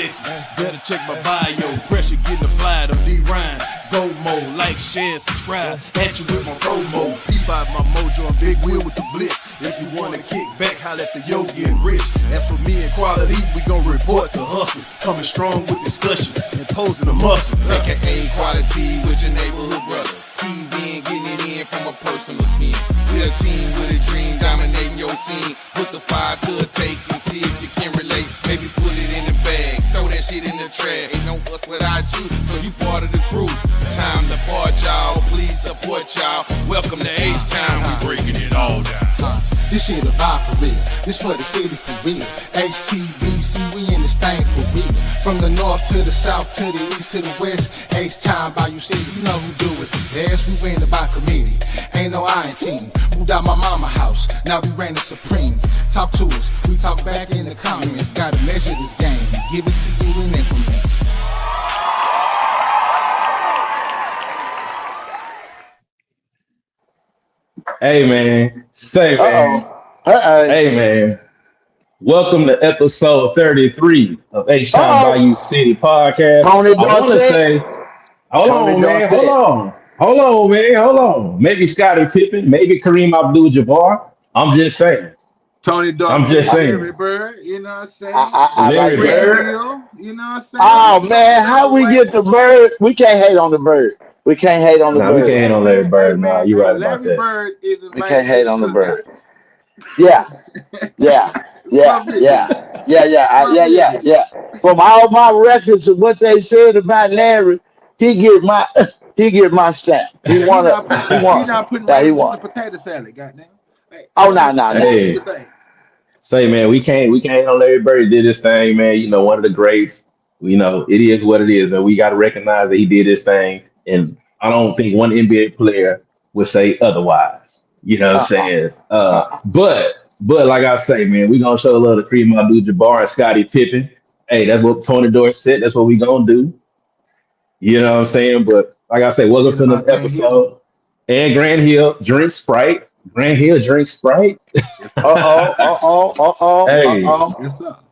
Texas. Better check my bio. Pressure getting applied on D-Rhyme. Go mode, like, share, subscribe. At you with my promo. P5 my mojo and Big Wheel with the blitz. If you wanna kick back, holla at the Yogi and Rich. As for me and quality, we gon' report to hustle. Coming strong with discussion and posing a muscle. AKA quality with your neighborhood brother. TV and getting it in from a personal spin. We're a team with a dream, dominating your scene. Put the fire to a take and see if you can relate. Maybe put it in the bag, throw that shit in the trash. Ain't no us without you, so you part of the crew. Time to part, y'all. Please support y'all. Welcome to H-Town. We breaking it all down. This shit a vibe for real. This for the city for real. HTBC, we in this thing for real. From the north to the south to the east to the west. H-Town by you city, you know who do it the best. We win by committee. Ain't no I in team. Moved out my mama house. Now we reigning supreme. Talk to us. We talk back in the comments. Gotta measure this game. Give it to you in increments. Hey man, say man, hey man, welcome to episode 33 of H-Town Bayou City podcast. Tony I want to say, hold on, man. Maybe Scottie Pippen, maybe Kareem Abdul-Jabbar. I'm just saying. Tony Dog, I'm just saying. Larry Bird, you know what I'm saying? Larry Bird. You know what I'm saying? Oh man, how we get the Bird? We can't hate on the Bird. We can't hate on the Nah, Bird. we can't hate on Larry Bird. Nah, you right about Larry that. Bird is a We can't hate on the Bird. Yeah. From all my records of what they said about Larry, he get my stamp. He won. He not putting rice in the potato salad, goddamn. Hey, Hey. Say man, we can't hate on Larry Bird. He did his thing, man. You know, one of the greats. You know, it is what it is, and we got to recognize that he did his thing. And I don't think one NBA player would say otherwise. You know what I'm saying? But like I say, man, we gonna show a little Kareem Abdul-Jabbar and Scottie Pippen. Hey, that's what Tony Dorsett. That's what we gonna do. You know what I'm saying? But like I say, welcome to another episode. And Grant Hill drink Sprite. Grant Hill drink Sprite. Hey. What's up?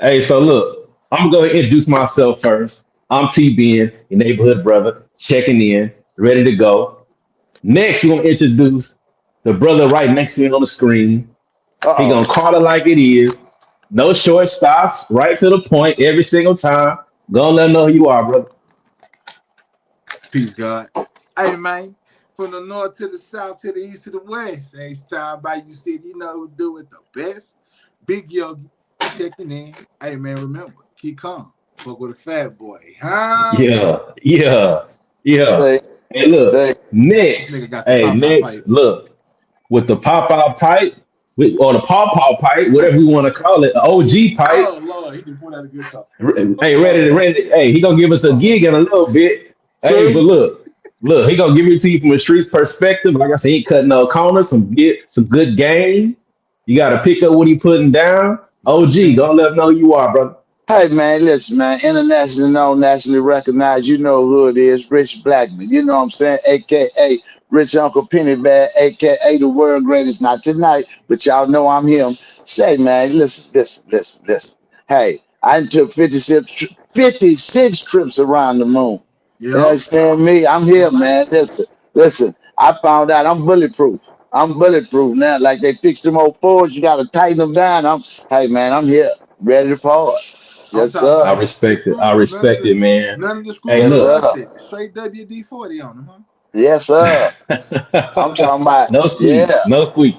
Hey, so look, I'm gonna introduce myself first. I'm T-Ben, your neighborhood brother, checking in, ready to go. Next, we're gonna introduce the brother right next to me on the screen. He gonna call it like it is. No short stops, right to the point every single time. Gonna let him know who you are, brother. Peace, God. Hey, man. From the north to the south to the east to the west. H-Town Bayou City, you know who do it the best. Big Yogi checking in. Hey, man, remember, keep calm. Fuck with a fat boy, huh? Yeah. Hey, look, next, look, with the pop-out pipe, or the pop-out pipe, whatever we want to call it, the OG pipe. Oh, Lord, he done pulled out a good talk. Hey, ready. Hey, he gonna give us a gig in a little bit. Hey, but look, he gonna give it to you from a street's perspective. Like I said, he ain't cutting no corners, some good game. You got to pick up what he putting down. OG, gonna let him know who you are, brother. Hey man, listen man, internationally known, nationally recognized, you know who it is, Rich Blackman. You know what I'm saying? AKA Rich Uncle Pennybag, AKA the world greatest, not tonight, but y'all know I'm him. Say man, listen. Hey, I took 56 trips around the moon. You understand me? I'm here, man. Listen, I found out I'm bulletproof. I'm bulletproof now. Like they fixed them old Fords, you gotta tighten them down. Hey man, I'm here, ready to part. Yes, sir. I respect it, man. None of the screws Hey, look. straight WD-40 on them, huh? Yes, sir. I'm talking about no squeaks. No squeaks.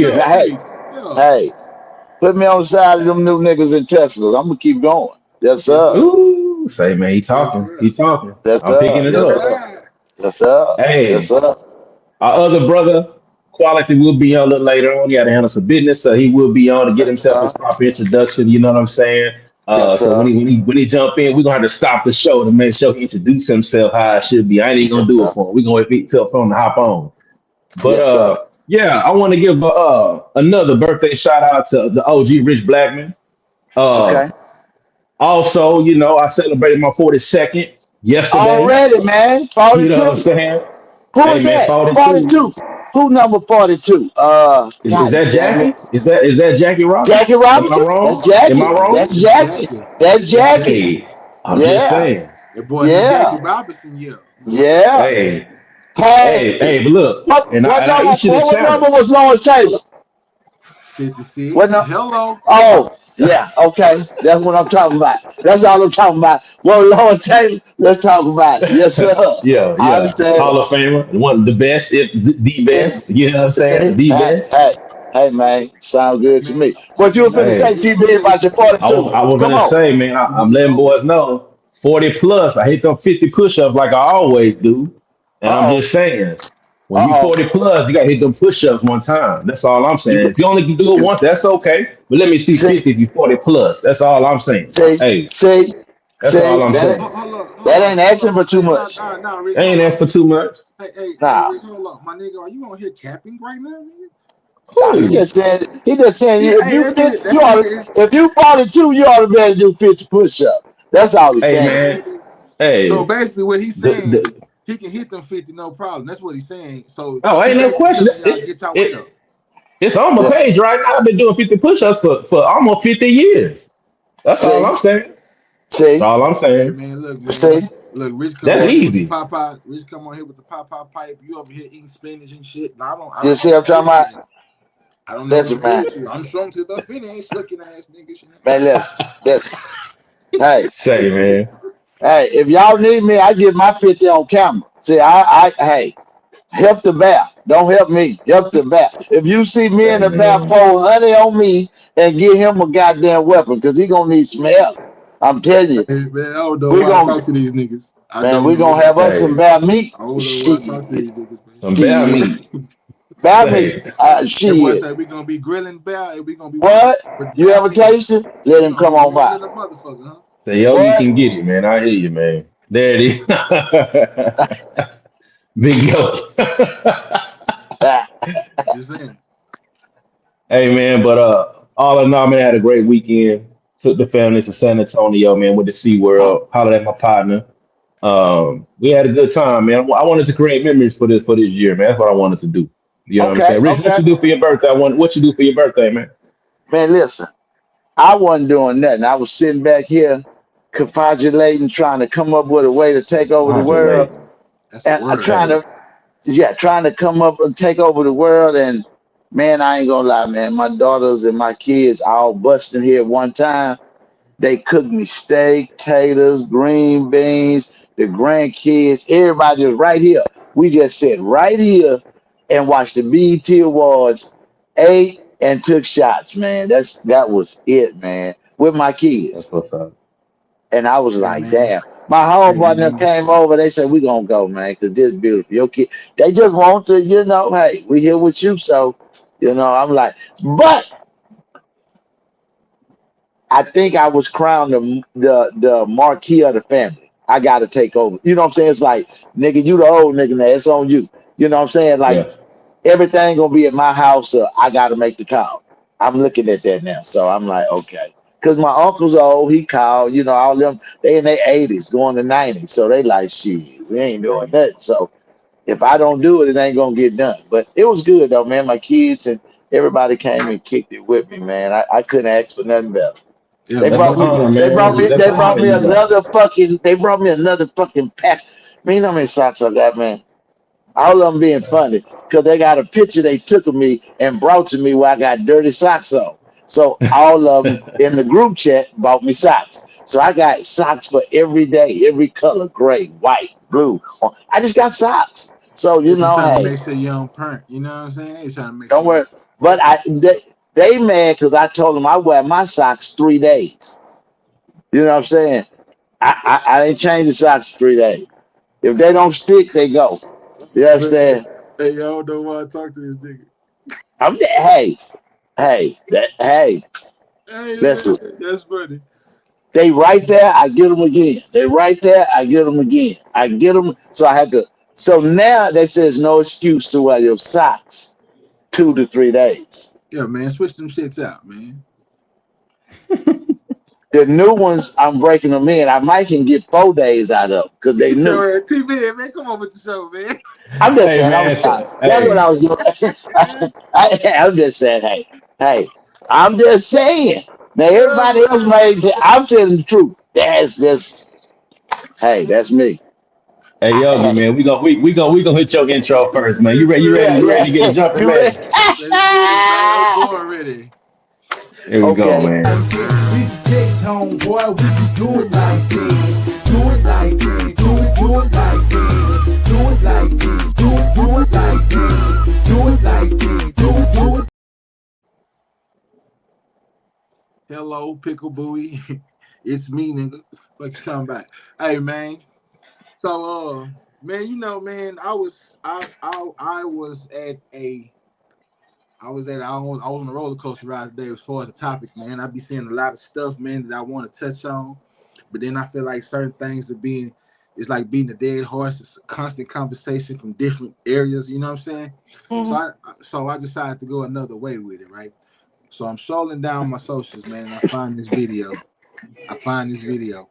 Yeah. Hey, put me on the side of them new niggas in Teslas. I'm gonna keep going. Yes, sir. Ooh, say man, he talking. Yes, I'm picking it up. Yes, sir. Hey, yes, sir. Our other brother, Quality, will be on a little later on. He got to handle some business, so he will be on to get himself his proper introduction. You know what I'm saying? So when he jump in, we're gonna have to stop the show to make sure he introduce himself how it should be. I ain't even gonna do it for him. We're gonna wait till for him to hop on. But I want to give another birthday shout out to the OG Rich Blackman. Also, you know, I celebrated my 42nd yesterday. Already, man. 42. You know what I'm saying? Who's that? 42. Who number 42? Is God that damn it. Jackie? Is that Jackie Robinson? Jackie Am I Robinson? That's wrong? Am I Jackie. wrong? That's That's Jackie. Jackie. That's That's Jackie. Jackie. Hey, I'm just Yeah. saying. That boy, the Jackie Yeah. Robinson, yeah. Most Yeah. definitely. Hey, Hey. but look, and What I number? issue the What number challenge. was Lawrence Taylor? 56. What number? Hello. Oh, yeah, okay. That's what I'm talking about. That's all I'm talking about. Well, Lord Taylor, let's talk about it. Yes, sir. Yeah, I yeah. understand. Hall of Famer, one of the best, if the See, best. You know what I'm saying? see, The hey, best. hey, hey, man, sound good to Man, me. What you were man, finna look, say, Hey, we gonna TB, get about your look, 42? I was Come gonna on. say, man, I'm he's letting old. boys know 40 plus. I hit them 50 push-ups like I always do. And I'm Uh-oh, just saying, when you uh-oh. 40 plus, you gotta hit them push-ups one time. That's all I'm You, saying. If you only can do it you, once, that's okay. But let me see see, 50 if you 40 plus. That's all I'm saying. see, Hey, see, that's see, all I'm saying. Hold that up, ain't hold asking up. for too Hey, nah, much. nah, nah, Rich, I ain't hold asked up. for too much. Hey, Nah. Rich, hold up. My nigga, are you on here capping right now, nigga? Nah, Who? he just saying Yeah, if hey, you that nigga, 50, that you ought nigga to, is if you 42, you ought to be able to do 50 push-ups. That's all he's Hey saying. man. so Hey. basically what he's saying, The he can hit them 50, no problem. That's what he's saying. So oh, he ain't no basically question. telling y'all get your weight up. It's on my Yeah. page right now. I've been doing 50 push-ups for almost 50 years. That's all I'm See, saying. That's see, all I'm Hey saying. man, look, see. man. Look, Rich come That's on here with the easy. Popeye. Rich come on here with the Popeye pipe. You over here eating spinach and shit. No, I You don't see what I'm never agree talking with you, about? nigga. I don't never Listen, agree man. with you. I'm strong to the finish, looking ass niggas. You know? Man, listen. Hey, Say, man. hey, if y'all need me, I give my 50 on camera. See, hey, help the bear. Don't help me. Help the bear. If you see me in Say, the bear, man. pour honey on me and give him a goddamn weapon because he going to need some help. I'm telling you, Hey man, I don't know we why I going talk to, to these niggas. I man, don't we know going to why. have us some Say, bear meat. I don't know why I talk to Shit. these niggas, man. some bear Shit. meat. Bear meat. Say, That boy Shit. said we gonna be grilling bear and we gonna be what? What? With You bear ever meat. tasted? Let We him gonna come be on mean by. than a motherfucker, huh? say, Yogi What? can get it, man. I hear you, man. There it is. Big Yogi. Just saying. Hey, man. But all in all, man, I had a great weekend. Took the family to San Antonio, man. Went to SeaWorld. Hollered at my partner. We had a good time, man. I wanted to create memories for this year, man. That's what I wanted to do. You know what I'm Okay, saying? Rich, what okay. you do for your birthday? What you do for your birthday, man? Man, listen. I wasn't doing nothing. I was sitting back here, confabulating, trying to come up with a way to take over the world, Modulating. That's a and I word. trying Hey, to, yeah, trying to come up and take over the world. And man, I ain't gonna lie, man. My daughters and my kids all busting here at one time. They cooked me steak, taters, green beans. The grandkids, everybody was right here. We just sat right here and watched the BET Awards, ate and took shots, man. That was it, man, with my that's kids. what's up. And I was Hey like, man. damn. My Hey homeboy and them man. came over. They said, we gonna go, man, because this is beautiful. Your kid, they just want to, hey, we here with you. So, I'm like, but I think I was crowned the marquee of the family. I got to take over. You know what I'm saying? It's like, nigga, you the old nigga now. It's on you. You know what I'm saying? Like, Yeah, everything gonna be at my house. I got to make the call. I'm looking at that now. So I'm like, okay. Because my uncle's old. He called. All them, they in their 80s, going to 90s. So they like, shit, we ain't doing that. So if I don't do it, it ain't gonna get done. But it was good, though, man. My kids and everybody came and kicked it with me, man. I couldn't ask for nothing better. Yeah, They that's man. an brought me. Look, honor, They brought man. me. That's They an brought honor me you got. another fucking. They brought me another fucking pack. Man, you know how many socks I got, man? All of them being funny because they got a picture they took of me and brought to me where I got dirty socks on. So all of them in the group chat bought me socks. So I got socks for every day, every color, gray, white, blue. I just got socks. So they just trying to hey, make sure you don't perk. You know what I'm saying? They trying to make don't sure you worry. But they mad because I told them I wear my socks 3 days. You know what I'm saying? I ain't changed the socks for 3 days. If they don't stick, they go. You man. understand? Hey, y'all don't know why I talk to this nigga. Hey, Hey listen. man, that's funny. They right there, I get them again. They right there, I get them again. I get them. So I had to. So now they say there's no excuse to wear your socks 2 to 3 days. Yeah, man. Switch them shits out, man. The new ones, I'm breaking them in. I might can get 4 days out of because they Get new. your ass TV, man. Come on with the show, man. I'm just Hey saying, I'm man, sorry. so, That's what I hey, was doing. I'm just saying, hey, I'm just saying. Now Yeah, everybody else man. made it. I'm telling the truth. That's just, hey, that's me. hey Yogi, man, we gonna hit your intro first, man. You Yes, ready? You sir. ready? Yeah, You ready to get yeah. it jumping, You ready? man? Let's get it, man. I'm born ready. Here we go, Okay. man. We just text homeboy, we just do it like that. Do it like that. Do it like that. Do it like that. Do it like that. Do it like that. Do it. Hello, Pickle Booey. It's me, nigga. What you talking about? Hey, man. So, man, man, I was at a I was on a roller coaster ride today as far as the topic, man. I be seeing a lot of stuff, man, that I want to touch on, but then I feel like certain things are being it's like beating a dead horse. It's a constant conversation from different areas. You know what I'm saying? So I decided to go another way with it, right? So I'm scrolling down my socials, man, and I find this video. I find this video,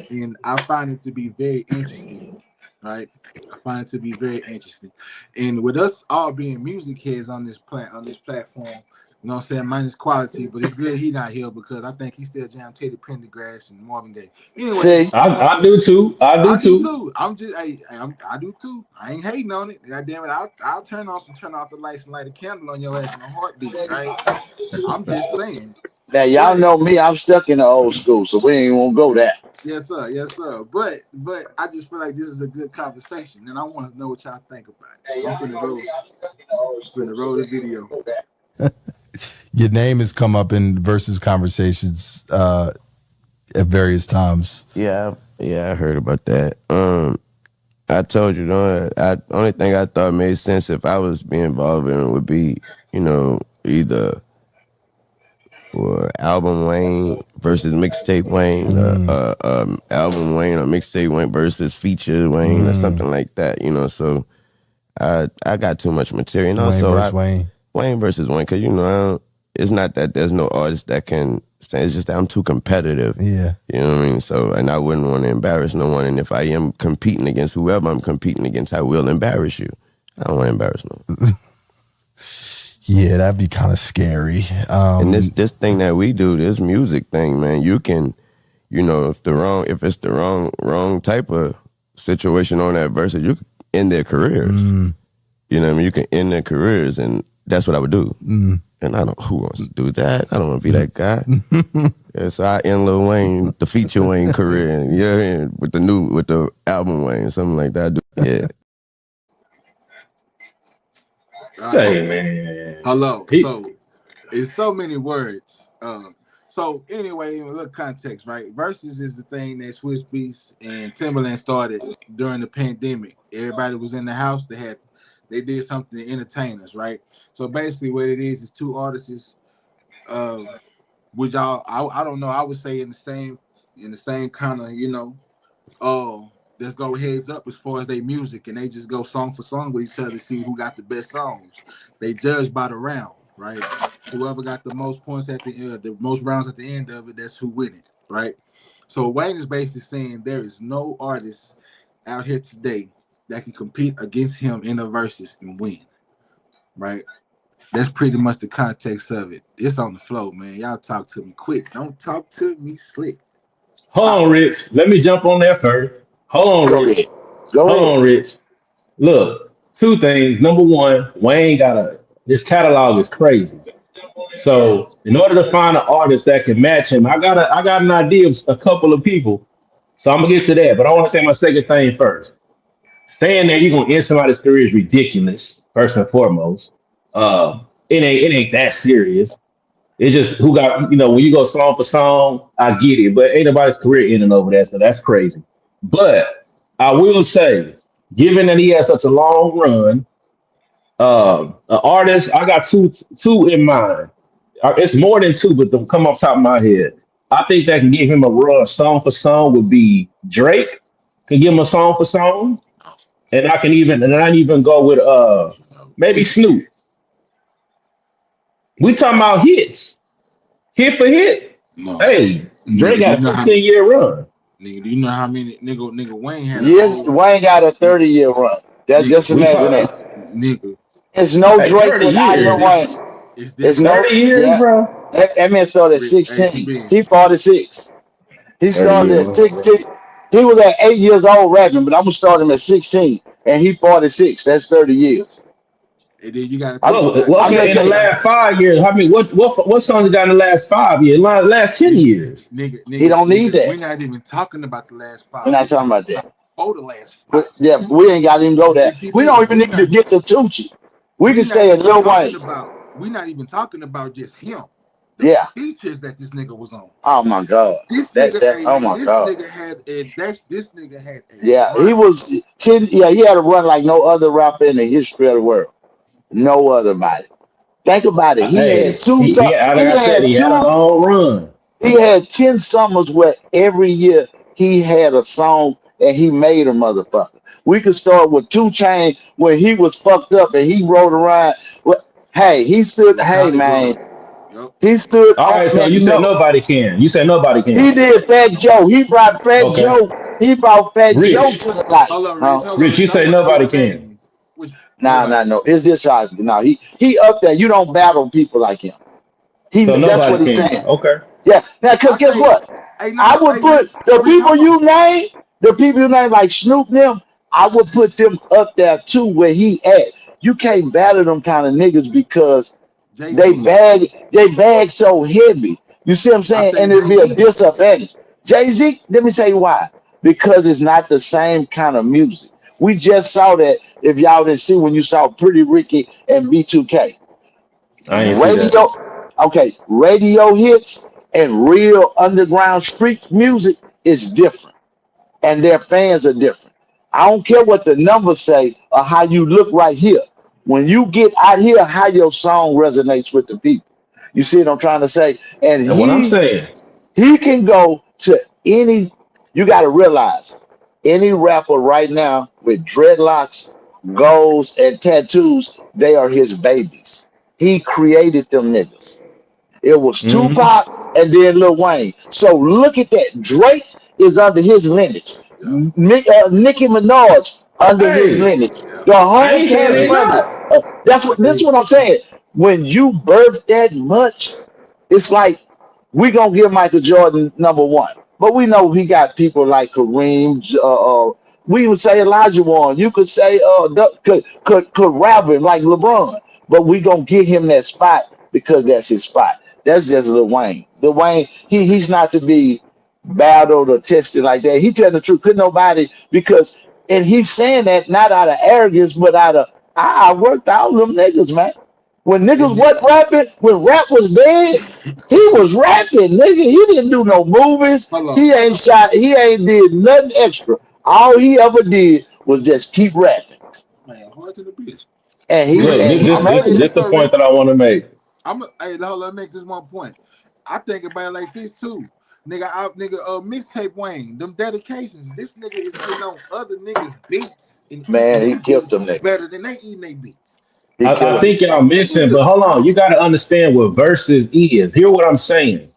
and I find it to be very interesting, right? I find it to be very interesting, and with us all being music heads on this platform, you know what I'm saying, minus quality, but it's good he not here because I think he still jam Teddy Pendergrass and Marvin Gaye. Anyway, See, I do too. I do I do too. too. I'm just I do too. I ain't hating on it. God damn it, I'll turn off the lights and light a candle on your ass in a heartbeat, right? I'm just saying, now y'all but know me. I'm stuck in the old school, so we ain't gonna go there. yes, sir. But I just feel like this is a good conversation, and I want to know what y'all think about it. So I'm finna roll the video. Your name has come up in versus conversations at various times. Yeah, I heard about that. I told you, only thing I thought made sense if I was being involved in it would be, either or album Wayne versus mixtape Wayne, album Wayne or mixtape Wayne versus feature Wayne or something like that. So I got too much material. And Wayne also, versus Wayne. Wayne versus Wayne, because it's not that there's no artist that can stand. It's just that I'm too competitive. Yeah. You know what I mean? So, and I wouldn't want to embarrass no one. And if I am competing against whoever I'm competing against, I will embarrass you. I don't want to embarrass no one. Yeah, that'd be kind of scary. And this thing that we do, this music thing, man, you can, if it's the wrong type of situation on that verse, you can end their careers. You know what I mean? You can end their careers, and that's what I would do. And who wants to do that? I don't want to be that guy. Yeah, so I end Lil Wayne, the feature Wayne career, and with the album Wayne, something like that. Yeah. All right. Hey man. Hello. He, So it's so many words. So anyway, a little context, right? Versus is the thing that Swiss Beats and Timberland started during the pandemic. Everybody was in the house. They did something to entertain us, right? So basically, what it is two artists, uh, which I don't know. I would say in the same kind of let's go heads up as far as their music, and they just go song for song with each other to see who got the best songs. They judge by the round, right? Whoever got the most points at the end, the most rounds at the end of it, that's who win it, right? So Wayne is basically saying there is no artist out here today that can compete against him in the verses and win, right? That's pretty much the context of it. It's on the flow, man. Y'all talk to me quick. Don't talk to me slick. hold on, Rich. Let me jump on that first. Hold on, Go Rich. ahead. Go Hold ahead. on, Rich. Look, two things. Number one, Wayne his catalog is crazy. So in order to find an artist that can match him, I got an idea of a couple of people. So I'm gonna get to that. But I want to say my second thing first. Saying that you're gonna end somebody's career is ridiculous, first and foremost. It ain't that serious. It's just who got when you go song for song, I get it, but ain't nobody's career ending over that, so that's crazy. But I will say, given that he has such a long run, an artist, I got two in mind. It's more than two, but them come off top of my head. I think that can give him a run song for song would be Drake. Can give him a song for song, and I even go with maybe Snoop. We talking about hits, hit for hit. No, Hey, Dre nigga, do you got a know how 15-year run. nigga? Do you know how many nigga Wayne had a Yeah, whole Wayne got a nigga 30-year run. That nigga just We imagine talk, that. nigga. There's no hey, Drake 30 without It's Lil years. Wayne. different. It's There's different. no 30 years, yeah. bro. That man started at Hey, 16. QB. He 46. He 30 started years, at bro. 16. He was at 8 years old rapping, but I'm gonna start him at 16, and he 46. That's 30 years. And then you gotta think Look, about well, it. I'm okay, just in the You saying. gotta last 5 years, I mean, what songs you got in the last 5 years? Last 10 nigga, years. He don't need we're that. not even talking about the last We're 5. not We're talking talking about about that. before the last 5. But yeah, we ain't got to even go there. Nigga We don't QB, even need to get to Tucci. We we can not stay at even Lil talking Wayne. about we're not even talking about just him. The Yeah. features that this nigga was on. Oh my God. This That nigga, that. hey Oh man, my God. this nigga had a Yeah, he run. was 10. Yeah, he had a run like no other rapper in the history of the world. No other body. Think about it. He had Hey, two. like He I said, had he had a two. long run. He had 10 summers where every year he had a song and he made a motherfucker. We could start with 2 Chainz when he was fucked up and he rode around. Hey, he stood. The Hey Collie man, Buddha. Yup. he stood All on right, so man. you said No, nobody can. You said nobody he can. did Fat Joe. He brought Fat Okay. Joe. He brought Fat Joe Rich. to the light. Huh? Hold up, Rich, you Rich. I say want to hear nobody a can. name. Which Nah, nobody. nah, no. It's this how. No, he up there. You don't battle people like him. So That's nobody what he's can. saying. Okay. Yeah. Now, I cause guess say, what? hey, I no, would hey, put Rich, the Rich, people hold you on. name, the people you name like Snoop them. I would put them up there too, where he at. You can't battle them kind of niggas because Jay Z. they bag so heavy. You see what I'm I saying? And think it'd Jay be a Z. disadvantage. Jay-Z, let me tell you why. Because it's not the same kind of music. We just saw that if y'all didn't see when you saw Pretty Ricky and B2K. I ain't see that. Radio, okay, radio hits and real underground street music is different, and their fans are different. I don't care what the numbers say or how you look right here. When you get out here, how your song resonates with the people. You see what I'm trying to say? And And what I'm saying, he can go to any. You got to realize any rapper right now with dreadlocks, goals, and tattoos, they are his babies. He created them niggas. It was hmm Tupac and then Lil Wayne. So look at that. Drake is under his lineage. Yeah, Nicki Minaj under his hey, lineage. yeah, The I whole ain't saying Cash they Money. not. That's I what. This is think what I'm saying. When you birth that much, it's like we gonna give Michael Jordan number one, but we know he got people like Kareem. We would say Elijah Warren. You could say could rap him like LeBron, but we gonna give him that spot because that's his spot. That's just Lil Wayne. Lil Wayne, he's not to be battled or tested like that. He telling the truth. Could nobody because and he's saying that not out of arrogance, but out of I worked all them niggas, man. When niggas and wasn't rapping, when rap was dead, he was rapping, nigga. He didn't do no movies. hold on, He ain't shot. He ain't did nothing extra. All he ever did was just keep rapping, man. Hard to the bitch. and he But Look, and he I'm gonna made say it. this this the though, point Rich. that I want to make. Hey, hold on, let me make this one point. I think about it like this too. Mixtape Wayne, them dedications. This nigga is eating on other niggas' beats and eating Man, he they killed them beats niggas. better than they eating they beats. He I killed them. think y'all missing, but Niggas, hold on. You got to understand what versus is. Hear what I'm saying.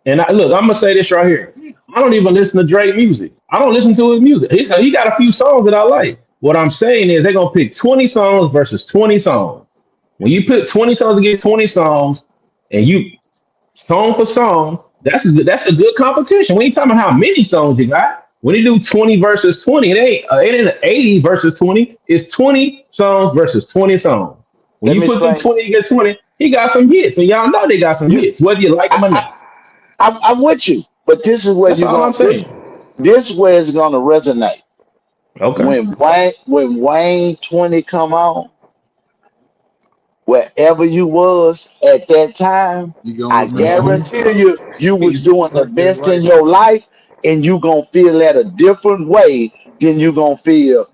And look, I'm gonna say this right here. I don't even listen to Drake music. I don't listen to his music. He got a few songs that I like. What I'm saying is they're gonna pick 20 songs versus 20 songs. When you put 20 songs against 20 songs, and you song for song, that's a good competition. We ain't talking about how many songs you got. When you do 20 versus 20, it ain't 80 versus 20. It's 20 songs versus 20 songs. When Let you me put them explain. 20 against 20, he got some hits, and y'all know they got some You, hits, whether you like them or I, not. I'm with you, but this is where That's you all I'm going. saying. This where it's gonna resonate. Okay. When Wayne 20 come on, wherever you was at that time, you gonna I remember hmm who? guarantee you was He's doing the fucking best in right. your life, and you gonna feel that a different way than you gonna feel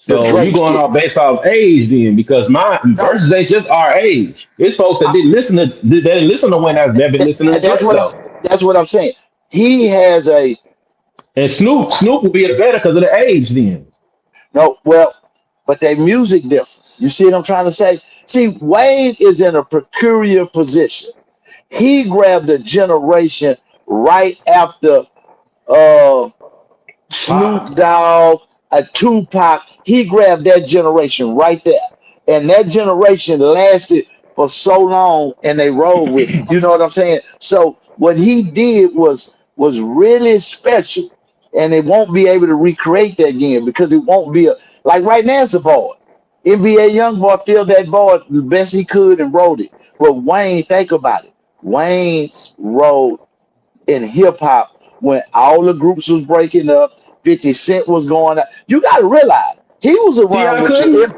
the So you Drake going shit. off based off age then, because my No, verses ain't just our age. It's folks that I, didn't listen to when they've been listening to that's Drake what though. that's what I'm saying. He has a And Snoop will be the better because of the age then. no, well, but their music different. You see what I'm trying to say? See, Wayne is in a peculiar position. He grabbed a generation right after uh Snoop Pop. Dogg, a Tupac. He grabbed that generation right there, and that generation lasted for so long, and they rolled with it. You know what I'm saying? So what he did was really special, and they won't be able to recreate that again because it won't be a like right now. It's a void. NBA YoungBoy filled that void the best he could and wrote it. But Wayne, think about it. Wayne wrote in hip hop when all the groups was breaking up, 50 Cent was going out. You gotta realize he was around T.I. with couldn't? your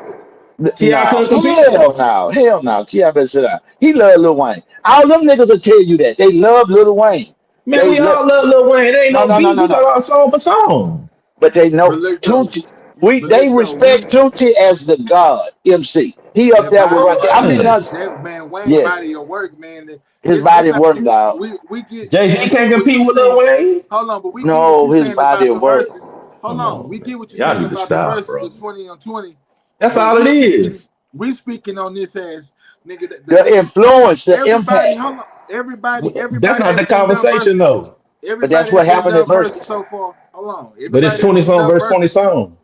T.I. no, couldn't compete? hell no, hell no. T.I. better sit down. He love Lil Wayne. All them niggas will tell you that. They love Lil Wayne. Man, They we love all love Lil Wayne. There ain't no no no no beef. no We talk no. about song for song. But they But know look though, Tunchi. They but look though, respect we Tunchi as the God MC. He up that there with body, Rocky. Oh, I mean, man. that man Wayne yes, body of work, man. his It's body of not work, dog. we Jay-Z can't get what compete you with Lil saying. Wayne? Hold on, but we get what No, you his saying body about of the work. verses. Hold Come on, on, we man. get what you Y'all saying need to about the stop, verses, the bro. 20 on 20. That's But all it is. we speaking on this as nigga the The niggas. influence, the Everybody, impact. hold on, That's everybody not the that done conversation, verses, though. But that's everybody what that happened in done verses verses. so far. Hold on, But it's everybody that 20 song done verse 20 verses, I song.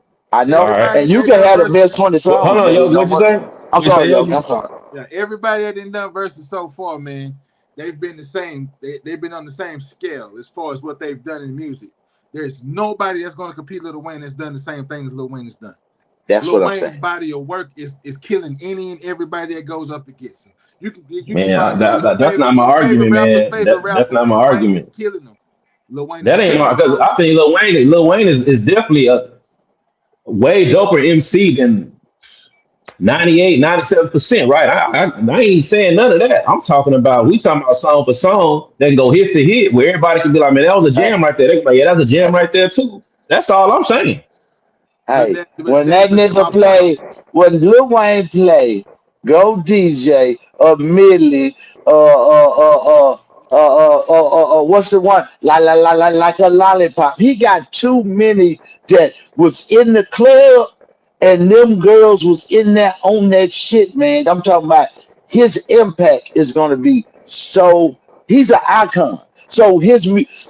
know. All right. And everybody you that can done have the best verses. 20 Hold songs, on, but yo. it don't What'd you work. say? I'm What'd you say, sorry, Yogi. Yogi? I'm sorry. Yeah, everybody that done verses so far, man, they've been the same. They've been on the same scale as far as what they've done in music. There's nobody that's going to compete Lil Wayne that's done the same thing as Lil Wayne has done. That's Lil what I'm Wayne's saying. body of work is killing any and everybody that goes up against him. You can Man, find that's not my your favorite argument, rapper's man. favorite That's rapper. not my Lil Wayne is argument. killing them. Lil Wayne is That ain't killing my, them, because bro. I think Lil Wayne is definitely a way doper MC than 98, 97%, right? I ain't saying none of that. I'm talking about, we talking about song for song that can go hit for hit where everybody can be like, man, that was a Hey, jam right there. They can be like, yeah, that's a jam right there too. That's all I'm saying. But hey, that but when that that but then nigga my point. play, when Lil Wayne play, go DJ or Millie, what's the one? Like a lollipop. He got too many that was in the club, and them girls was in there on that shit, man. I'm talking about his impact is gonna be so. He's an icon. So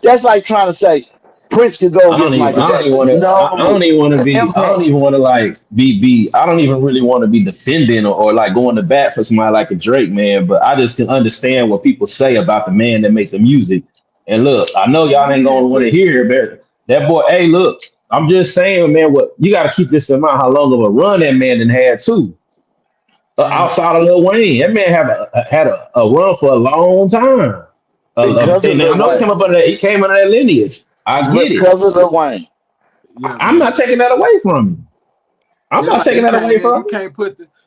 that's like trying to say Prince could go against Michael I don't even Jackson. want to. I No, don't even want to the be. I don't impact. even want to like be. I don't even really want to be defending or like going to bat for somebody like a Drake, man. But I just can understand what people say about the man that make the music. And look, I know Man, y'all you ain't gonna can't want to put hear it, but that boy. Hey, look, I'm just saying, man. What you got to keep this in mind. How long of a run that man done had too. man. Outside of Lil Wayne, that man had a run for a long time. Because of And I Lil know Wayne. he came under that lineage. I get it. Because of Lil Wayne. Yeah, I'm man. not taking that away from him. I'm Just not like taking you that can't, away man. from him.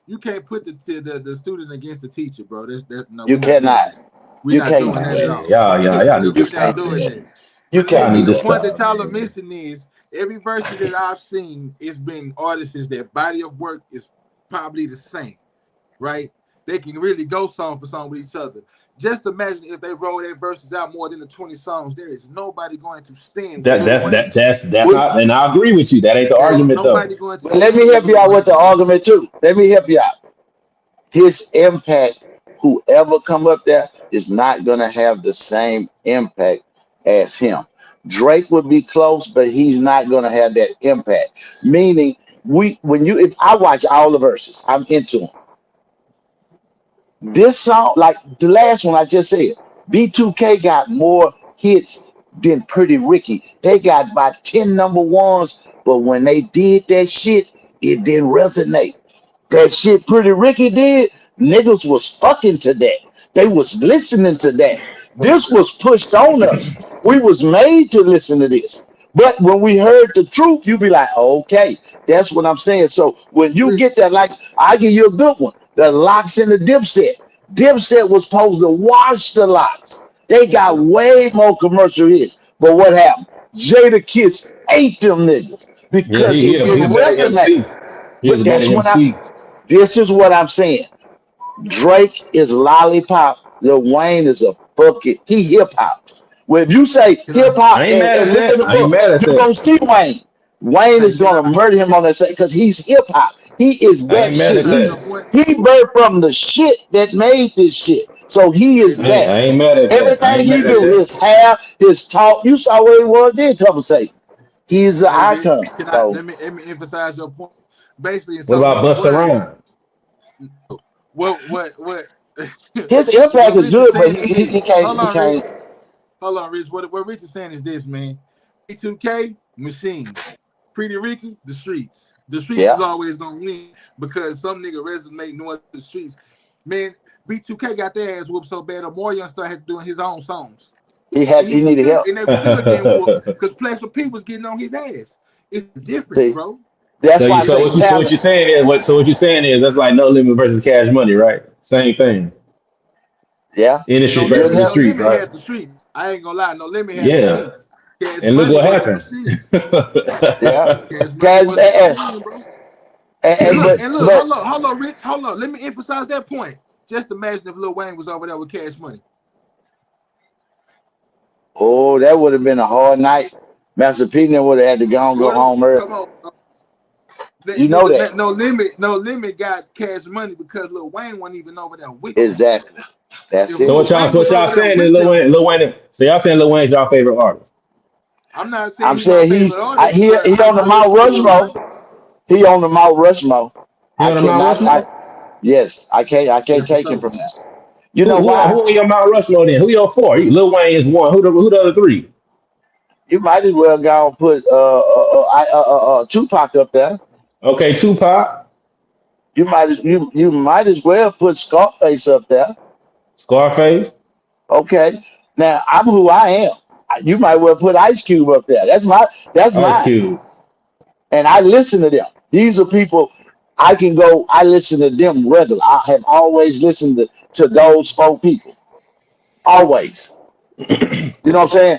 You can't put the student against the teacher, bro. That no, You we're not doing cannot. that. We're You not can't doing do that that. at Man, all. y'all need to You We're not can't stop, do doing that. that. man. You But can't Y'all listen, do need to the that. point that stop, y'all are man. missing is every verses that I've seen, it's been artists that body of work is probably the same, right? They can really go song for song with each other. Just imagine if they roll their verses out more than the 20 songs. There is nobody going to stand with That Lil that's Wayne. that that's We, not, and I agree with you. That ain't the There is argument nobody though. going to but let me stand with help you Lil out with Wayne, the bro. argument too. Let me help you out. His impact, whoever come up there, is not gonna have the same impact as him. Drake would be close, but he's not gonna have that impact. Meaning, if I watch all the verses, I'm into them. This song, like the last one I just said, B2K got more hits than Pretty Ricky. They got about 10 number ones, but when they did that shit, it didn't resonate. That shit Pretty Ricky did, niggas was fucking to that. They was listening to that. This was pushed on us. We was made to listen to this. But when we heard the truth, you be like, okay, that's what I'm saying. So when you Rich, get that, like, I give you a good one. The locks in the dipset. Dipset was supposed to wash the locks. They got way more commercial hits. But what happened? Jada Kiss ate them niggas Yeah, because it he a didn't better resonate. MC. He is But a better MC. this is what I'm saying. Drake is lollipop. Lil Wayne is a bucket. He hip hop. When you say can hip I? hop I ain't and, mad and at look at that. the I ain't book, mad at you're that. gonna see Wayne. Wayne Hey, is can I? gonna murder him on that side because he's hip hop. He is I that ain't mad shit. at Can I make He's a that. point? he birthed from the shit that made this shit. So he Hey, is I look. ain't, that. I ain't mad at that. I Everything ain't he mad at do, that. his hair, his talk. You saw where he was then conversation. He is an Hey, Rich. icon. Can I So let me emphasize your point? Basically, in What so about many Busta words, Rhymes? what his impact what is Rich is good, but saying is he, this. he can't Hold he on, Rich. can't Hold on, Rich. What Rich is saying is this, man. B2K machine. Pretty Ricky, the streets. The streets is yeah. always gonna win because some nigga resonate north of the streets. Man, B2K got their ass whooped so bad, Omarion started doing his own songs. And He needed help. they was still getting whooped because Pleasure P was getting on his ass. It's the difference, See, bro. that's So why you I It's say the so what talent. you saying is what you saying is that's like No Limit versus Cash Money, right? Same thing. Yeah. no Industry Good versus limit. the help. No street, limit right? had the streets. I ain't gonna lie. No limit had the Yeah. streets. Cash And look Money what was the happened. machine. Yeah. Cash Money Guys, was the machine, bro. And look, but hold on, Rich, hold on. Let me emphasize that point. Just imagine if Lil Wayne was over there with Cash Money. oh, that would have been a hard night. Master P would have had to go What? home early. Come on. You know that. No limit got Cash Money because Lil Wayne wasn't even over there with them. Exactly. That's If So it. Lil Wayne what was y'all over there saying is with them, Lil Wayne. So y'all saying Lil Wayne's y'all favorite artist? I'm not saying I'm he my saying favorite artist, he but on the I Mount listen to Lil Wayne. Rushmore. He on the Mount Rushmore. He I on the Mount cannot. Rushmore? Yes, I can't Yeah, for take him sure. from that. You know Who why? on your Mount Rushmore then? Who your four? Lil Wayne is one. Who the other three? You might as well go and put Tupac up there. Okay, Tupac, You might as well put Scarface up there. Scarface, Okay. Now I'm who I am. You might well put Ice Cube up there. That's Ice mine. Cube. And I listen to them. These are people I can go. I listen to them regular. I have always listened to those four people. Always. You know what I'm saying?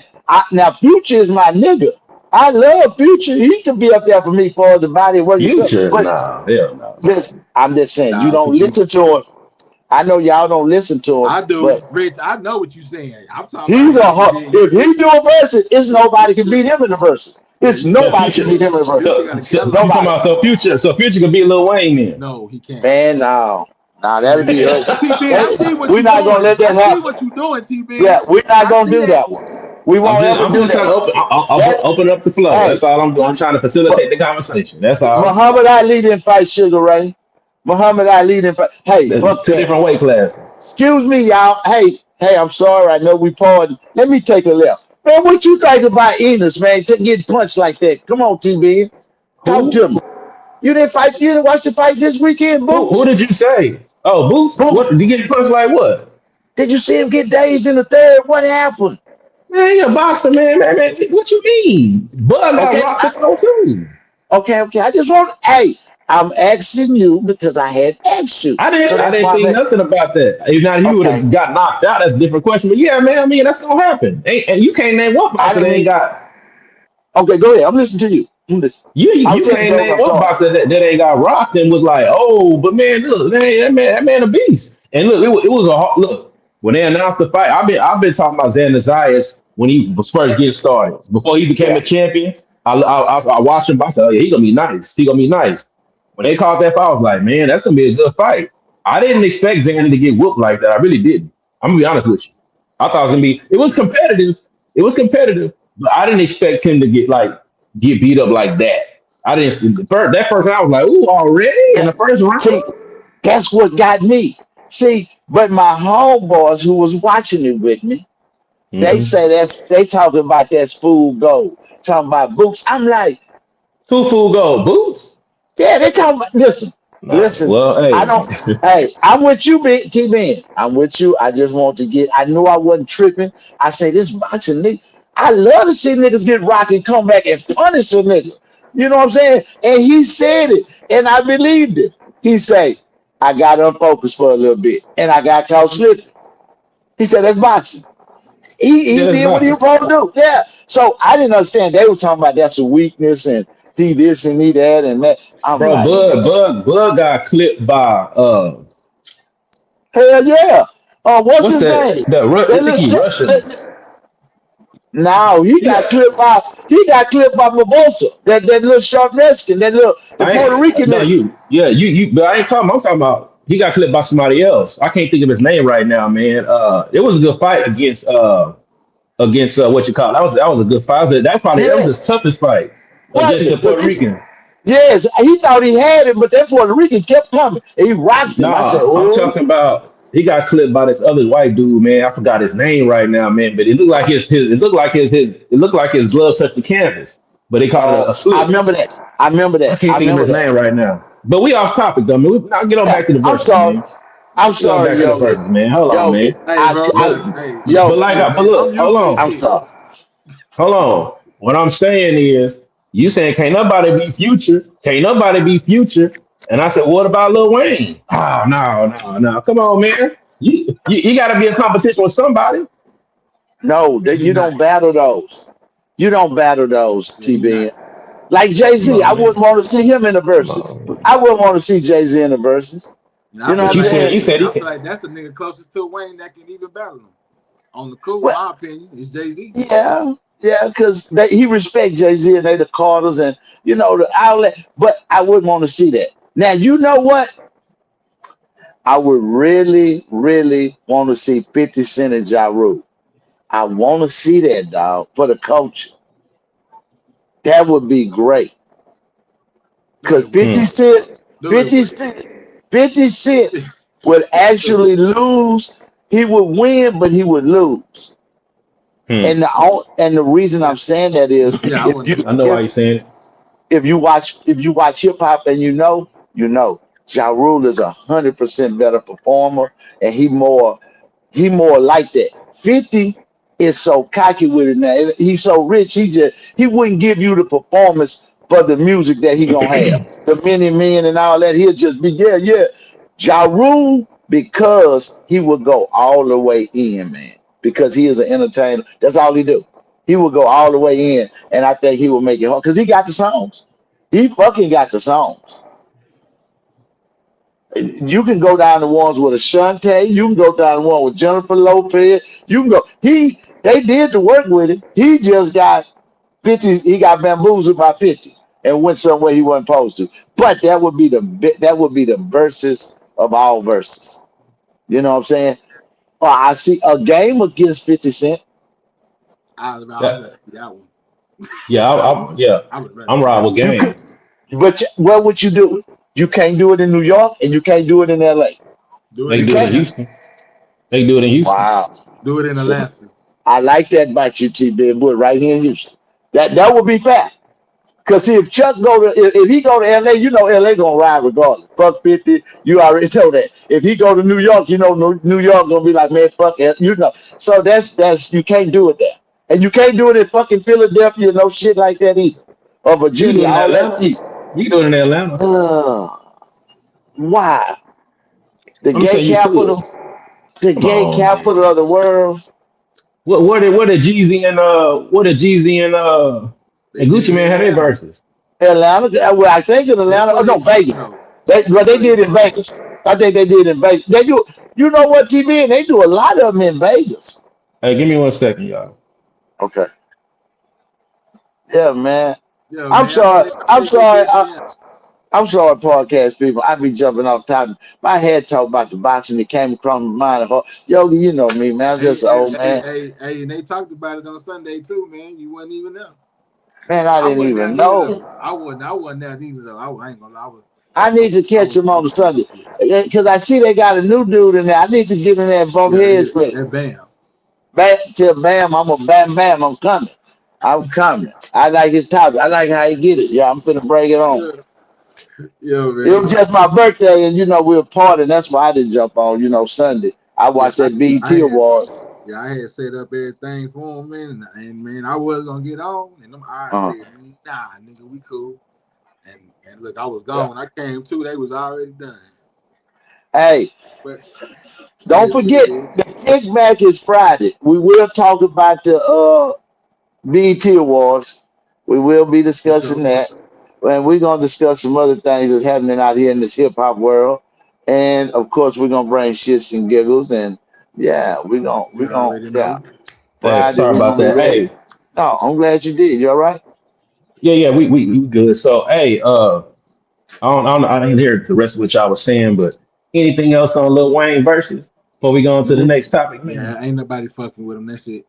Now Future is my nigga. I love Future. He can be up there for me for the body of work and stuff. Future? But Nah, hell no. listen, I'm just saying you Nah, don't Future. listen to him. I know y'all don't listen to him, I do, but Rich. I know what you're saying. I'm talking about he's a Future hard. being If he do a versus, it's nobody can Future. beat him in the verses. Yeah, It's you can't. nobody can beat Future. him in the verses. Future got a So you catalog, talking Nobody. about bro. so Future could be Lil Wayne then? No, he can't. Man, no. Now No, that'll he be can't. T-Ben, I see what we're you're not gonna doing. let that I see happen. what you're doing, T-Ben. Yeah, we're not I gonna see do that. that one. We won't ever I'm do just trying to that. That open up the flow. hey, That's all I'm doing. I'm trying to facilitate the conversation. That's all. Muhammad Ali didn't fight Sugar Ray. Muhammad Ali didn't fight. Hey, There's fuck two that. different weight classes. Excuse me, y'all. Hey, I'm sorry. I know we pardon. Let me take a left. Man, what you think about Enos, man, to get punched like that? Come on, TB. Talk to Who? me. You didn't watch the fight this weekend, Who Boots? did you say? Oh, Boost. Boots. What did you get punched like what? Did you see him get dazed in the third? What happened? Man, you're a boxer, man. What you mean? Bud got Okay, rocked before too. okay. I just want, hey, I'm asking you because I had asked you. So I that's didn't why I'm think at, nothing about that. If not, he would okay. have got knocked out. That's a different question. But yeah, man, I mean that's gonna happen. And you can't name one I boxer that didn't ain't need, got okay, go ahead. I'm listening to you. I'm listening. I'm you telling can't Dope, name I'm one sorry. boxer that ain't got rocked and was like, oh, but man, look, that man a beast. And look, it was look when they announced the fight. I've been talking about Xander Zayas when he was first getting started. Before he became Yeah. a champion, I watched him. I said, oh yeah, he gonna be nice. He gonna be nice. When they called that fight, I was like, man, that's gonna be a good fight. I didn't expect Xander to get whooped like that. I really didn't. I'm gonna be honest with you. I thought it was gonna be. It was competitive. It was competitive, but I didn't expect him to get beat up like that. I didn't. That first round, I was like, ooh, already in Yeah. the first round. See, that's what got me. See, but my homeboys who was watching it with me, they Mm-hmm. say they talking about that's food gold. Talking about boots. I'm like, Two full gold boots. yeah, they talking about Nah, listen, well, I hey, don't hey, I'm with you, T Ben. I'm with you. I just want to get I knew I wasn't tripping. I say this boxing nigga. I love to see niggas get rocked and come back and punish a nigga. You know what I'm saying? And he said it, and I believed it. He say, I got unfocused for a little bit, and I got caught slipping. He said that's boxing. yeah, He that's did what he boxing, was supposed to do. Yeah. So I didn't understand. They were talking about that's a weakness and he this and he that and that. I'm bro. like, man, Bud got clipped by hell yeah. What's what's his that? name? I That think little he Russian. now He got. he got clipped by Barbosa. That little short Mexican, that little the I Puerto ain't Rican no nigga. you. Yeah, you. But I ain't talking. I'm talking about. he got clipped by somebody else. I can't think of his name right now, man. It was a good fight against what you call it. That was a good fight. That was his Yeah, toughest fight wasn't against the it? Puerto Rican. Yes, he thought he had it, but that Puerto Rican kept coming. He rocked him. I said, Nah, I'm "Oh, talking about he got clipped by this other white dude, man. I forgot his name right now, man. But it looked like his glove touched the canvas. But they called it a I slip. remember that. I remember I that. can't I think of remember his that." name right now. But we off topic though, man. Now get on Yeah, back to the I'm verses, sorry. man. I'm Get on sorry, back to the Yogi. verses, man. Hold on, Yogi, man. Hey, bro, But look, hey, but Yogi, hey, but man, I'm look, hold used to this I'm on. shit. sorry. Hold on. What I'm saying is, you saying can't nobody be future, can't nobody be future, and I said, what about Lil Wayne? Oh no, no, no. Come on, man. You got to be in competition with somebody. No, that He you don't not. battle those. You don't battle those, Yeah, he TB. not. Like Jay Come Z, I on, wouldn't man. want to see him in the Come verses. on, man. I wouldn't want to see Jay Z in the verses. And You I know feel what But I'm you like said saying? you that. said he I feel can. like that's the nigga closest to Wayne that can even battle him. On the cool, Well, my opinion, is Jay Z. yeah, yeah, because he respect Jay Z and they the Carters and the outlet. But I wouldn't want to see that. Now you know what? I would really, really want to see 50 Cent and Ja Rule. I want to see that, dog, for the culture. That would be great. No, Because it wouldn't. 50 Hmm, Cent, No, it 50 wouldn't. Cent, 50 Cent would No, it actually lose. He would win, but he would lose. hmm. And the reason yeah, I'm saying that is yeah, I if wouldn't you see I know that. why you saying it. if you watch hip hop and Ja Rule is 100% better performer and he more like that. 50 is so cocky with it now. He's so rich. He wouldn't give you the performance for the music that he gonna have. The many men and all that. He'll just be yeah. Ja Rule, because he would go all the way in, man. Because he is an entertainer. That's all he do. He would go all the way in, and I think he would make it hard because he got the songs. He fucking got the songs. You can go down the ones with Ashante. You can go down the one with Jennifer Lopez. You can go. They did the work with him. He just got 50. He got bamboozled by 50 and went somewhere he wasn't supposed to. But that would be the verses of all verses. You know what I'm saying? I see a game against 50 Cent. I would rather That see that one. yeah, yeah. I would rather I'm see right that with one. You game. could, but what would you do? You can't do it in New York and you can't do it in LA. Do it They You can in do it in can't. Alaska. Houston. They can do it in Houston. Wow. Do it in See, Alaska. I like that about you, T Big Boy, right here in Houston. That would be fair. Cause see, if Chuck if he go to LA, LA gonna ride regardless. Fuck 50, you already know that. If he go to New York, New York gonna be like, man, fuck it, So that's you can't do it there, and you can't do it in fucking Philadelphia, no shit like that either, or You can do Virginia, it in all that Atlanta. shit. You can do it in Atlanta. Uh, why the I'm gay saying you could. capital, the Come gay on, man. capital of the world? They and did Gucci it Man in had their Atlanta. verses. Atlanta. Well, I think in That's Atlanta. Oh where no, they from, Vegas. though. They That's where they did in from. Vegas. I think they did in Vegas. They do. You know what, TV? They do a lot of them in Vegas. Hey, give me 1 second, y'all. Okay. Yeah, man. Yeah, I'm man. I mean, sorry. I'm they sorry. did. Yeah, I'm sorry, podcast people. I be jumping off topic. My head talk about the boxing that came across my mind. Yogi, you know me, man. I'm hey, just an hey, old hey, man. hey, hey, and they talked about it on Sunday too, man. You wasn't even there. Man, I I didn't wasn't there even neither though. know. I wasn't there neither though. I ain't gonna lie. I need to I catch was, him I on the was on Sunday bullshit. because I see they got a new dude in there. I need to get in there and bump Yeah, heads with him. that bam. Bam, till bam, I'm a bam, bam. I'm coming. I'm coming. I like his topic. I like how he get it. Yeah, I'm finna bring it on. Yeah, yeah, It was man. just my birthday, and we were partying. That's why I didn't jump on. Sunday. I Yeah, watched that I BET had, Awards. yeah, I had set up everything for him, man, and man, I was gonna get on, and them eyes Uh, said, nah, nigga, we cool. And look, I was yeah. gone. When I came to, they was already done. Hey, But it don't is what it forget is. the kickback is Friday. We will talk about the BET Awards. We will be For sure. discussing that, and we're gonna discuss some other things that's happening out here in this hip hop world. And of course, we're gonna bring shits and giggles, and yeah, You already yeah. know. Hey, Friday, sorry we're about gonna be that. ready. Hey, No, I'm glad you did. You all right? yeah, we good. So, hey, I didn't hear the rest of what y'all was saying, but Anything else on Lil Wayne verses before we go on to the next topic, man? Yeah, ain't nobody fucking with him. That's it.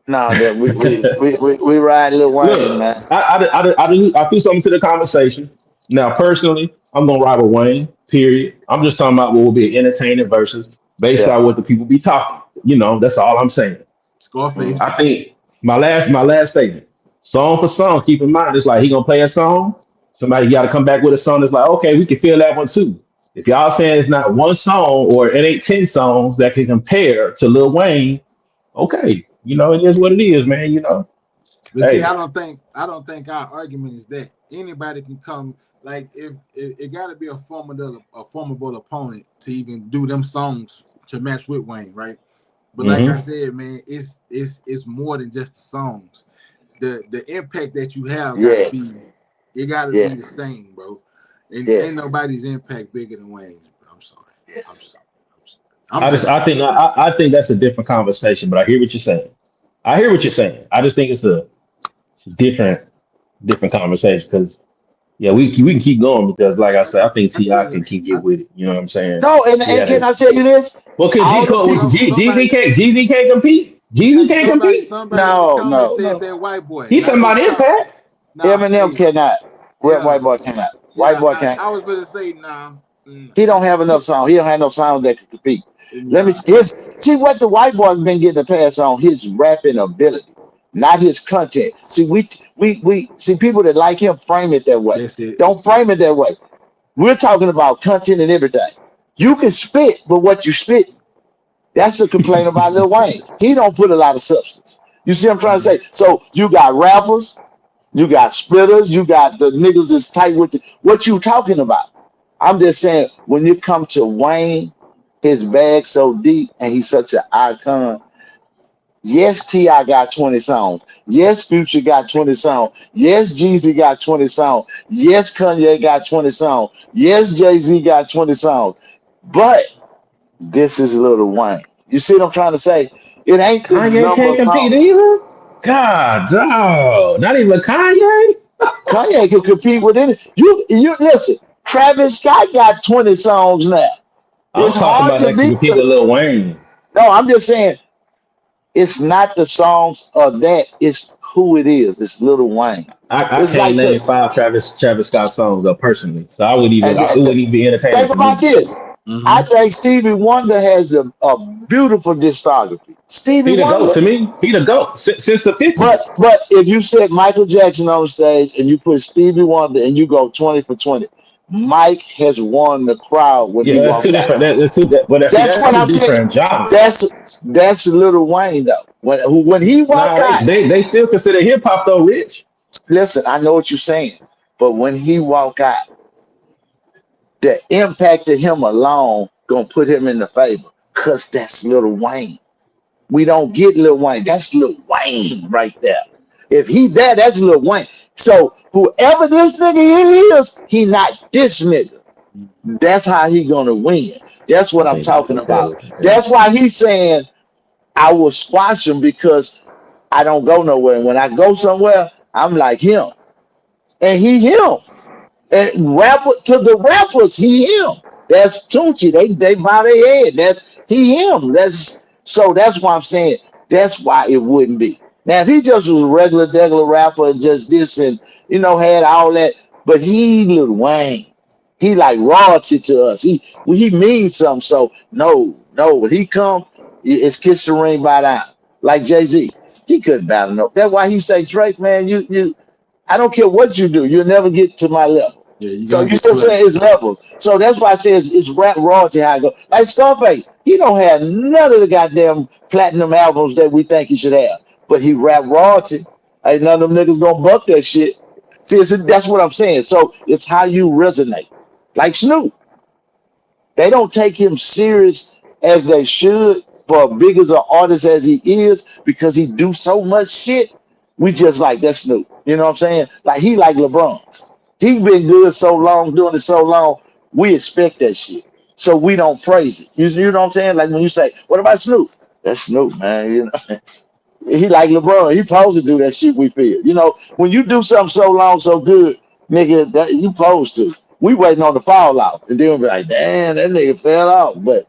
No, that we ride Lil Wayne, Look, man. I threw something to the conversation. Now, personally, I'm gonna ride with Wayne. Period. I'm just talking about what will be entertaining verses based Yeah. on what the people be talking. That's all I'm saying. Mm. Scarface. I think my last statement, song for song. Keep in mind, it's like he gonna play a song. Somebody got to come back with a song that's like, okay, we can feel that one too. If y'all saying it's not one song or it ain't 10 songs that can compare to Lil Wayne, okay, it is what it is, man. But see, Hey, I don't think our argument is that anybody can come. Like if it got to be a formidable opponent to even do them songs to match with Wayne, right? But like I hmm said, man, it's more than just the songs. The impact that you have gotta Yes. be it gotta Yeah. be the same, bro. And ain't Yes. nobody's impact bigger than Wayne's, bro. I'm sorry. I'm Yes. sorry. I'm sorry. I'm just I think that's a different conversation, but I hear what you're saying. I hear what you're saying. I just think it's a different conversation because yeah, we can keep going because like I said, I think I Ti said can I, get with it. You know what I'm saying? No, We and had can it. I tell you this? Well, can All G the with people. somebody Jeezy can't compete. Jeezy can't somebody compete. somebody in the No, comments no, said no. that white boy, He and I talking about just thought, impact. nah, Eminem hey, cannot. yeah, White boy cannot. White yeah, boy I, can't. I was gonna say nah, He don't have enough sound. He don't have no sound that can compete. Let me nah. see what the white boy's been getting the pass on his rapping ability, not his content. See, we see people that like him frame it that way. That's it. Don't frame it that way. We're talking about content and everything. You can spit, but what you spit, that's the complaint about Lil Wayne. He don't put a lot of substance. You see what I'm trying to say? So you got rappers, you got spitters, you got the niggas that's tight with the, what you talking about. I'm just saying, when you come to Wayne, his bag so deep and he's such an icon. Yes, T.I. got 20 songs. Yes, Future got 20 songs. Yes, Jeezy got 20 songs. Yes, Kanye got 20 songs. Yes, Jay-Z got 20 songs. But this is Lil Wayne. You see what I'm trying to say? It ain't the Kanye number can't of compete songs. either. God, dog. Not even Kanye. Kanye can compete with it. You listen. Travis Scott got 20 songs now. I'm It's talking hard about to that can beat. compete with Lil Wayne. No, I'm just saying it's not the songs of that. It's who it is. It's Lil Wayne. I It's can't like name five Travis Scott songs though personally, so and, it wouldn't even be entertaining think to about me. this. I Mm-hmm. think Stevie Wonder has a beautiful discography. Stevie He the goat Wonder. to me. He the goat since the But '50s. but if you set Michael Jackson on stage and you put Stevie Wonder and you go 20 for 20, Mike has won the crowd when he Yeah, that's two walked out. different. That's two. That's That's what two I'm saying. different genres. That's Little Wayne though. When he walk Nah, out, they still consider hip hop though, Rich. listen, I know what you're saying, but when he walk out, the impact of him alone gonna put him in the favor. Cause that's Little Wayne. We don't get Lil Wayne. That's Lil Wayne right there. If he there, that's Lil Wayne. So whoever this nigga is, he not this nigga. That's how he gonna win. That's what I I'm think that's talking a fair. about. That's why he's saying I will squash him because I don't go nowhere. And when I go somewhere, I'm like him. And he him. And rapper to the rappers, he him. That's Tunchi. They bow their head. That's he him. That's why I'm saying that's why it wouldn't be. Now if he just was a regular degular rapper and just this and had all that, but he Lil Wayne. He like royalty to us. He means something. So no, when he come, it's kiss the ring by down. Like Jay-Z. He couldn't battle no. That's why he say, Drake, man, you I don't care what you do, you'll never get to my level. Yeah, you're So gonna you get still played. saying it's levels. So that's why I say it's rap royalty how I go. Like Scarface, he don't have none of the goddamn platinum albums that we think he should have. But he rap royalty. Ain't none of them niggas gonna buck that shit. See, that's what I'm saying. So it's how you resonate. Like Snoop. They don't take him serious as they should for big as an artist as he is because he do so much shit. We just like that Snoop. You know what I'm saying? Like he like LeBron. He been good so long, doing it so long. We expect that shit, so we don't praise it. You know what I'm saying? Like when you say, "What about Snoop?" That's Snoop, man. He like LeBron. He supposed to do that shit. We feel. When you do something so long, so good, nigga, that you supposed to. We waiting on the fallout, and then we be like, damn, that nigga fell out. But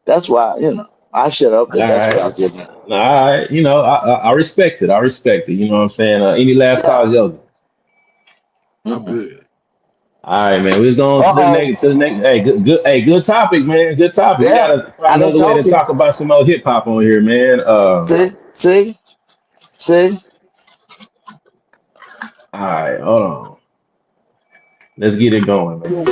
that's why I shut up. All But that's what right. I get at. All right. I respect it. I respect it. You know what I'm saying? Any last Yeah. calls, yo? I'm Mm-mm. good. All right, man. We're going to the Uh-oh. next. To the next. Hey, good. Hey, good topic, man. Good topic. We Yeah. gotta I find just another way to told you. talk about some old hip hop on here, man. See. All right. Hold on. Let's get it going, man.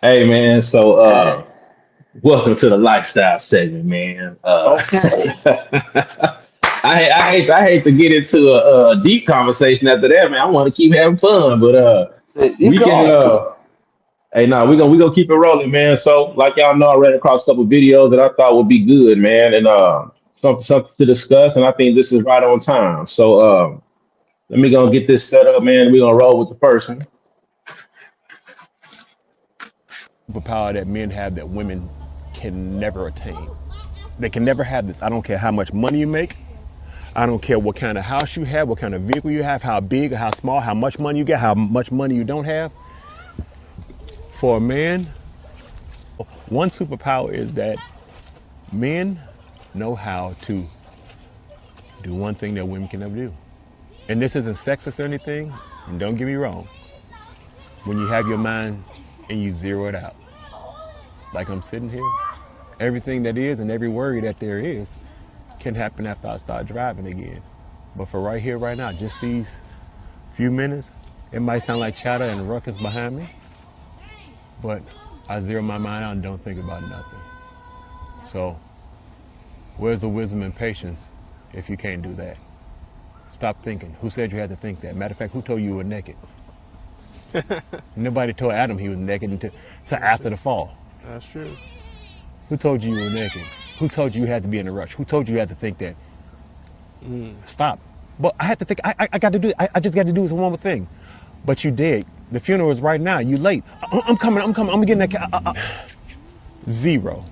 Hey, man. So, Hey. welcome to the lifestyle segment, man. Okay. I hate to get into a deep conversation after that, man. I want to keep having fun, but You we can go. hey, nah, we gonna keep it rolling, man. So, like y'all know, I ran across a couple videos that I thought would be good, man, and something to discuss, and I think this is right on time. So, let me go get this set up, man. We're gonna roll with the first one. Superpower that men have that women can never attain. They can never have this. I don't care how much money you make. I don't care what kind of house you have, what kind of vehicle you have, how big or how small, how much money you get, how much money you don't have. For a man, one superpower is that men know how to do one thing that women can never do. And this isn't sexist or anything, and don't get me wrong. When you have your mind and you zero it out, like I'm sitting here, everything that is and every worry that there is can happen after I start driving again. But for right here, right now, just these few minutes, it might sound like chatter and ruckus behind me, but I zero my mind out and don't think about nothing. So where's the wisdom and patience if you can't do that? Stop thinking. Who said you had to think that? Matter of fact, who told you were naked? Nobody told Adam he was naked until after the fall. That's true. Who told you you were naked? Who told you you had to be in a rush? Who told you you had to think that? Stop. But I had to think, I got to do it. I just got to do this one more thing. But you did. The funeral is right now. You late. I'm coming. I'm getting that. Zero.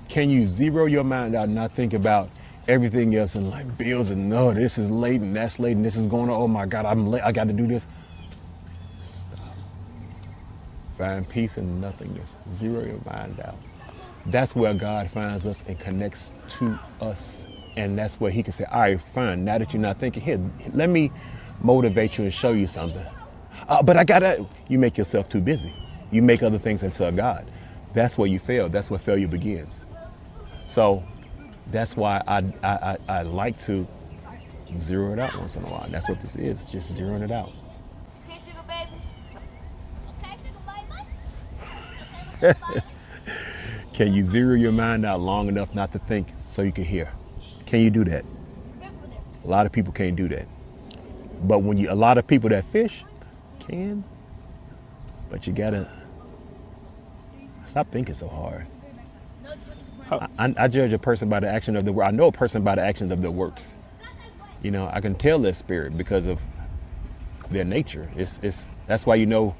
Can you zero your mind out and not think about everything else and like bills and no, this is late and that's late and this is going on. Oh my God, I'm late. I got to do this. Stop. Find peace in nothingness. Zero your mind out. That's where God finds us and connects to us. And that's where he can say, all right, fine. Now that you're not thinking, here, let me motivate you and show you something. But you make yourself too busy. You make other things into a God. That's where you fail. That's where failure begins. So that's why I like to zero it out once in a while. That's what this is, just zeroing it out. Okay, sugar baby. Okay, sugar baby. Can you zero your mind out long enough not to think so you can hear? Can you do that? A lot of people can't do that. But a lot of people that fish can, but you gotta stop thinking so hard. I judge a person by the action of the work. I know a person by the actions of their works. You know, I can tell their spirit because of their nature. That's why you know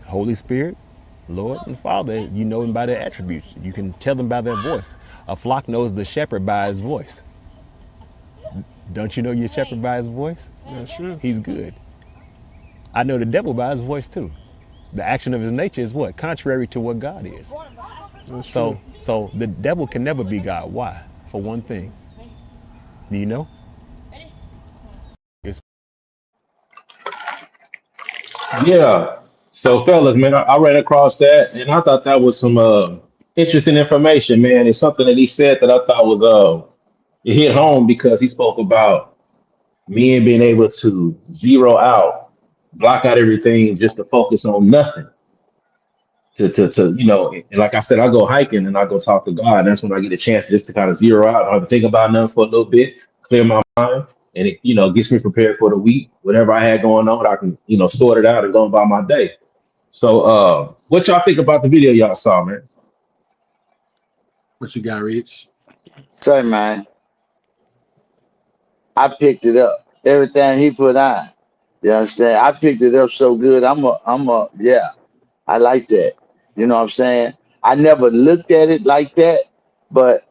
Holy Spirit, Lord and Father, you know them by their attributes. You can tell them by their voice. A flock knows the shepherd by his voice. Don't you know your shepherd by his voice? That's true. He's good. I know the devil by his voice too. The action of his nature is what? Contrary to what God is. That's true. So the devil can never be God. Why? For one thing. Do you know? Yeah. So, fellas, man, I ran across that, and I thought that was some interesting information, man. It's something that he said that I thought was it hit home because he spoke about men being able to zero out, block out everything, just to focus on nothing. To and like I said, I go hiking and I go talk to God. And that's when I get a chance just to kind of zero out. I don't have to think about nothing for a little bit, clear my mind, and it gets me prepared for the week. Whatever I had going on, I can sort it out and go about my day. So, what y'all think about the video y'all saw, man? What you got, Rich? Say, man, I picked it up. Everything he put on. You understand? I picked it up so good. Yeah, I like that. You know what I'm saying? I never looked at it like that, but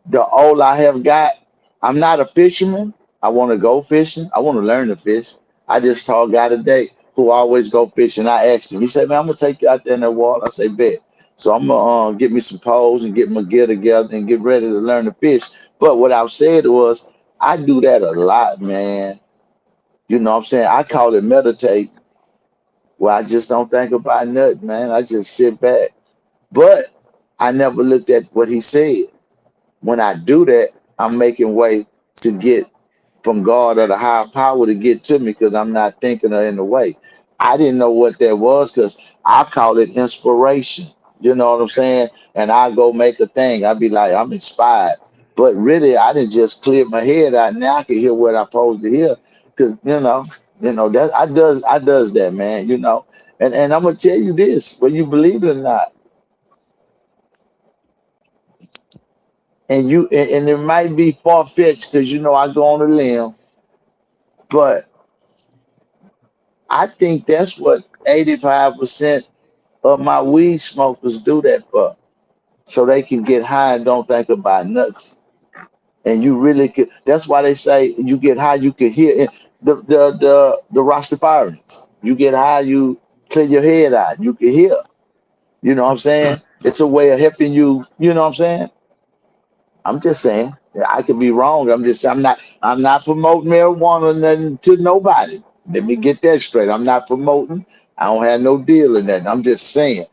The all I have got, I'm not a fisherman. I want to go fishing. I want to learn to fish. I just saw a guy today who always go fishing. I asked him. He said, "Man, I'm gonna take you out there in the water." I say, "Bet." So I'm gonna get me some poles and get my gear together and get ready to learn to fish. But what I said was, I do that a lot, man. You know what I'm saying? I call it meditate, where I just don't think about nothing, man. I just sit back. But I never looked at what he said. When I do that, I'm making way to get from God or the higher power to get to me because I'm not thinking or in the way. I didn't know what that was because I call it inspiration. You know what I'm saying? And I go make a thing. I be like, I'm inspired. But really, I didn't just clear my head out. Now I can hear what I'm supposed to hear because that I does that, man. And I'm gonna tell you this, whether you believe it or not, and it might be far fetched because I go on a limb, but I think that's what 85% of my weed smokers do that for. So they can get high and don't think about nuts. And you really could that's why they say you get high, you can hear it. The Rastafarians. You get high, you clear your head out. You can hear. You know what I'm saying? It's a way of helping you, you know what I'm saying? I'm just saying. Yeah, I could be wrong. I'm not promoting marijuana nothing to nobody. Let me get that straight. I'm not promoting. I don't have no deal in that. I'm just saying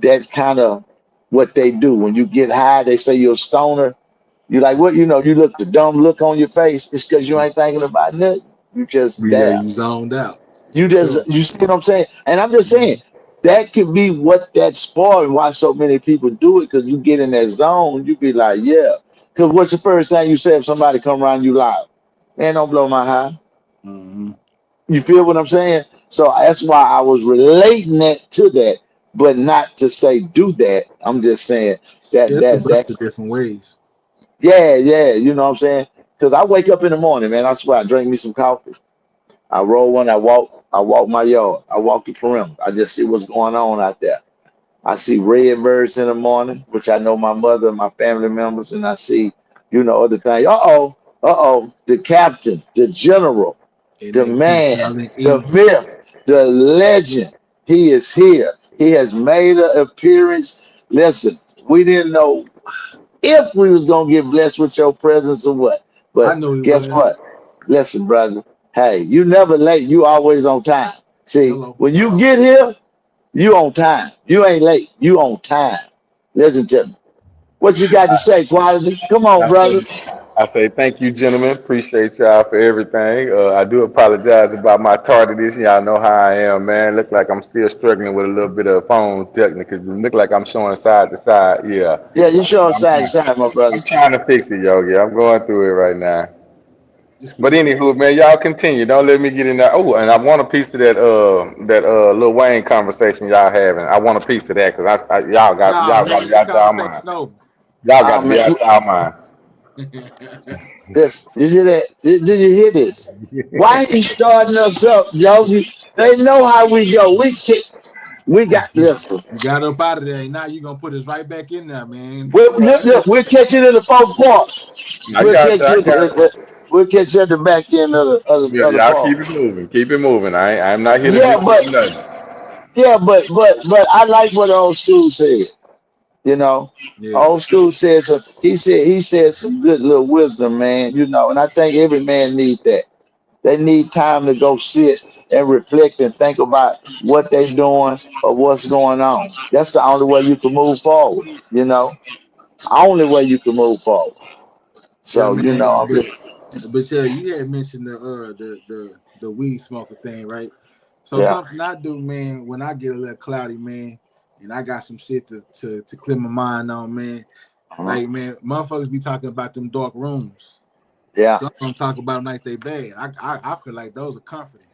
that's kind of what they do. When you get high, they say you're a stoner. You like what you look the dumb look on your face. It's because you ain't thinking about nothing. You just Yeah, there. you zoned out You for sure. just you see what I'm saying? And I'm just Mhm. saying that could be what that's for and why so many people do it, because you get in that zone, you be like, yeah. Because what's the first thing you say if somebody come around you loud? Man, don't blow my high. Mhm. You feel what I'm saying? So that's why I was relating that to that, but not to say do that. I'm just saying that Yeah, it's a that bunch that of different ways. yeah, yeah, you know what I'm saying? Because I wake up in the morning, man. I swear I drink me some coffee. I roll one. I walk my yard. I walk the perimeter. I just see what's going on out there. I see redbirds in the morning, which I know my mother and my family members, and I see, other things. The captain, the general, It the makes sense. man, Silent the E. myth, the legend. He is here. He has made an appearance. Listen, we didn't know if we was gonna get blessed with your presence or what. I But know he guess was. what? Listen, brother. Hey, you never late. You always on time. See, Hello. when you get here, you on time. You ain't late. You on time. Listen to me. What you got to say, quality? Come on, I brother. say, I say thank you, gentlemen. Appreciate y'all for everything. I do apologize about my tardiness. Y'all know how I am, man. Look like I'm still struggling with a little bit of phone technical. Look like I'm showing side to side. Yeah, Yeah, you sure I'm side to trying, side, my brother. I'm trying to fix it, Yogi. I'm going through it right now. Just But forgive me. anywho, man, y'all continue. Don't let me get in there. Oh, and I want a piece of that Lil Wayne conversation y'all having. I want a piece of that because Nah, y'all got to man, be that out y'all mind. conversation over. Y'all got Oh to be man, out y'all mind. this. You hear that? Did you hear this? Why ain't he starting us up, yo? They know how we go. We got listen. You got up out of there, and now you're gonna put us right back in there, man. We'll catch it in the fourth part. I We'll got you. catch I it. got you. We'll catch you at the back end of the Y'all keep part. it moving. Keep it moving. I'm not here to Yeah, disrupt but nothing. yeah, but I like what old school said. You know, Yeah. old school said some. He said some good little wisdom, man. And I think every man need that. They need time to go sit and reflect and think about what they're doing or what's going on. That's the only way you can move forward. Only way you can move forward. Yeah, So man. I'm just But yeah, you had mentioned the weed smoker thing, right? So yeah. something I do, man, when I get a little cloudy, man, and I got some shit to clear my mind on, man. Uh-huh. Like, man, motherfuckers be talking about them dark rooms. Yeah. Some of them talk about them like they bad. I feel like those are comforting.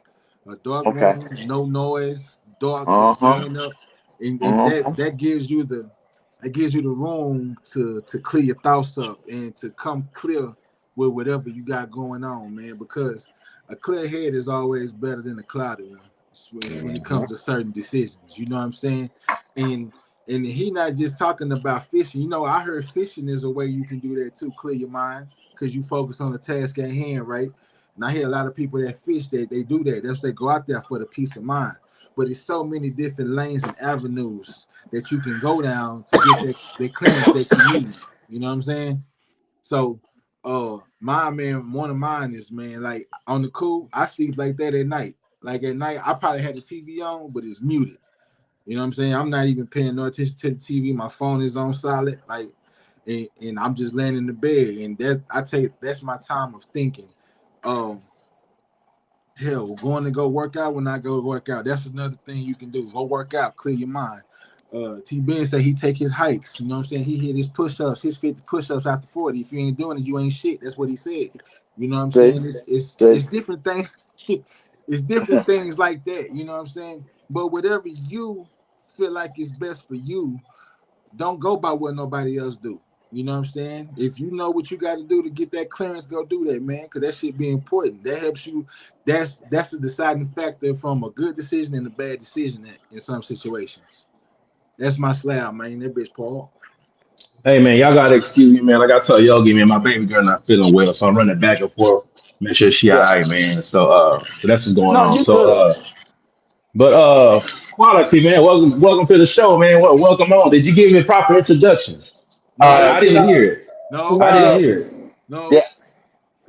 A dark Okay. room, no noise, dark, just Uh-huh. laying up, and that Uh-huh. that gives you the room to clear your thoughts up and to come clear with whatever you got going on, man. Because a clear head is always better than a cloudy one when it comes to certain decisions. You know what I'm saying? And And he not just talking about fishing. You know, I heard fishing is a way you can do that too, clear your mind, because you focus on the task at hand, right? And I hear a lot of people that fish that they do that. That's what they go out there for, the peace of mind. But it's so many different lanes and avenues that you can go down to get that clearance that you need. You know what I'm saying? So my man, one of mine is, man, like on the cool, I sleep like that at night. Like at night, I probably had the TV on, but it's muted. You know what I'm saying? I'm not even paying no attention to the TV. My phone is on silent, like, and I'm just laying in the bed. And that's my time of thinking. Hell, going to go work out when I go work out. That's another thing you can do. Go work out, clear your mind. T Ben said he take his hikes. You know what I'm saying? He hit his push-ups, his 50 push-ups after 40. If you ain't doing it, you ain't shit. That's what he said. You know what I'm saying? It's different things. It's different things like that. You know what I'm saying? But whatever you feel like is best for you, don't go by what nobody else do. You know what I'm saying? If you know what you got to do to get that clearance, go do that, man, because that shit be important. That helps you. That's the deciding factor from a good decision and a bad decision in some situations. That's my slab, man. That bitch Paul. Hey man, y'all gotta excuse me, man. Like I told Yogi, man, my baby girl not feeling well, so I'm running back and forth, make sure she all Yeah. right, man. So that's what's going No, on. you good. But quality, man. Welcome to the show, man. Welcome on. Did you give me a proper introduction? No, I didn't hear it. no, I didn't No, hear it. no. yeah,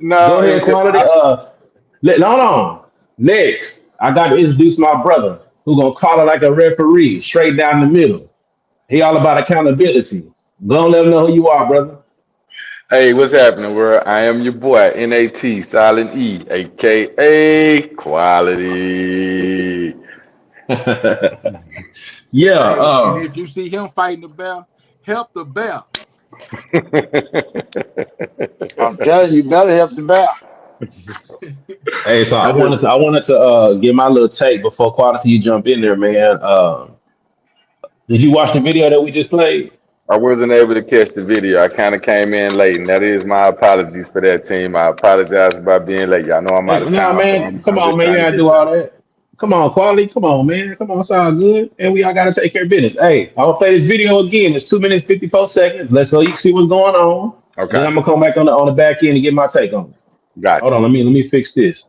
Go no. ahead, quality. Hold on. Next, I got to introduce my brother, who gonna call it like a referee, straight down the middle. He all about accountability. Go and let him know who you are, brother. Hey, what's happening, world? I am your boy, NAT, Silent E, aka Quality. Yeah. Hey, and if you see him fighting the bear, help the bear. I'm telling you, better help the back. Hey, so I I wanted just, to I wanted to get my little take before quality you jump in there, man. Did you watch the video that we just played? I wasn't able to catch the video. I kind of came in late, and that is my apologies for that, team. I apologize about being late. Y'all know I'm out Hey, of nah, town, so man, I'm, come I'm on, just man. You trying to gotta get do all there. that. Come on, quality. Come on, man. Come on, it's all good. And we all gotta take care of business. Hey, I'm gonna play this video again. It's 2 minutes 54 seconds. Let's go. You see what's going on. And then Okay, I'm gonna come back on the back end and get my take on it. got Hold you. on, let me fix this.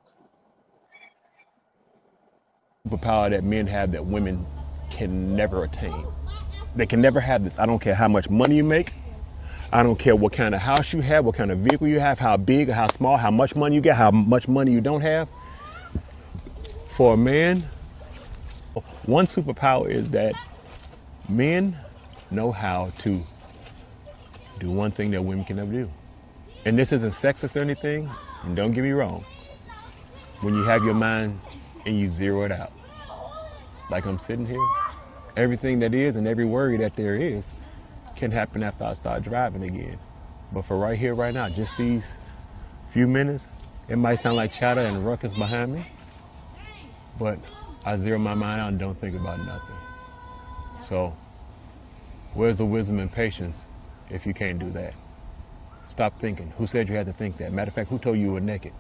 Superpower that men have that women can never attain. They can never have this. I don't care how much money you make. I don't care what kind of house you have, what kind of vehicle you have, how big or how small, how much money you get, how much money you don't have. For a man, one superpower is that men know how to do one thing that women can never do. And this isn't sexist or anything, and don't get me wrong. When you have your mind and you zero it out, like I'm sitting here, everything that is and every worry that there is can happen after I start driving again. But for right here, right now, just these few minutes, it might sound like chatter and ruckus behind me, but I zero my mind out and don't think about nothing. So where's the wisdom and patience if you can't do that? Stop thinking. Who said you had to think that? Matter of fact, who told you were naked?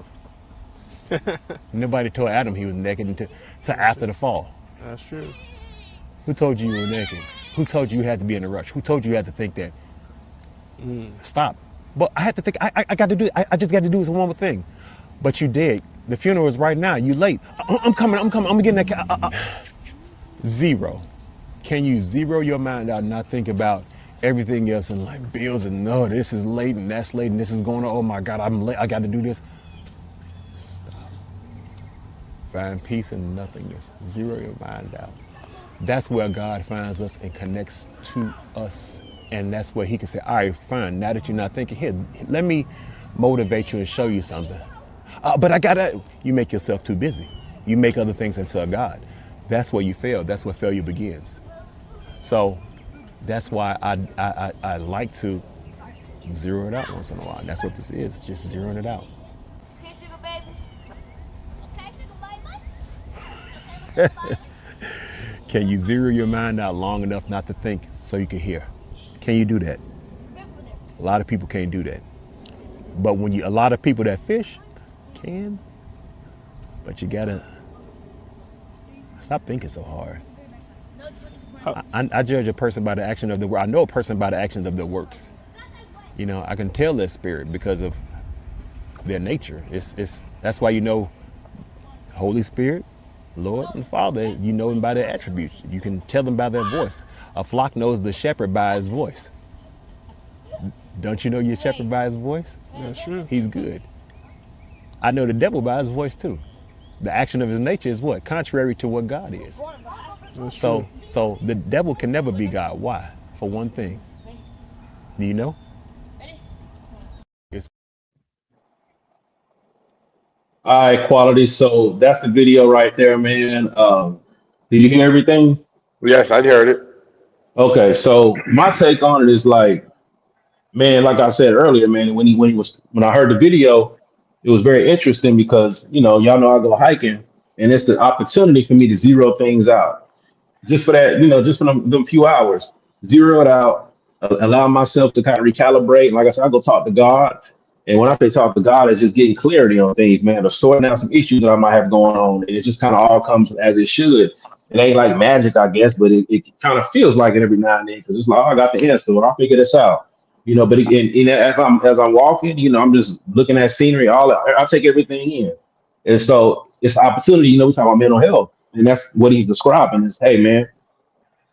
Nobody told Adam he was naked until after the fall. That's true. Who told you you were naked? Who told you you had to be in a rush? Who told you you had to think that? Stop. But I had to think, I got to do it. I just got to do this one more thing. But you did. The funeral is right now. You late. I'm coming. I'm getting that. Zero. Can you zero your mind out and not think about everything else and like bills and no, this is late and that's late and this is going on. Oh my God, I'm late. I got to do this. Stop. Find peace in nothingness. Zero your mind out. That's where God finds us and connects to us. And that's where he can say, all right, fine. Now that you're not thinking, here, let me motivate you and show you something. But I gotta, you make yourself too busy. You make other things into a God. That's where you fail. That's where failure begins. So that's why I like to zero it out once in a while. That's what this is, just zeroing it out. Okay, sugar baby. Okay, sugar baby. Okay, baby. Can you zero your mind out long enough not to think so you can hear? Can you do that? A lot of people can't do that. But when a lot of people that fish can, but you gotta stop thinking so hard. I judge a person by the action of the work. I know a person by the actions of their works. You know, I can tell their spirit because of their nature. It's that's why you know Holy Spirit, Lord and Father, you know them by their attributes. You can tell them by their voice. A flock knows the shepherd by his voice. Don't you know your shepherd by his voice? That's true. He's good. I know the devil by his voice too. The action of his nature is what? Contrary to what God is. That's true. So the devil can never be God. Why? For one thing. Do you know? All right, quality. So that's the video right there, man. Did you hear everything? Yes, I heard it. Okay, so my take on it is like, man, like I said earlier, man, when I heard the video, it was very interesting because y'all know I go hiking, and it's the opportunity for me to zero things out just for that, just for them few hours, zero it out, allow myself to kind of recalibrate. And like I said, I go talk to God. And when I say talk to God, it's just getting clarity on things, man, or sorting out some issues that I might have going on. And it just kind of all comes as it should. It ain't like magic, I guess, but it kind of feels like it every now and then because it's like, oh, I got the answer, I'll figure this out. But again, as I'm walking, I'm just looking at scenery. I take everything in, and so it's an opportunity. We talk about mental health, and that's what he's describing is, hey, man,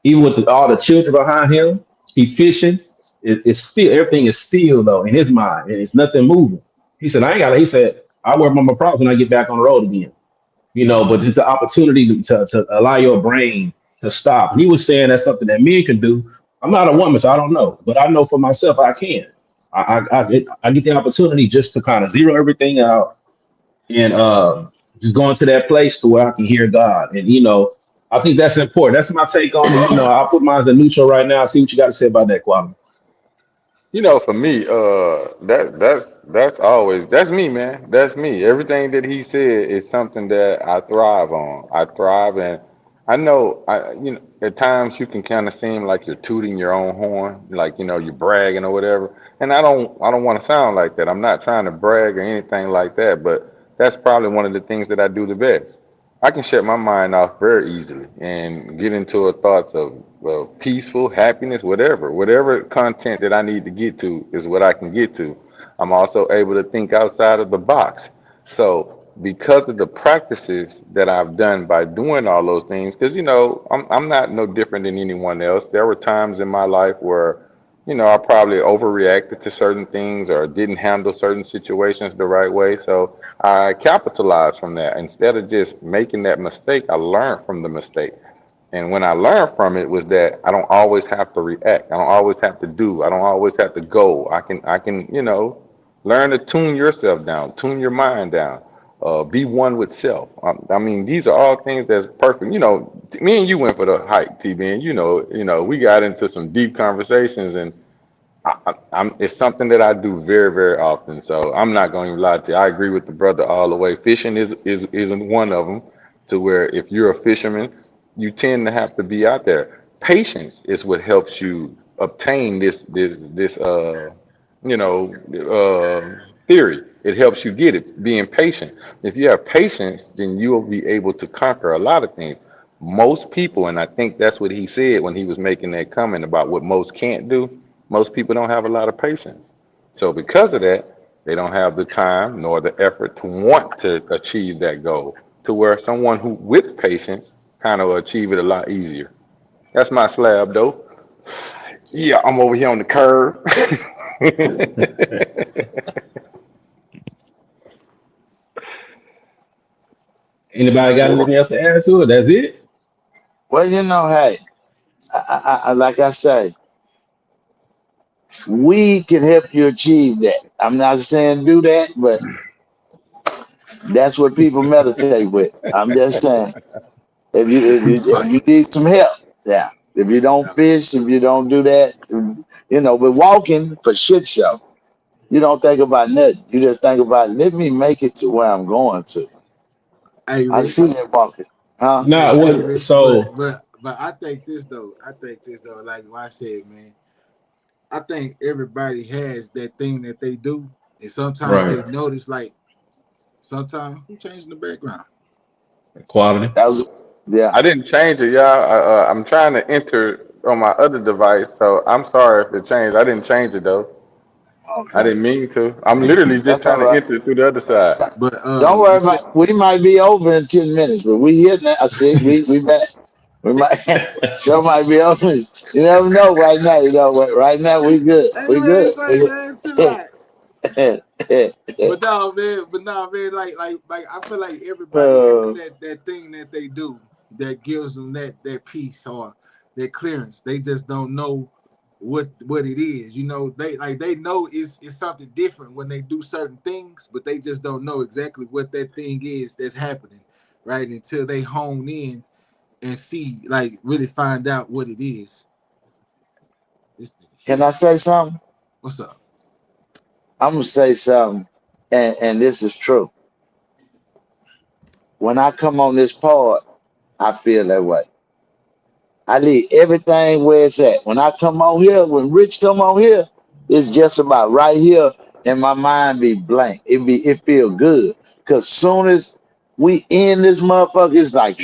even with all the children behind him, he fishing. It's still everything is still though in his mind, and it's nothing moving. He said, I ain't got it. He said, I work on my problems when I get back on the road again. But it's an opportunity to allow your brain to stop. And he was saying that's something that men can do. I'm not a woman, so I don't know, but I know for myself I can. I get the opportunity just to kind of zero everything out and just go into that place to where I can hear God. And I think that's important. That's my take on it. I'll put mine as the neutral right now. See what you got to say about that, Kwame. For me, that's always that's me, man. That's me. Everything that he said is something that I thrive on. I thrive, and I know at times you can kind of seem like you're tooting your own horn, like you're bragging or whatever. And I don't want to sound like that. I'm not trying to brag or anything like that, but that's probably one of the things that I do the best. I can shut my mind off very easily and get into a thoughts of peaceful happiness, whatever content that I need to get to is what I can get to. I'm also able to think outside of the box. So because of the practices that I've done by doing all those things, because I'm not no different than anyone else. There were times in my life where I probably overreacted to certain things or didn't handle certain situations the right way. So I capitalized from that. Instead of just making that mistake, I learned from the mistake. And when I learned from it was that I don't always have to react. I don't always have to do. I don't always have to go. I can, learn to tune yourself down, tune your mind down, be one with self. I mean, these are all things that's perfect. Me and you went for the hike, TB, and we got into some deep conversations, and it's something that I do very, very often. So I'm not going to lie to you. I agree with the brother all the way. Fishing is one of them, to where if you're a fisherman, you tend to have to be out there. Patience is what helps you obtain this theory. It helps you get it. Being patient. If you have patience, then you will be able to conquer a lot of things. Most people, and I think that's what he said when he was making that comment about what most can't do. Most people don't have a lot of patience. So because of that, they don't have the time nor the effort to want to achieve that goal. To where someone who with patience kind of achieve it a lot easier. That's my slab though. Yeah, I'm over here on the curb. Anybody got anything else to add to it? That's it. Well, hey, like I say, we can help you achieve that. I'm not saying do that, but that's what people meditate with. I'm just saying, if you if Peace you if pipe. you need some help, yeah. If you don't Yeah. fish, if you don't do that, but walking for shit show, you don't think about nothing. You just think about let me make it to where I'm going to. Hey, I Rich. see that walking, huh? Nah, Hey, what? Rich. But So but but I think this though. Like what I said, man. I think everybody has that thing that they do, and sometimes right, they notice like sometimes who changing the background. quality. That was. Yeah. I didn't change it, y'all. I'm trying to enter on my other device, so I'm sorry if it changed. I didn't change it though. I Okay. didn't mean to. I'm literally just That's all trying to right. enter through the other side. But Don't worry you said about. We might be over in 10 minutes, but we here now. I see. We back. We might. Show might be over. You never know. Right now, you know. Right now, we good. hey We man, good. say We man, chill out. good. But no, man, like I feel like everybody has uh, that thing that they do that gives them that peace or that clearance. They just don't know what it is. You know, they know it's something different when they do certain things, but they just don't know exactly what that thing is that's happening, right? Until they hone in and see, like really find out what it is. This nigga can here. I say something? What's up? I'm gonna say something, and this is true. When I come on this pod, I feel that way. I leave everything where it's at. When I come on here, when Rich come on here, it's just about right here, and my mind be blank. It feel good. Cause soon as we end this motherfucker, it's like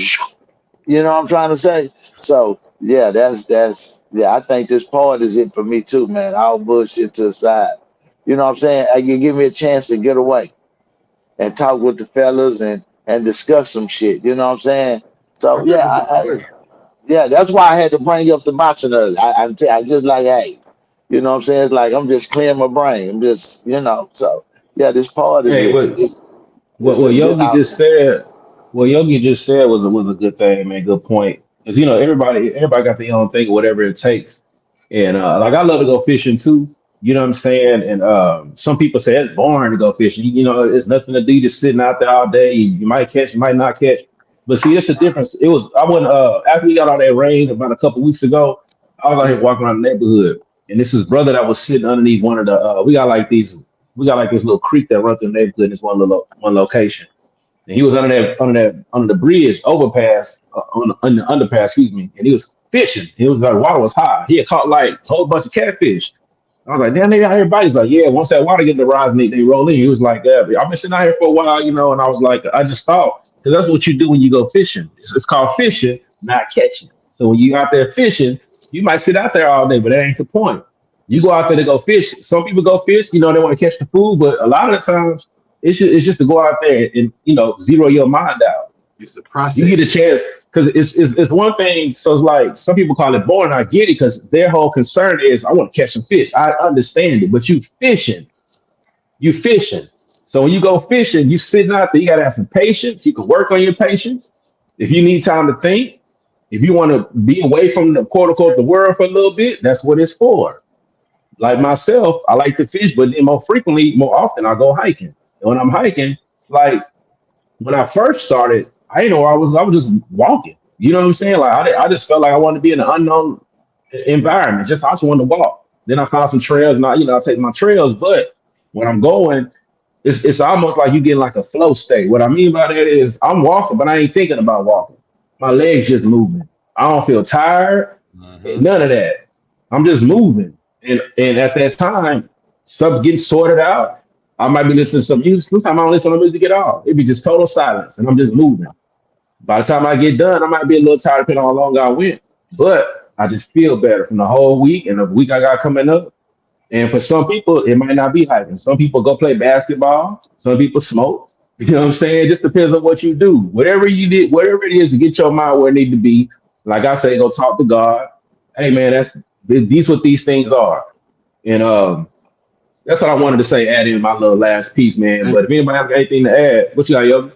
you know what I'm trying to say? So yeah, that's yeah, I think this part is it for me too, man. All bullshit to the side. You know what I'm saying? I can give me a chance to get away and talk with the fellas and discuss some shit. You know what I'm saying? I So yeah, 100% agree. yeah, that's why I had to bring up the boxing earlier. I just like, hey, you know what I'm saying? It's like I'm just clearing my brain. I'm just, so yeah, this part is Hey, it. but what It's a what good Yogi just outlet. said, what Yogi just said was a good thing, man. Good point. Because everybody got their own thing, whatever it takes. And like I love to go fishing too. You know what I'm saying? And some people say it's boring to go fishing. It's nothing to do. You just sitting out there all day. You might catch, you might not catch. But see, it's the difference. I went after we got all that rain about a couple weeks ago. I was out here walking around the neighborhood, and this was brother that was sitting underneath one of the. We got like this little creek that runs through the neighborhood. In this one location, and he was under the bridge overpass on the underpass, excuse me, and he was fishing. It was like water was high. He had caught like a whole bunch of catfish. I was like, damn, they out here biting. He's like, yeah, once that water get to rise and they roll in. He was like, yeah, I've been sitting out here for a while, and I was like, I just thought, because that's what you do when you go fishing. It's called fishing, not catching. So when you out there fishing, you might sit out there all day, but that ain't the point. You go out there to go fish. Some people go fish, they want to catch the food, but a lot of the times it's just to go out there and zero your mind out. It's a You get a process. chance because it's one thing. So it's like some people call it boring. I get it because their whole concern is I want to catch some fish. I understand it, but you fishing. So when you go fishing, you sitting out there. You gotta have some patience. You can work on your patience. If you need time to think, if you want to be away from the quote unquote the world for a little bit, that's what it's for. Like myself, I like to fish, but then more often, I go hiking. And when I'm hiking, like when I first started, I didn't know where I was. I was just walking. You know what I'm saying? Like I just felt like I wanted to be in an unknown environment. I just wanted to walk. Then I found some trails, and I take my trails. But when I'm going, it's almost like you get in like a flow state. What I mean by that is I'm walking, but I ain't thinking about walking. My legs just moving. I don't feel tired. Mm-hmm. None of that. I'm just moving. And at that time, stuff getting sorted out. I might be listening to some music. Sometimes I don't listen to music at all. It'd be just total silence, and I'm just moving. By the time I get done, I might be a little tired depending on how long I went. But I just feel better from the whole week and the week I got coming up. And for some people, it might not be hiking. Some people go play basketball. Some people smoke. You know what I'm saying? It just depends on what you do. Whatever you did, whatever it is to get your mind where it need to be. Like I say, go talk to God. Hey man, these what these things are. And that's what I wanted to say, add in my little last piece, man. And, But if anybody has anything to add, what you got, yo?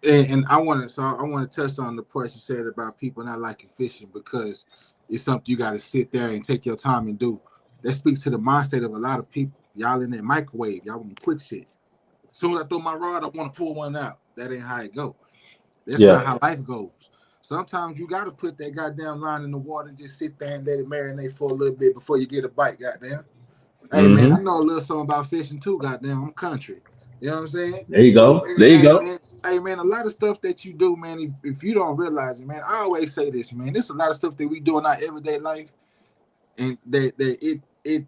and I want to touch on the part you said about people not liking fishing because it's something you got to sit there and take your time and do. That speaks to the mind state of a lot of people. Y'all in that microwave, y'all want quick shit. As soon as I throw my rod, I want to pull one out. That ain't how it go. That's not Yeah. how life goes. Sometimes you got to put that goddamn line in the water and just sit there and let it marinate for a little bit before you get a bite, goddamn. Hey man, I Hmm. know a little something about fishing too, goddamn. I'm country. You know what I'm saying? There you So go. There you go. hey man, a lot of stuff that you do, man, if you don't realize it, man, I always say this, man. There's a lot of stuff that we do in our everyday life and that it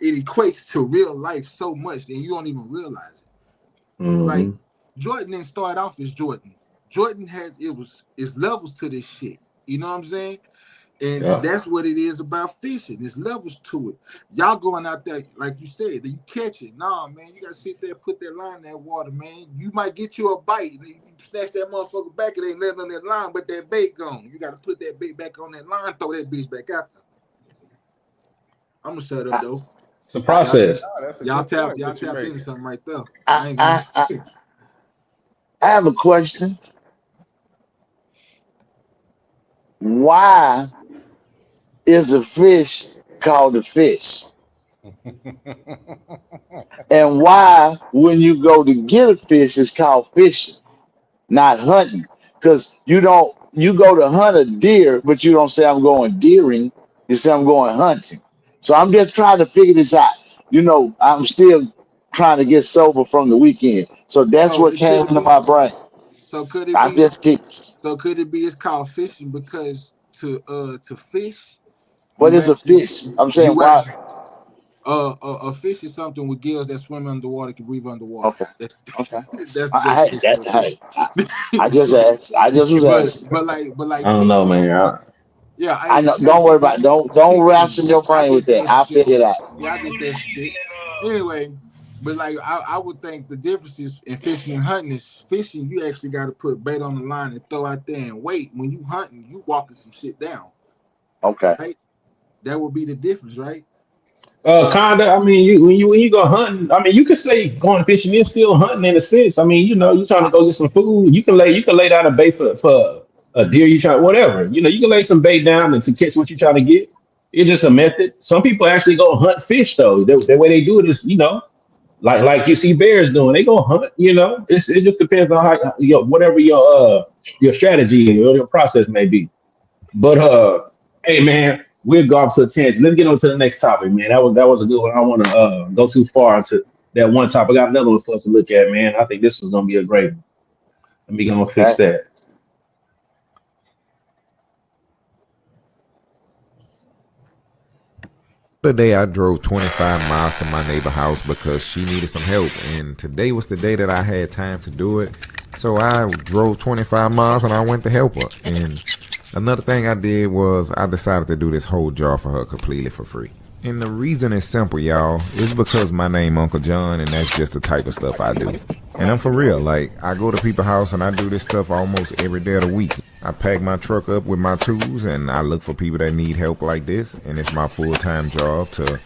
equates to real life so much that you don't even realize it. Like Hmm. Jordan didn't start off as Jordan. Jordan had it's levels to this shit. You know what I'm saying? And Yeah. that's what it is about fishing. There's levels to it. Y'all going out there, like you said, that you catch it. Nah, man, you gotta sit there, put that line in that water, man. You might get you a bite. You snatch that motherfucker back, it ain't nothing on that line, but that bait gone. You gotta put that bait back on that line, throw that bitch back out there. I'm gonna shut up though. It's a process. That's a Y'all good point. tapped What you into making? something right there. I I, ain't gonna. I, I, I have a question. Why is a fish called a fish? And why, when you go to get a fish, it's called fishing, not hunting? Because you go to hunt a deer, but you don't say I'm going deering. You say I'm going hunting. So I'm just trying to figure this out. I'm still trying to get sober from the weekend. So that's So what it could came it into be? my brain. So could it I be? just keep. So could it be? It's called fishing because to fish, What you is a actually fish? I'm saying you why? actually a fish is something with gills that swim underwater, can breathe underwater. Okay, That's okay. that's the I definition that of fish. hey, I just asked. I just was but asking. but like but I like don't know, fishing, man. yeah. I Hey, know. you gotta Don't worry keep about. that. It. Don't Keep in. ransom your I brain with just that. said some I'll shit. figure it out. Yeah, I just said some shit. Anyway, but like I would think the difference is in fishing and hunting is fishing. You actually got to put bait on the line and throw out there and wait. When you hunting, you walking some shit down, Okay. right? That would be the difference, right? Kinda. I mean, when you go hunting, I mean, you could say going fishing is still hunting in a sense. I mean, you trying to I, go get some food. You can lay down a bait for a deer. You try whatever. You can lay some bait down and to catch what you trying to get. It's just a method. Some people actually go hunt fish though. The way they do it is, like you see bears doing. They go hunt. It just depends on how whatever your strategy or your process may be. But hey man, we'll go off to a tangent. Let's get on to the next topic, man. That was a good one. I don't want to go too far into that one topic. I got another one for us to look at, man. I think this was gonna be a great one. Let me go and fix okay. that. The day I drove 25 miles to my neighbor house because she needed some help, and today was the day that I had time to do it. So I drove 25 miles and I went to help her. And another thing I did was I decided to do this whole job for her completely for free. And the reason is simple, y'all. It's because my name Uncle John, and that's just the type of stuff I do. And I'm for real. Like, I go to people's house and I do this stuff almost every day of the week. I pack my truck up with my tools and I look for people that need help like this. And it's my full-time job to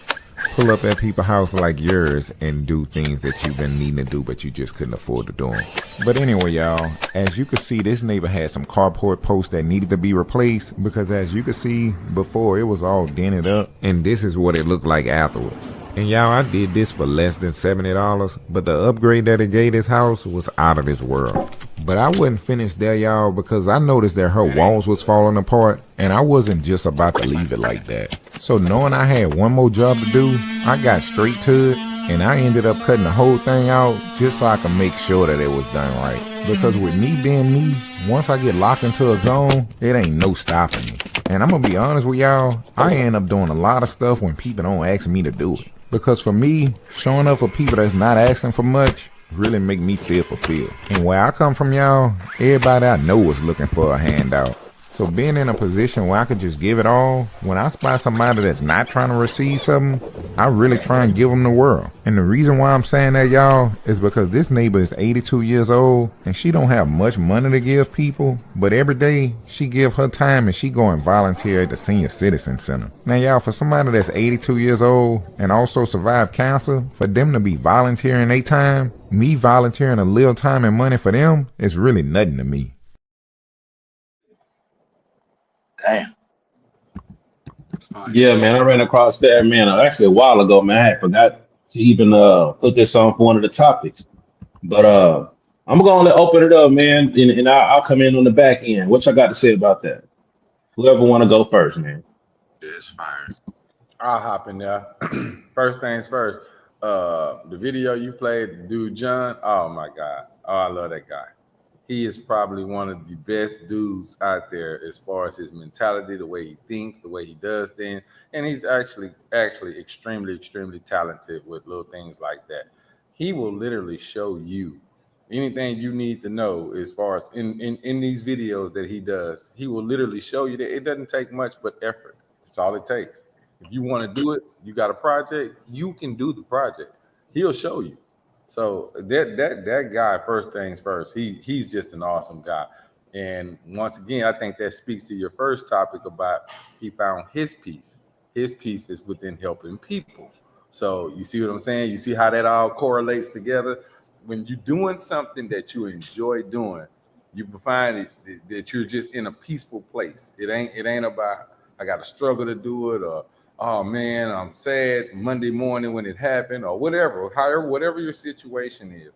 pull up at people's house like yours and do things that you've been needing to do but you just couldn't afford to do them. But anyway, y'all, as you can see, this neighbor had some carport posts that needed to be replaced because as you can see before, it was all dented up, and this is what it looked like afterwards. And y'all, I did this for less than $70, but the upgrade that it gave this house was out of this world. But I wasn't finished there, y'all, because I noticed that her walls was falling apart, and I wasn't just about to leave it like that. So knowing I had one more job to do, I got straight to it, and I ended up cutting the whole thing out just so I could make sure that it was done right. Because with me being me, once I get locked into a zone, it ain't no stopping me. And I'm gonna be honest with y'all, I end up doing a lot of stuff when people don't ask me to do it. Because for me, showing up for people that's not asking for much really make me feel fulfilled. And where I come from, y'all, everybody I know is looking for a handout. So being in a position where I could just give it all, when I spot somebody that's not trying to receive something, I really try and give them the world. And the reason why I'm saying that, y'all, is because this neighbor is 82 years old and she don't have much money to give people, but every day she give her time and she go and volunteer at the Senior Citizen Center. Now, y'all, for somebody that's 82 years old and also survived cancer, for them to be volunteering their time, me volunteering a little time and money for them, is really nothing to me. Damn. Yeah, man. I ran across that, man. Actually, a while ago, man. I had forgot to even put this on for one of the topics. But I'm gonna open it up, man, and I'll come in on the back end. What y'all got to say about that? Whoever want to go first, man. It's fire. I'll hop in there. First things first. The video you played, dude John. Oh my God. Oh, I love that guy. He is probably one of the best dudes out there as far as his mentality, the way he thinks, the way he does things, and he's actually extremely talented with little things like that. He will literally show you Anything you need to know as far as in these videos that he does, he will literally show you that it doesn't take much but effort. That's all it takes. If you want to do it, you got a project, you can do the project. He'll show you. So that guy, first things first, he's just an awesome guy. And once again, I think that speaks to your first topic about he found his peace. His peace is within helping people. So you see what I'm saying? You see how that all correlates together? When you're doing something that you enjoy doing, you find that you're just in a peaceful place. It ain't about I got to struggle to do it, or oh man, I'm sad Monday morning when it happened, or whatever your situation is.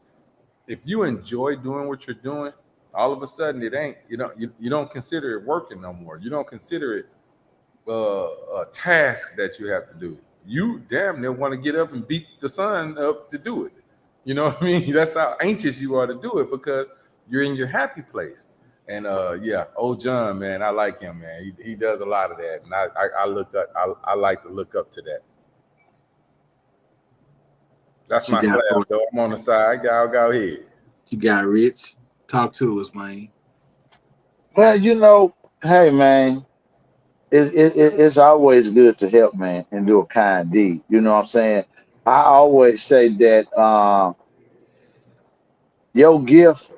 If you enjoy doing what you're doing, all of a sudden it ain't you don't consider it working no more. You don't consider it a task that you have to do. You damn near want to get up and beat the sun up to do it. You know what I mean? That's how anxious you are to do it because you're in your happy place. And old John, man, I like him, man. He does a lot of that, and I look up. I like to look up to that. That's my slab, though. I'm on the side. Go ahead. You got Rich. Talk to us, man. Well, hey man, it's always good to help, man, and do a kind deed. You know what I'm saying? I always say that your gift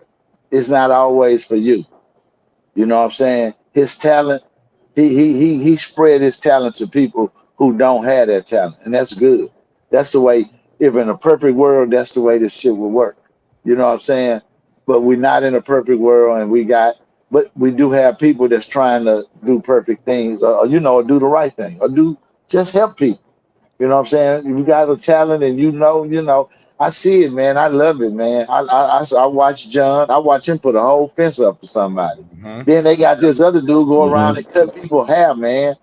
is not always for you. You know what I'm saying? His talent, he spread his talent to people who don't have that talent, and that's good. That's the way. If in a perfect world, that's the way this shit would work. You know what I'm saying? But we're not in a perfect world, and but we do have people that's trying to do perfect things, or do the right thing, or just help people. You know what I'm saying? If you got a talent and I see it, man. I love it, man. I watch John. I watch him put a whole fence up for somebody. Then they got this other dude go around and cut people hair, man.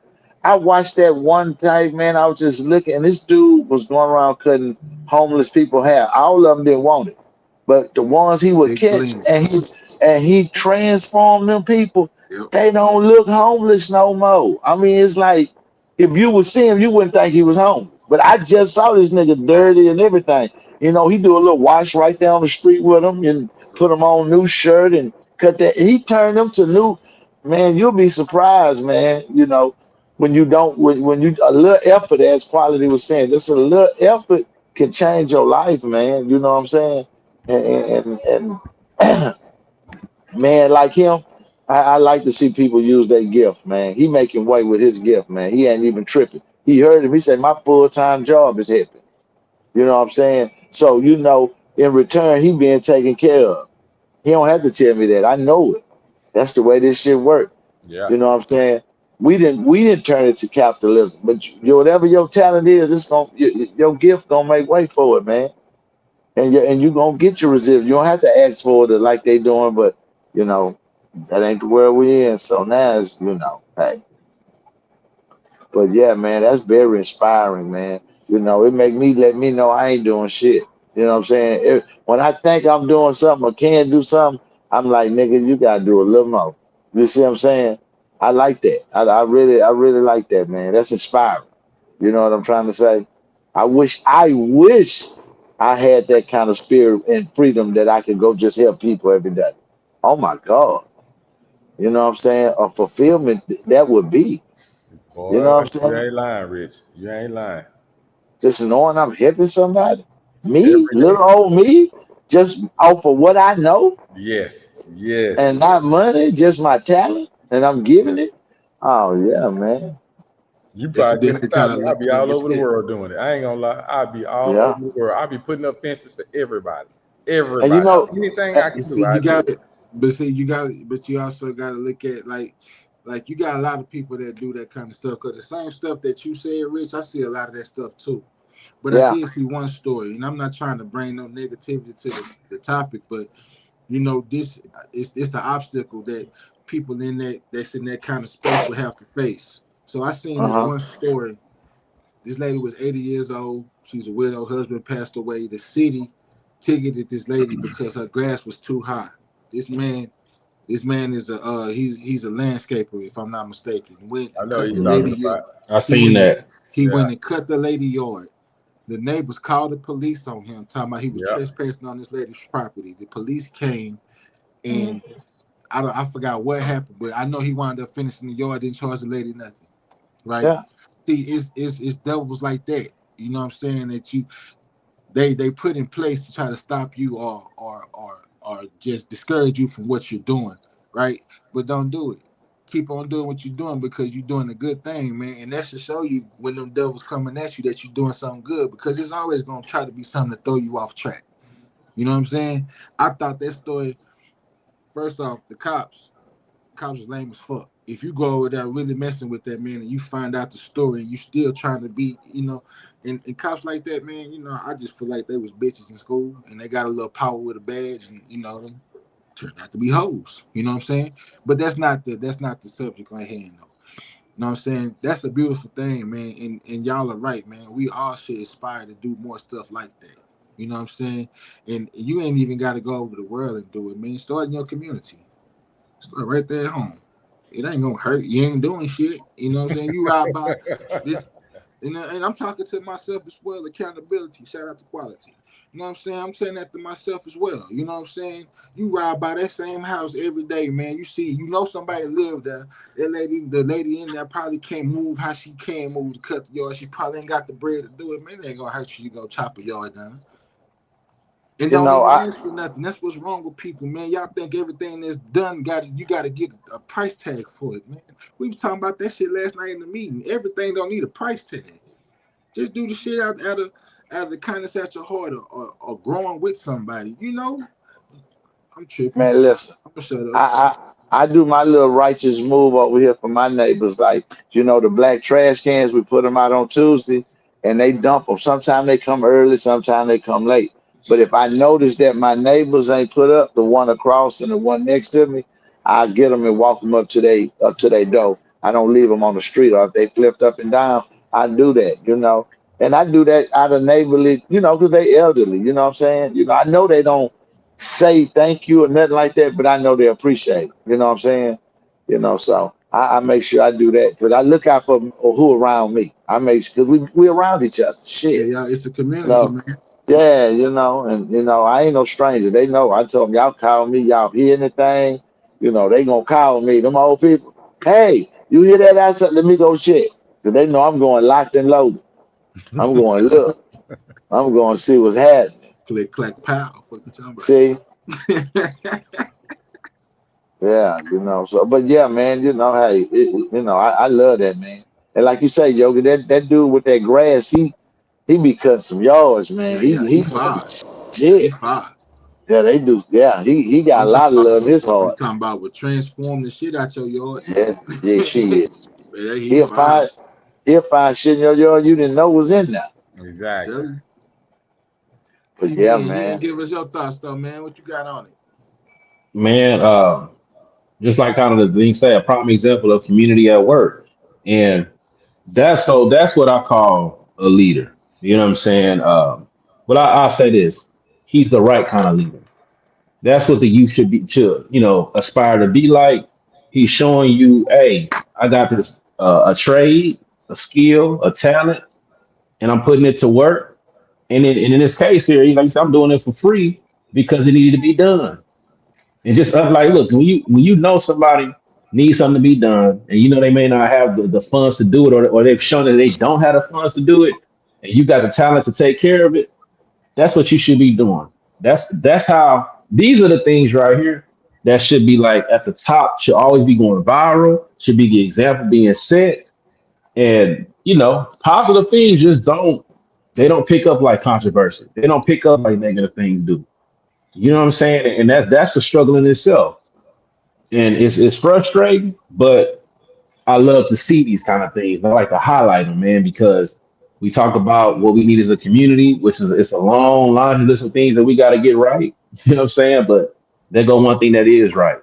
I watched that one time, man. I was just looking, and this dude was going around cutting homeless people hair. All of them didn't want it, but the ones he would Big catch, blends. and he transformed them people. Yep. They don't look homeless no more. I mean, it's like if you would see him, you wouldn't think he was homeless. But I just saw this nigga dirty and everything. He do a little wash right down the street with him and put him on new shirt and cut that. He turned them to new. Man, you'll be surprised, man. When you don't, when you a little effort, as Quality was saying, just a little effort can change your life, man. You know what I'm saying? And man, like him, I like to see people use their gift, man. He making way with his gift, man. He ain't even tripping. He heard him. He said, "My full-time job is helping." You know what I'm saying? So in return, he being taken care of. He don't have to tell me that. I know it. That's the way this shit works. Yeah. You know what I'm saying? We didn't turn it to capitalism, but whatever your talent is, your gift gonna make way for it, man. And you gonna get your residual. You don't have to ask for it like they doing, but that ain't the world we in. So now it's hey. But yeah, man, that's very inspiring, man. It let me know I ain't doing shit. You know what I'm saying? When I think I'm doing something or can do something, I'm like, nigga, you gotta do a little more. You see what I'm saying? I like that. I really like that, man. That's inspiring. You know what I'm trying to say? I wish I had that kind of spirit and freedom that I could go just help people every day. Oh my God. You know what I'm saying? A fulfillment that would be. You Boy, know what I'm you saying? ain't lying, Rich. You ain't lying. Just knowing I'm helping somebody. Me, Every day. little old me, just off of what I know Yes. Yes. and not money, just my talent, and I'm giving it. Oh yeah, man. You That's a probably couldn't different stop kind me. of I'd be level of all over the respect. world doing it. I ain't gonna lie. I'd be all Yeah. over the world. I'd be putting up fences for everybody. And Everybody. Anything I You can do, see, I do it. but you also got to look at like you got a lot of people that do that kind of stuff. Cause the same stuff that you said, Rich, I see a lot of that stuff too. But I yeah. did see one story, and I'm not trying to bring no negativity to the topic, but this it's the obstacle that people that's in that kind of space will have to face. So I seen this Uh-huh. one story. This lady was 80 years old. She's a widow. Husband passed away. The city ticketed this lady because her grass was too high. This man, this man is he's a landscaper, if I'm not mistaken. Went I and know cut what the you're talking lady. about. I He seen went and that. he Yeah. went and cut the lady yard. The neighbors called the police on him, talking about he was Yep. trespassing on this lady's property. The police came, and I forgot what happened, but I know he wound up finishing the yard, didn't charge the lady nothing. Right? Yeah. See, it's devils like that. You know what I'm saying? That they put in place to try to stop you or just discourage you from what you're doing, right? But don't do it. Keep on doing what you're doing because you're doing a good thing, man. And that should show you when them devils coming at you that you're doing something good because it's always gonna try to be something to throw you off track. You know what I'm saying? I thought that story, first off, the cops was lame as fuck. If you go over there really messing with that man and you find out the story and you still trying to be, and cops like that, man, I just feel like they was bitches in school and they got a little power with a badge and they turned out to be hoes. You know what I'm saying? But that's not the subject I hand though. You know what I'm saying? That's a beautiful thing, man. And y'all are right, man. We all should aspire to do more stuff like that. You know what I'm saying? And you ain't even got to go over the world and do it, man. Start in your community. Start right there at home. It ain't gonna hurt. You ain't doing shit. You know what I'm saying? You ride by this, and I'm talking to myself as well. Accountability. Shout out to quality. You know what I'm saying? I'm saying that to myself as well. You know what I'm saying? You ride by that same house every day, man. Somebody lived there. The lady in there probably can't move how she can move to cut the yard. She probably ain't got the bread to do it. Man, it ain't gonna hurt you to go chop a yard down. And You don't know, even I ask for nothing. That's what's wrong with people, man. Y'all think everything that's done you got to get a price tag for it, man. We was talking about that shit last night in the meeting. Everything don't need a price tag. Just do the shit out of the kindness at your heart or growing with somebody. I'm tripping. man, listen. I'm gonna shut up. I do my little righteous move over here for my neighbors. Like, the black trash cans, we put them out on Tuesday and they dump them. Sometimes they come early, sometimes they come late. But if I notice that my neighbors ain't put up, the one across and the one next to me, I get them and walk them up to their door. I don't leave them on the street, or if they flipped up and down, I do that. And I do that out of neighborly, because they elderly, you know what I'm saying? I know they don't say thank you or nothing like that, but I know they appreciate it. You know what I'm saying? So I make sure I do that because I look out for who around me. I make sure because we around each other. Yeah, Shit. y'all, it's a community, No. man. Yeah, and I ain't no stranger. They know. I told them y'all call me, y'all hear anything, they gonna call me. Them old people. Hey, you hear that outside? Let me go check. Cause they know I'm going locked and loaded. I'm going look. I'm going to see what's happening. Click, clack, pow. Fuck you talking See? about? Yeah, so but yeah, man, hey, I love that, man. And like you say, Yogi, that dude with that grass, he be cutting some yards, man. Yeah, He yeah, he he fired. Yeah, he shit. fired. Yeah, they do. Yeah, he got I'm a talking lot of about. love in his I'm heart. talking about would transform the shit out your yard. Yeah, yeah, shit. Yeah, he He'll fired. find he'll find shit in your yard you didn't know was in there. Exactly. Tell you. But T yeah, man, you ain't man. give us your thoughts though, man. What you got on it? Man, just like kind of the thing say, a prime example of community at work. And that's what I call a leader. You know what I'm saying? But I'll say this. He's the right kind of leader. That's what the youth should be to, aspire to be like. He's showing you, hey, I got this a trade, a skill, a talent, and I'm putting it to work. And in this case here, like I said, I'm doing it for free because it needed to be done. And just like, look, when you know somebody needs something to be done, and they may not have the funds to do it, or they've shown that they don't have the funds to do it, and you got the talent to take care of it, that's what you should be doing. That's how these are the things right here that should be like at the top, should always be going viral, should be the example being set. And positive things just don't pick up like controversy. They don't pick up like negative things do. You know what I'm saying? And that's a struggle in itself. And it's frustrating, but I love to see these kind of things. And I like to highlight them, man, because we talk about what we need as a community, which is it's a long laundry list of things that we got to get right. You know what I'm saying? But there go one thing that is right.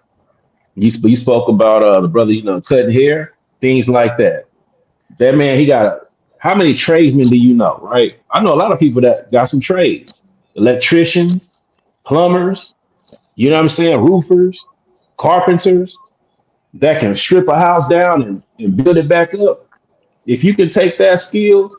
You spoke about the brother, cutting hair, things like that. That man, he got how many tradesmen do you know, right? I know a lot of people that got some trades, electricians, plumbers, you know what I'm saying, roofers, carpenters that can strip a house down and build it back up. If you can take that skill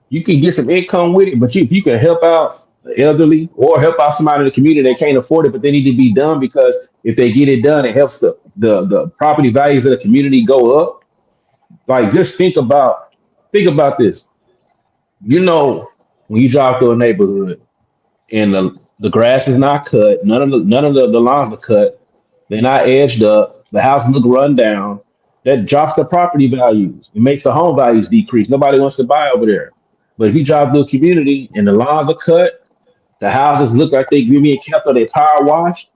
you can get some income with it, but if you can help out the elderly or help out somebody in the community that can't afford it, but they need to be done because if they get it done, it helps the property values of the community go up. Like just think about this. You know, when you drive through a neighborhood and the grass is not cut, none of the lawns are cut, they're not edged up, the house look run down, that drops the property values. It makes the home values decrease. Nobody wants to buy over there. But if you drive through a community and the lawns are cut, the houses look like they being kept or they power washed,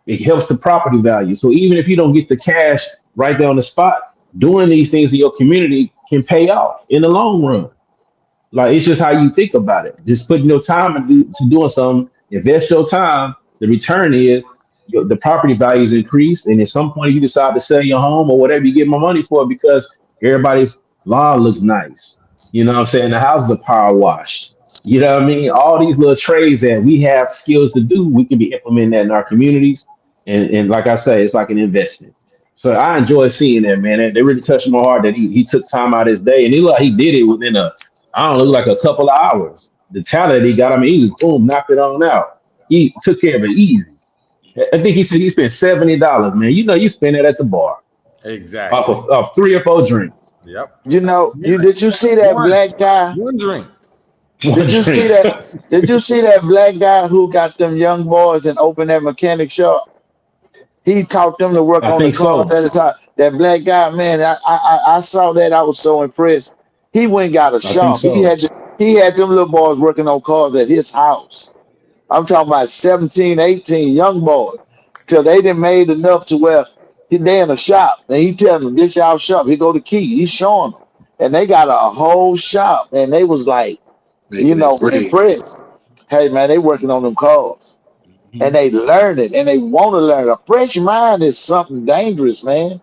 it helps the property value. So even if you don't get the cash right there on the spot, doing these things in your community can pay off in the long run. Like it's just how you think about it. Just putting your time to doing something, invest your time. The return is the property values increase, and at some point you decide to sell your home or whatever you get more money for because everybody's lawn looks nice. You know what I'm saying? The houses are power washed. You know what I mean? All these little trades that we have skills to do, we can be implementing that in our communities. And like I say, it's like an investment. So I enjoy seeing that, man. They really touched my heart that he took time out of his day and he did it within I don't know, like a couple of hours. The talent he got, I mean, he was boom, knocked it on out. He took care of it easy. I think he said he spent $70, man. You know, you spend that at the bar Exactly. off 3 or 4 drinks. Yep. You know, did you see that black guy? One drink. Did you see that? Did you see that black guy who got them young boys and opened that mechanic shop? He taught them to work I on the think cars so. at the time. That black guy, man, I saw that. I was so impressed. He went and got a I think shop. so. He had them little boys working on cars at his house. I'm talking about 17, 18 young boys. Till they done made enough to where they in a shop. And he telling them, this y'all shop. Here go the key. He's showing them. And they got a whole shop. And they was like, Making it bread. impressed. Hey, man, they working on them cars. And they learn it. And they want to learn. A fresh mind is something dangerous, man.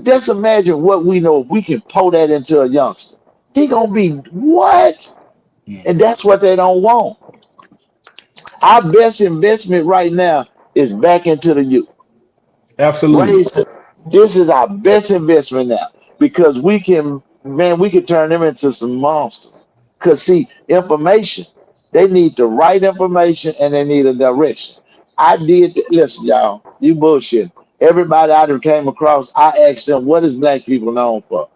Just imagine what we know if we can pour that into a youngster. He gonna be what? And that's what they don't want. Our best investment right now is back into the youth. Absolutely. Raise it. This is our best investment now because we can turn them into some monsters. Cause see, information, they need the right information and they need a direction. Listen, y'all, you bullshit. Everybody I done came across, I asked them, what is black people known for?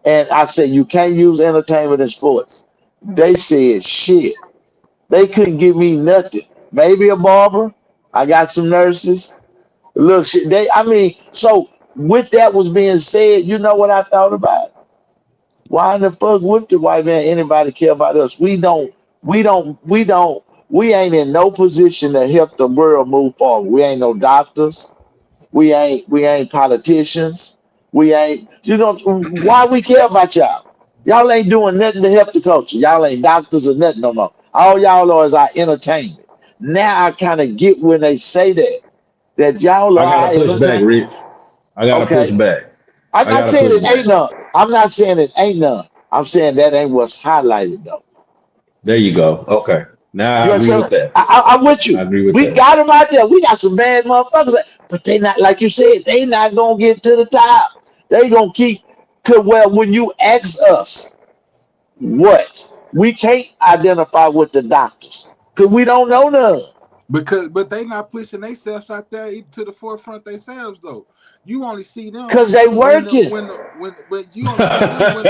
And I said, you can't use entertainment and sports. They said, shit. They couldn't give me nothing. Maybe a barber. I got some nurses. Look, shit. So with that was being said, you know what I thought about? Why in the fuck would the white man anybody care about us? We ain't in no position to help the world move forward. We ain't no doctors. We ain't politicians. We ain't, why we care about y'all? Y'all ain't doing nothing to help the culture. Y'all ain't doctors or nothing no more. All y'all are is our entertainment. Now I kind of get when they say that y'all are I our gotta push back, entertainment. Rich. I gotta push Okay. back. I'm I not gotta saying push it ain't back. none. I'm not saying it ain't none. I'm saying that ain't what's highlighted though. There you go. Okay. Now You I agree understand? with that. I'm with I you. agree with We that. got them out there. We got some bad motherfuckers, but they not like you said. They not gonna get to the top. They gonna keep to where when you ask us what we can't identify with the doctors because we don't know none. But they not pushing themselves out there to the forefront themselves though. You only see them Cause they when working. but you only see them when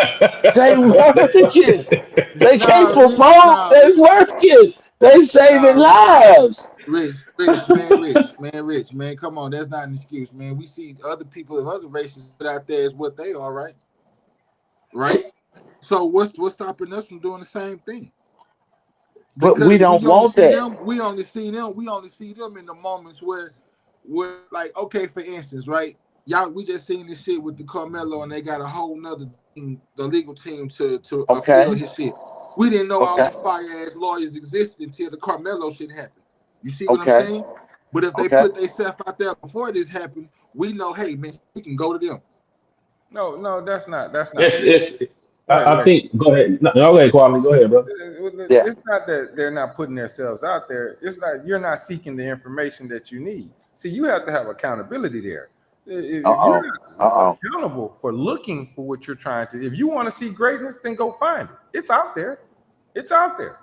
They working. They can't nah Rich, perform. nah They Rich, working. They saving nah lives. Rich, man, come on, that's not an excuse, man. We see other people of other races put out there is what they are, right? Right? So what's stopping us from doing the same thing? But we Because don't want that. we only see them in the moments where like okay, for instance, right? Y'all we just seen this shit with the Carmelo and they got a whole nother team, the legal team to appeal Okay. his shit. We didn't know all Okay. these fire ass lawyers existed until the Carmelo shit happened. You see what I'm Okay. saying? But if they Okay. put themselves out there before this happened, we know, hey man, we can go to them. No, that's not It's true. it's Wait, I wait. think go ahead. No, go ahead, Kwame. Go ahead, bro. Yeah. It's not that they're not putting themselves out there. It's like you're not seeking the information that you need. See, you have to have accountability there. Uh If you're oh. Uh not oh. accountable for looking for what you're trying to. If you want to see greatness, then go find it. It's out there. It's out there.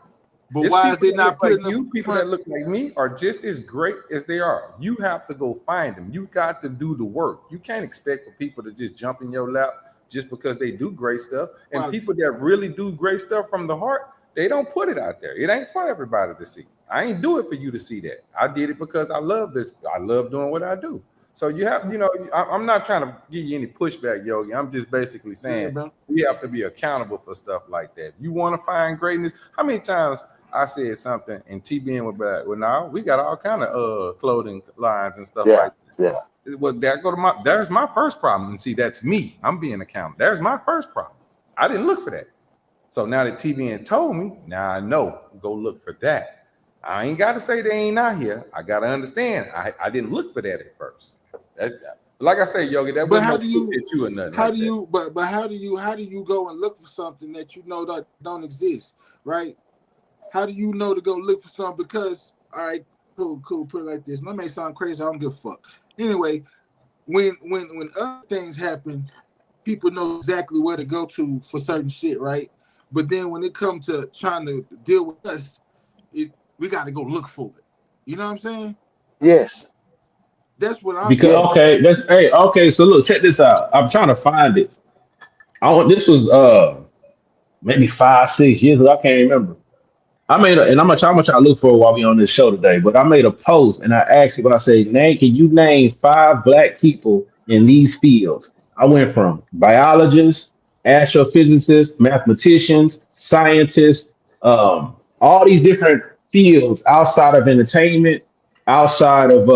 But It's why is it not like putting you? People that look like me are just as great as they are. You have to go find them. You got to do the work. You can't expect for people to just jump in your lap just because they do great stuff. And Well, people that really do great stuff from the heart, they don't put it out there. It ain't for everybody to see. I ain't do it for you to see that. I did it because I love this. I love doing what I do. So you have, I'm not trying to give you any pushback, Yogi. I'm just basically saying we have to be accountable for stuff like that. You want to find greatness? How many times I said something and TBN would be like, well, now we got all kind of clothing lines and stuff like that. Yeah. Well, there's my first problem. And see, that's me. I'm being accountable. There's my first problem. I didn't look for that. So now that TBN told me, now I know. Go look for that. I ain't got to say they ain't out here. I got to understand. I didn't look for that at first. Like I say, Yogi, that but wasn't how no do you at you or nothing. how like do that. you but how do you go and look for something that you know that don't exist, right? How do you know to go look for something? Because all right, cool, put it like this. That may sound crazy, I don't give a fuck. Anyway, when other things happen, people know exactly where to go to for certain shit, right? But then when it comes to trying to deal with us, we got to go look for it. You know what I'm saying? Yes. That's what I'm Because saying. okay. So look, check this out. I'm trying to find it. This was maybe 5, 6 years ago. I can't remember. I made and I'm gonna try to look for it while we on this show today. But I made a post and I asked people. I said, can you name 5 black people in these fields? I went from biologists, astrophysicists, mathematicians, scientists, all these different fields outside of entertainment, outside of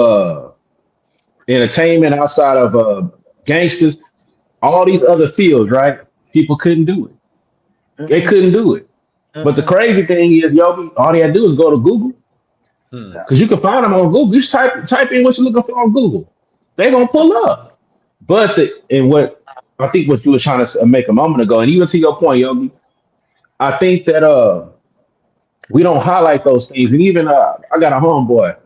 outside of gangsters, all these other fields, right? People couldn't do it. They couldn't do it. But the crazy thing is, Yogi, all they had to do is go to Google because you can find them on Google. You just type in what you're looking for on Google. They're gonna pull up. But what I think what you were trying to make a moment ago, and even to your point, Yogi, I think that we don't highlight those things. And even I got a homeboy,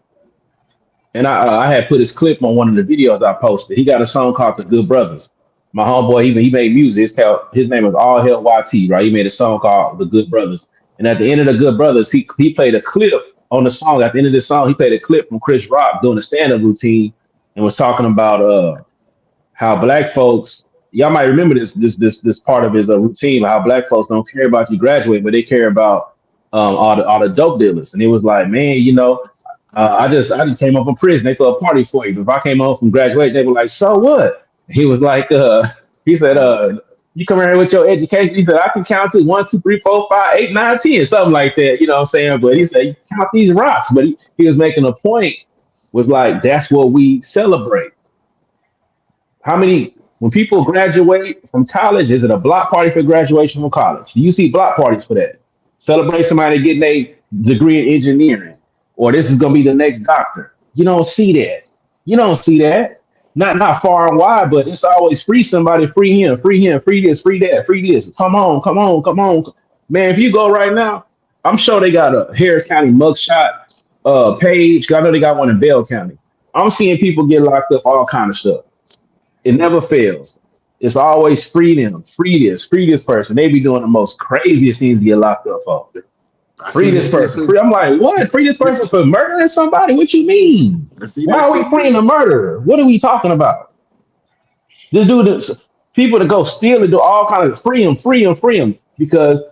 and I had put his clip on one of the videos I posted. He got a song called "The Good Brothers." My homeboy, he made music. His name is All Hell YT, right? He made a song called "The Good Brothers." And at the end of "The Good Brothers," he played a clip on the song. At the end of the song, he played a clip from Chris Rock doing a stand-up routine and was talking about how black folks. Y'all might remember this part of his routine. How black folks don't care about you graduating, but they care about all the dope dealers. And it was like, man, I just came up from prison. They throw a party for you. But if I came home from graduation, they were like, so what? He was like, he said, you come here with your education. He said, I can count to 1, 2, 3, 4, 5, 8, 9, 10, something like that. You know what I'm saying? But he said, you count these rocks. But he was making a point, was like, that's what we celebrate. When people graduate from college, is it a block party for graduation from college? Do you see block parties for that? Celebrate somebody getting a degree in engineering, or this is going to be the next doctor. You don't see that. You don't see that. Not far and wide, but it's always free somebody, free him, free this, free that, free this. Come on, come on, come on. Man, if you go right now, I'm sure they got a Harris County mugshot page. I know they got one in Bell County. I'm seeing people get locked up, all kind of stuff. It never fails. It's always free them, free this person. They be doing the most craziest things to get locked up for. Free this person. I'm like, what? Free this person for murdering somebody? What you mean? Why are we freeing a murderer? What are we talking about? This dude, people to go steal and do all kinds of free them, because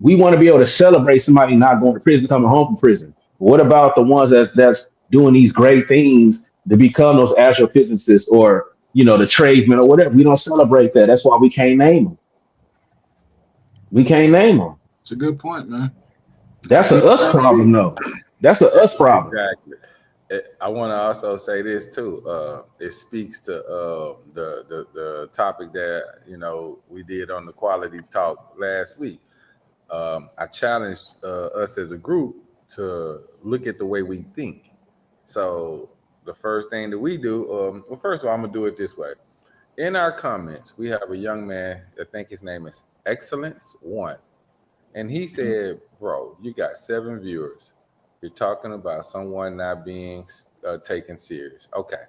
we want to be able to celebrate somebody not going to prison, coming home from prison. What about the ones that's doing these great things to become those astrophysicists or the tradesmen or whatever? We don't celebrate that. That's why we can't name them. We can't name them. It's a good point, man. That's a us problem, though. That's a us problem. Exactly. I want to also say this too. It speaks to the topic that we did on the quality talk last week. I challenged us as a group to look at the way we think. So the first thing that we do, first of all, I'm gonna do it this way. In our comments, we have a young man. I think his name is Excellence1. And he said, bro, you got 7 viewers. You're talking about someone not being taken serious. Okay.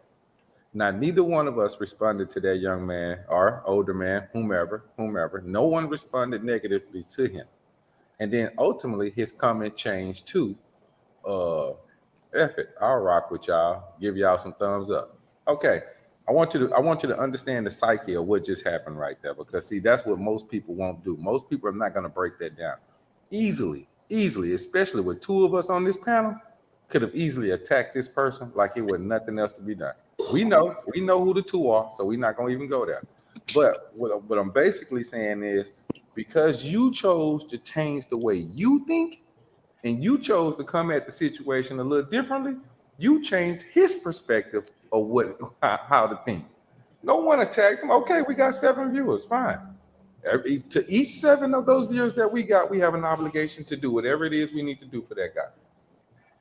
Now, neither one of us responded to that young man or older man, whomever. No one responded negatively to him. And then ultimately his comment changed to, uh, F it, I'll rock with y'all, give y'all some thumbs up. Okay. I want you to understand the psyche of what just happened right there. Because see, that's what most people won't do. Most people are not gonna break that down. Easily, especially with two of us on this panel, could have easily attacked this person like it was nothing else to be done. We know who the two are, so we're not gonna even go there. But what I'm basically saying is because you chose to change the way you think and you chose to come at the situation a little differently, you changed his perspective of how to think. No one attacked him. Okay, we got 7 viewers, fine. To each 7 of those viewers that we got, we have an obligation to do whatever it is we need to do for that guy.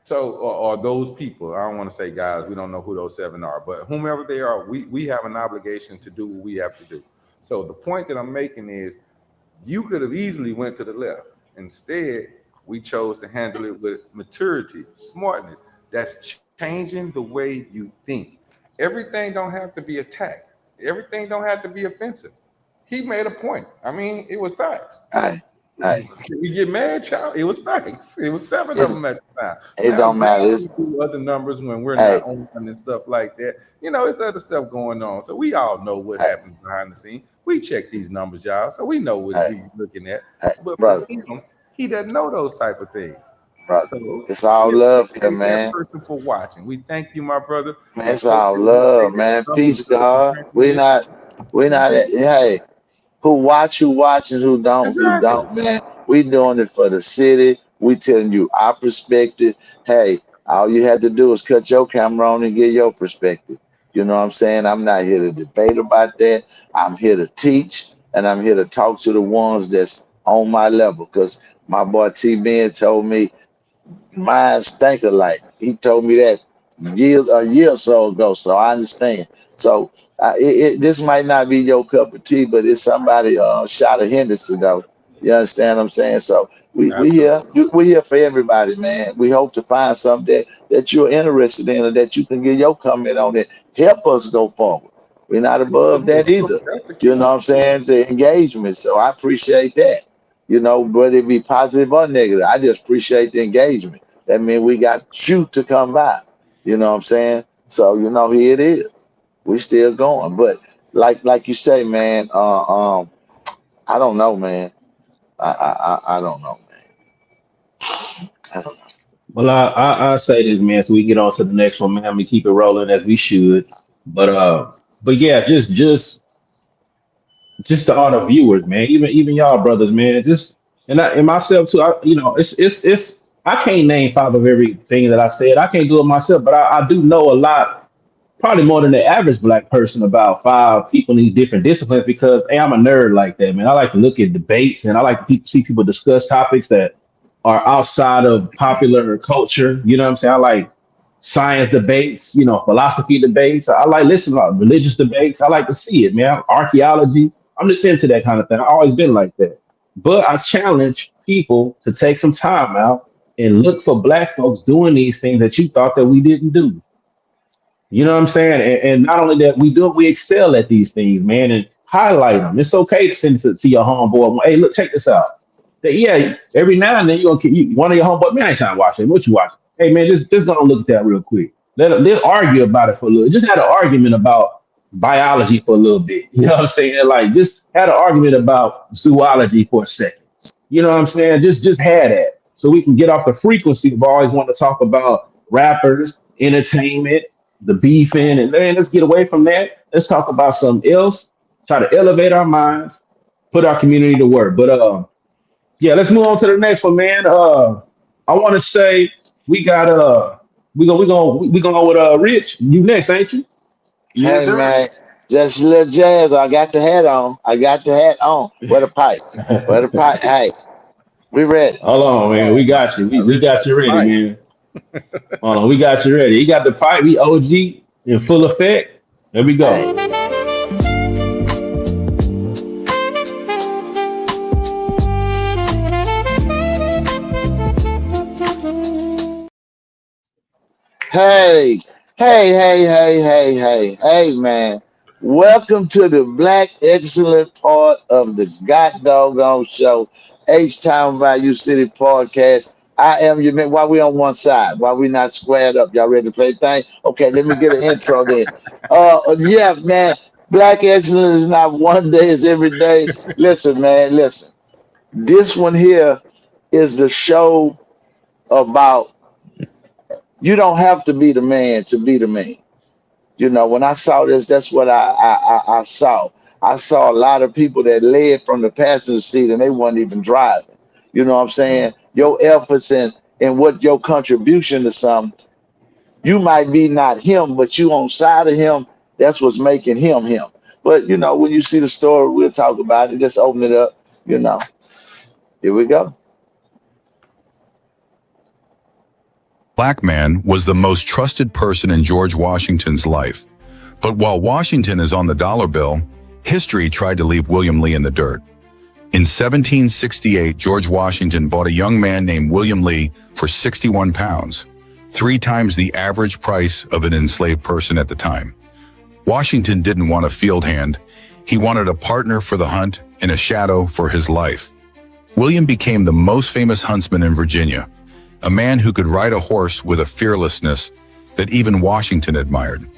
So, or those people, I don't want to say guys, we don't know who those 7 are, but whomever they are, we have an obligation to do what we have to do. So the point that I'm making is you could have easily went to the left. Instead, we chose to handle it with maturity, smartness. That's changing the way you think. Everything don't have to be attacked. Everything don't have to be offensive. He made a point. I mean, it was facts. Hey, hey, Can we get mad, child? It was facts. It was 7 of it, them at the time. it Now, don't matter. granted, It's, we do other numbers when we're hey, not on and stuff like that. You know, it's other stuff going on. So we all know what hey, happens behind the scene. We check these numbers, y'all. So we know what hey, we're looking at. hey, But for brother, him, he doesn't know those type of things. brother. So It's all we love here, appreciate that man. person for watching. We thank you, my brother, Man, and it's hope all that we say love, that man. some Peace, results and God. transformation. We not. Hey, who watch and who Exactly. don't, man. We doing it for the city. We telling you our perspective. Hey, all you had to do is cut your camera on and get your perspective. You know what I'm saying? I'm not here to debate about that. I'm here to teach and I'm here to talk to the ones that's on my level. Cause my boy T Ben told me mine stink alike. He told me that a year or so ago, so I understand. So this might not be your cup of tea, but it's somebody shot of Henderson though. You understand what I'm saying? So Absolutely. we here for everybody, man. We hope to find something that you're interested in or that you can give your comment on it. Help us go forward. We're not above that either. That's the You know key. what I'm saying? The engagement. So I appreciate that. You know, whether it be positive or negative, I just appreciate the engagement. That means we got you to come by. You know what I'm saying? So here it is. We still going, but like you say, man. I don't know, man. I don't know, man. I don't know. Well, I say this, man, so we get on to the next one, man. We keep it rolling as we should. But yeah, just to all the viewers, man, even y'all brothers, man, just and myself too. It's I can't name 5 of everything that I said. I can't do it myself, but I do know a lot, probably more than the average black person about 5 people in these different disciplines because hey, I'm a nerd like that, man. I like to look at debates and I like to see people discuss topics that are outside of popular culture. You know what I'm saying? I like science debates, philosophy debates. I like listening to religious debates. I like to see it, man. Archaeology. I'm just into that kind of thing. I've always been like that. But I challenge people to take some time out and look for black folks doing these things that you thought that we didn't do. You know what I'm saying? And not only that, we do it, we excel at these things, man, and highlight them. It's okay to send it to your homeboy. Hey, look, check this out. Yeah, every now and then one of your homeboy, man, I ain't trying to watch it. What you watching? Hey, man, just gonna look at that real quick. They'll argue about it for a little. Just had an argument about biology for a little bit. You know what I'm saying? Like, just had an argument about zoology for a second. You know what I'm saying? Just had that so we can get off the frequency of always wanting to talk about rappers, entertainment, the beefing, and then let's get away from that. Let's talk about something else. Try to elevate our minds, put our community to work. But yeah, let's move on to the next one, man. I want to say we got we gonna go with Rich. You next, ain't you? Yes, Hey, sir. man, just a little jazz. I got the hat on. I got the hat on. Where the pipe? Where the pipe? Hey, we ready. Hold on, man. We Oh my got you. We Rich got got you the ready, pipe. man. Hold on, we got you ready. You got the pipe. We OG in full effect. There we Hey, go. hey. Hey, man. Welcome to the Black Excellent part of the God Doggone Show, H Town Value City podcast. I am your man. Why we on one side? Why we not squared up? Y'all ready to play thing? Okay, let me get an intro then. Yeah, man. Black Excellence is not one day, it's every day. Listen, man, listen. This one here is the show about you don't have to be the man to be the man. When I saw this, that's what I saw. I saw a lot of people that led from the passenger seat and they weren't even driving. You know what I'm saying? Your efforts and what your contribution to something, you might be not him, but you on side of him, that's what's making him him. But when you see the story, we'll talk about it. Just open it up, you know. Here we go. Black man was the most trusted person in George Washington's life. But while Washington is on the dollar bill, history tried to leave William Lee in the dirt. In 1768, George Washington bought a young man named William Lee for 61 pounds, 3 times the average price of an enslaved person at the time. Washington didn't want a field hand. He wanted a partner for the hunt and a shadow for his life. William became the most famous huntsman in Virginia, a man who could ride a horse with a fearlessness that even Washington admired.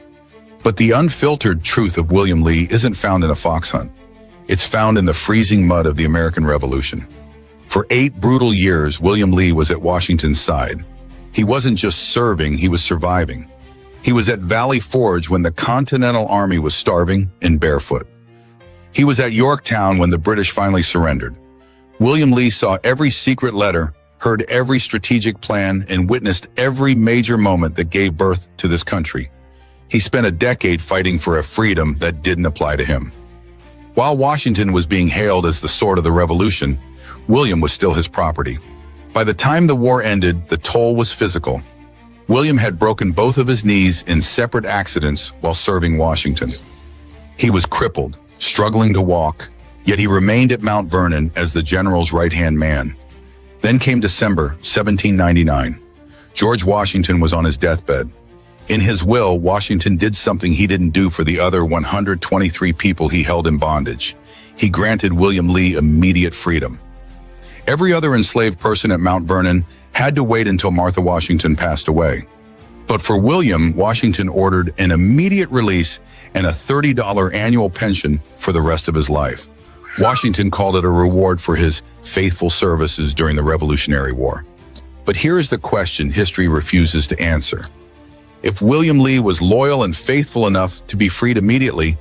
But the unfiltered truth of William Lee isn't found in a fox hunt. It's found in the freezing mud of the American Revolution. For 8 brutal years, William Lee was at Washington's side. He wasn't just serving, he was surviving. He was at Valley Forge when the Continental Army was starving and barefoot. He was at Yorktown when the British finally surrendered. William Lee saw every secret letter, heard every strategic plan, and witnessed every major moment that gave birth to this country. He spent a decade fighting for a freedom that didn't apply to him. While Washington was being hailed as the sword of the revolution, William was still his property. By the time the war ended, the toll was physical. William had broken both of his knees in separate accidents while serving Washington. He was crippled, struggling to walk, yet he remained at Mount Vernon as the general's right-hand man. Then came December 1799. George Washington was on his deathbed. In his will, Washington did something he didn't do for the other 123 people he held in bondage. He granted William Lee immediate freedom. Every other enslaved person at Mount Vernon had to wait until Martha Washington passed away. But for William, Washington ordered an immediate release and a $30 annual pension for the rest of his life. Washington called it a reward for his faithful services during the Revolutionary War. But here is the question history refuses to answer. If William Lee was loyal and faithful enough to be freed immediately,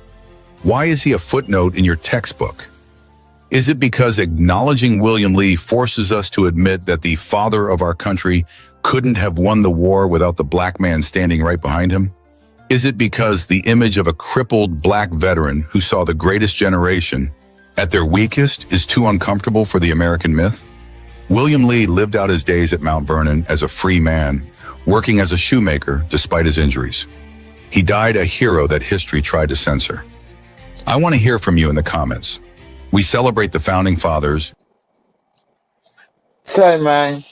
why is he a footnote in your textbook? Is it because acknowledging William Lee forces us to admit that the father of our country couldn't have won the war without the black man standing right behind him? Is it because the image of a crippled black veteran who saw the greatest generation at their weakest is too uncomfortable for the American myth? William Lee lived out his days at Mount Vernon as a free man, working as a shoemaker despite his injuries. He died a hero that history tried to censor. I want to hear from you in the comments. We celebrate the Founding Fathers. Say, man,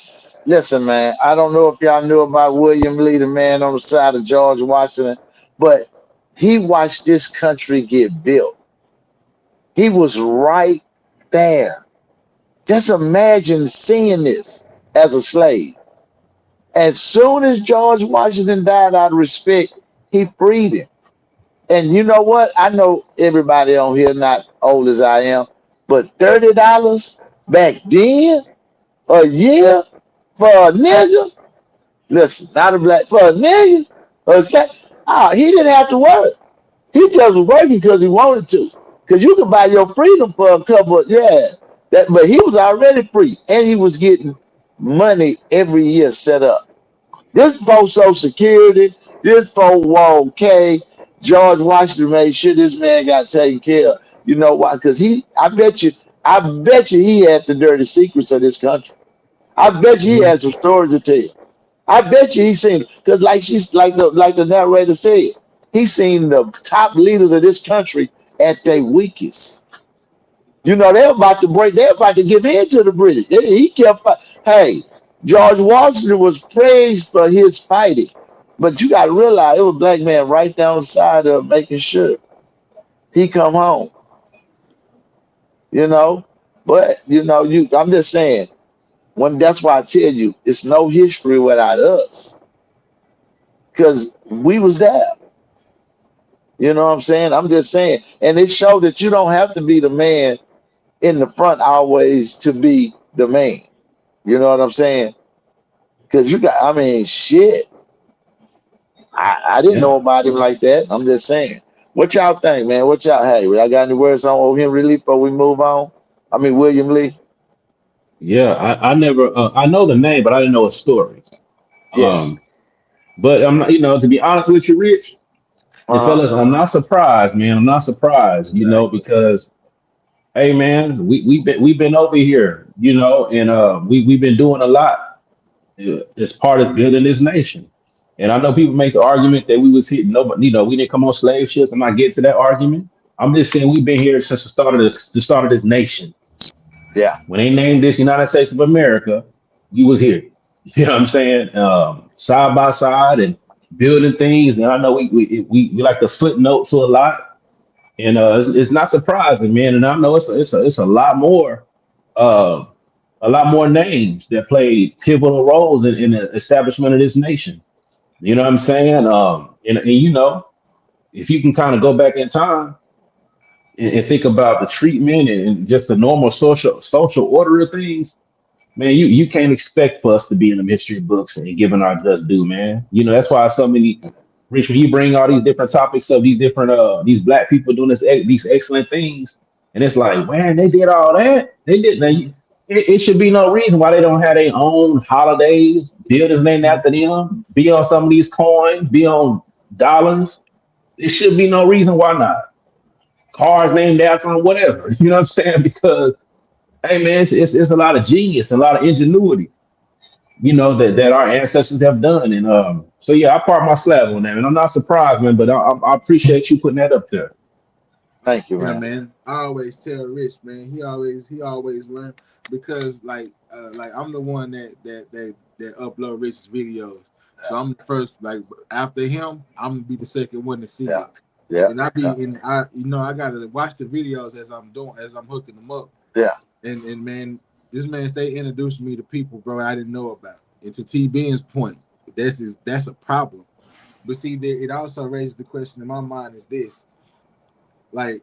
listen, man, I don't know if y'all knew about William Lee, the man on the side of George Washington, but he watched this country get built. He was right there. Just imagine seeing this as a slave. As soon as George Washington died, out of respect, he freed him. And you know what? I know everybody on here not old as I am, but $30 back then, a year for a nigga. Listen, not a black for a nigga. Okay, he didn't have to work. He just was working because he wanted to. Because you can buy your freedom for a couple. But he was already free, and he was getting money every year set up. This for Social Security, this for okay. George Washington made sure this man got taken care of. You know why? Because I bet you he had the dirty secrets of this country. I bet you he had some stories to tell. I bet you he seen because like the narrator said, he seen the top leaders of this country at their weakest. They're about to break. They're about to give in to the British. He kept. Hey, George Washington was praised for his fighting. But you got to realize it was a black man right down the side of making sure he come home. You know, but I'm just saying. When that's why I tell you, it's no history without us, because we was there. You know what I'm saying? I'm just saying, and it showed that you don't have to be the man in the front always to be the man. You know what I'm saying? Because you got, I mean, shit. I didn't Yeah. know about him like that. I'm just saying. What y'all think, man? What y'all, hey, y'all got any words on Henry Lee before we move on? I mean, William Lee? Yeah, I never I know the name, but I didn't know his story. Yes. Um, but I'm not, to be honest with you, Rich and Uh huh. fellas, I'm not surprised, man. I'm not surprised, because hey, man, we've been over here, and we've been doing a lot as part of building this nation. And I know people make the argument that we was hitting nobody, we didn't come on slave ships. I'm not getting to that argument. I'm just saying we've been here since the start of this nation. Yeah. When they named this United States of America, you was here. You know what I'm saying? Side by side and building things. And I know we like to footnote to a lot, and it's not surprising, man. And I know it's a lot more, uh, a lot more names that played pivotal roles in the establishment of this nation. You know what I'm saying? And if you can kind of go back in time and think about the treatment and just the normal social order of things, man, you can't expect for us to be in the history books and giving our just due, man. That's why so many Rich, when you bring all these different topics of these different these black people doing these excellent things, and it's like, man, they did all that. They did. It should be no reason why they don't have their own holidays, buildings named after them, be on some of these coins, be on dollars. It should be no reason why not. Cars named after them, whatever. You know what I'm saying? Because hey, man, it's a lot of genius, a lot of ingenuity, that our ancestors have done. And so yeah, I part my slab on that, and I'm not surprised, man. But I appreciate you putting that up there. Thank you, Yeah, man. man. I always tell Rich, man, he always learn because like I'm the one that upload Rich's videos. So I'm the first, like after him, I'm gonna be the second one to see Yeah. it. Yeah. And I be Yeah. and I gotta watch the videos as I'm hooking them up. Yeah. And man, this man stay introducing me to people, bro, I didn't know about. And to T Ben's point, that's a problem. But see, it also raises the question in my mind is this, like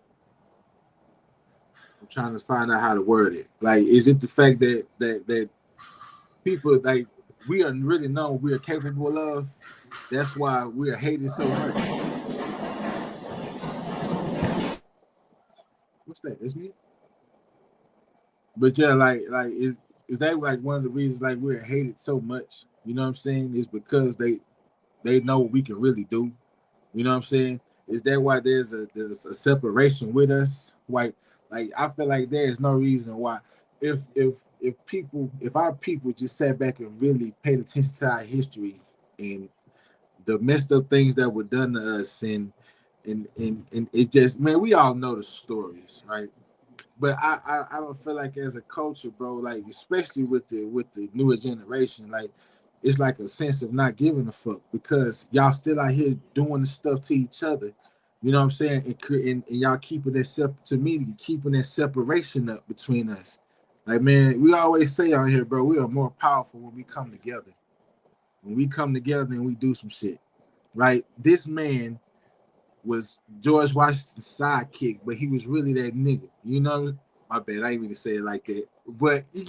I'm trying to find out how to word it. Like, is it the fact that people like we are really know we are capable of? That's why we are hated so much. What's that? That's me. But yeah, like is that like one of the reasons like we're hated so much? You know what I'm saying? Is because they know what we can really do. You know what I'm saying? Is that why there's a separation with us? Like I feel like there is no reason why if our people just sat back and really paid attention to our history and the messed up things that were done to us and it just, man, we all know the stories, right? But I don't feel like as a culture, bro, like especially with the newer generation, like it's like a sense of not giving a fuck because y'all still out here doing the stuff to each other. You know what I'm saying? And y'all keeping that to me, keeping that separation up between us. Like, man, we always say on here, bro, we are more powerful when we come together. When we come together and we do some shit. Right? This man was George Washington's sidekick, but he was really that nigga. You know, my bad. I ain't mean to say it like that, but you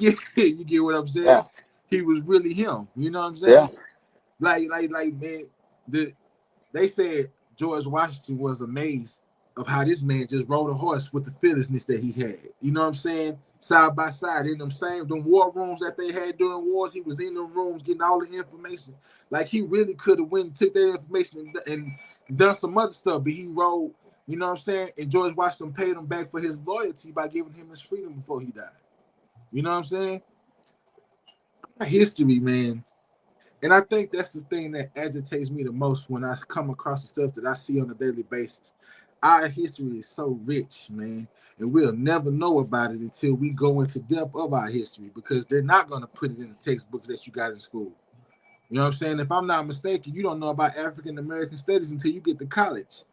get what I'm saying. Yeah. He was really him. You know what I'm Yeah. saying? Like man, they said George Washington was amazed of how this man just rode a horse with the fearlessness that he had. You know what I'm saying? Side by side in them war rooms that they had during wars, he was in them rooms getting all the information. Like he really could have went and took that information and done some other stuff, but he rode. You know what I'm saying? And George Washington paid him back for his loyalty by giving him his freedom before he died. You know what I'm saying? History, man. And I think that's the thing that agitates me the most when I come across the stuff that I see on a daily basis. Our history is so rich, man, and we'll never know about it until we go into depth of our history because they're not going to put it in the textbooks that you got in school. You know what I'm saying? If I'm not mistaken, you don't know about African American studies until you get to college.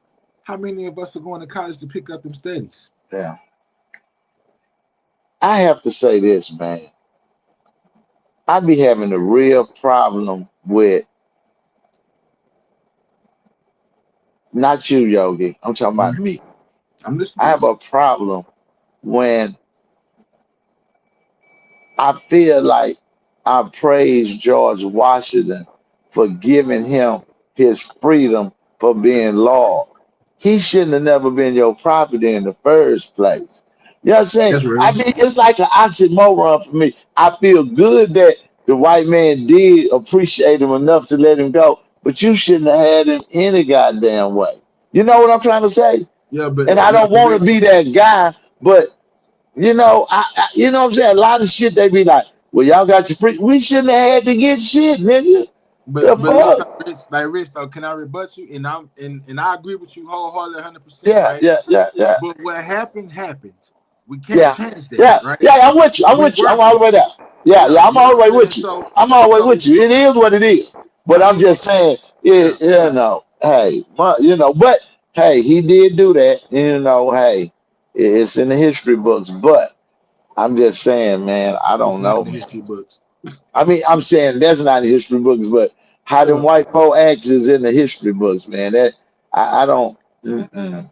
How many of us are going to college to pick up them studies? Yeah. I have to say this, man. I be having a real problem with not you, Yogi. I'm talking about Mm-hmm. me. I'm I listening. have a problem when I feel like I praise George Washington for giving him his freedom for being law. He shouldn't have never been your property in the first place. You know what I'm saying? That's I real. mean, it's like an oxymoron for me. I feel good that the white man did appreciate him enough to let him go, but you shouldn't have had him any goddamn way. You know what I'm trying to say? Yeah, but And I yeah, don't but want to Rich. be that guy, but you know what I'm saying? A lot of shit they be like, well, y'all got your free. We shouldn't have had to get shit, nigga. The But look, fuck? like Rich though, can I rebut you? And I agree with you wholeheartedly, 100%, Yeah, right? yeah, yeah, yeah, But what happened happened. We can't yeah, change that, yeah, right? yeah. I'm with you. I'm We with you. I'm work all with the way it. there. Yeah, Yeah, yeah. I'm you know all the what way I'm saying. with you. I'm all the way with you. It is what it is. But I I'm mean, just saying, yeah, hey, but hey, he did do that. You know, hey, it's in the history books. But I'm just saying, man, I it's don't not in know, the man. history books. I mean, I'm saying that's not in history books, but how them Yeah. white folk acts is in the history books, man. That I don't. Mm-mm,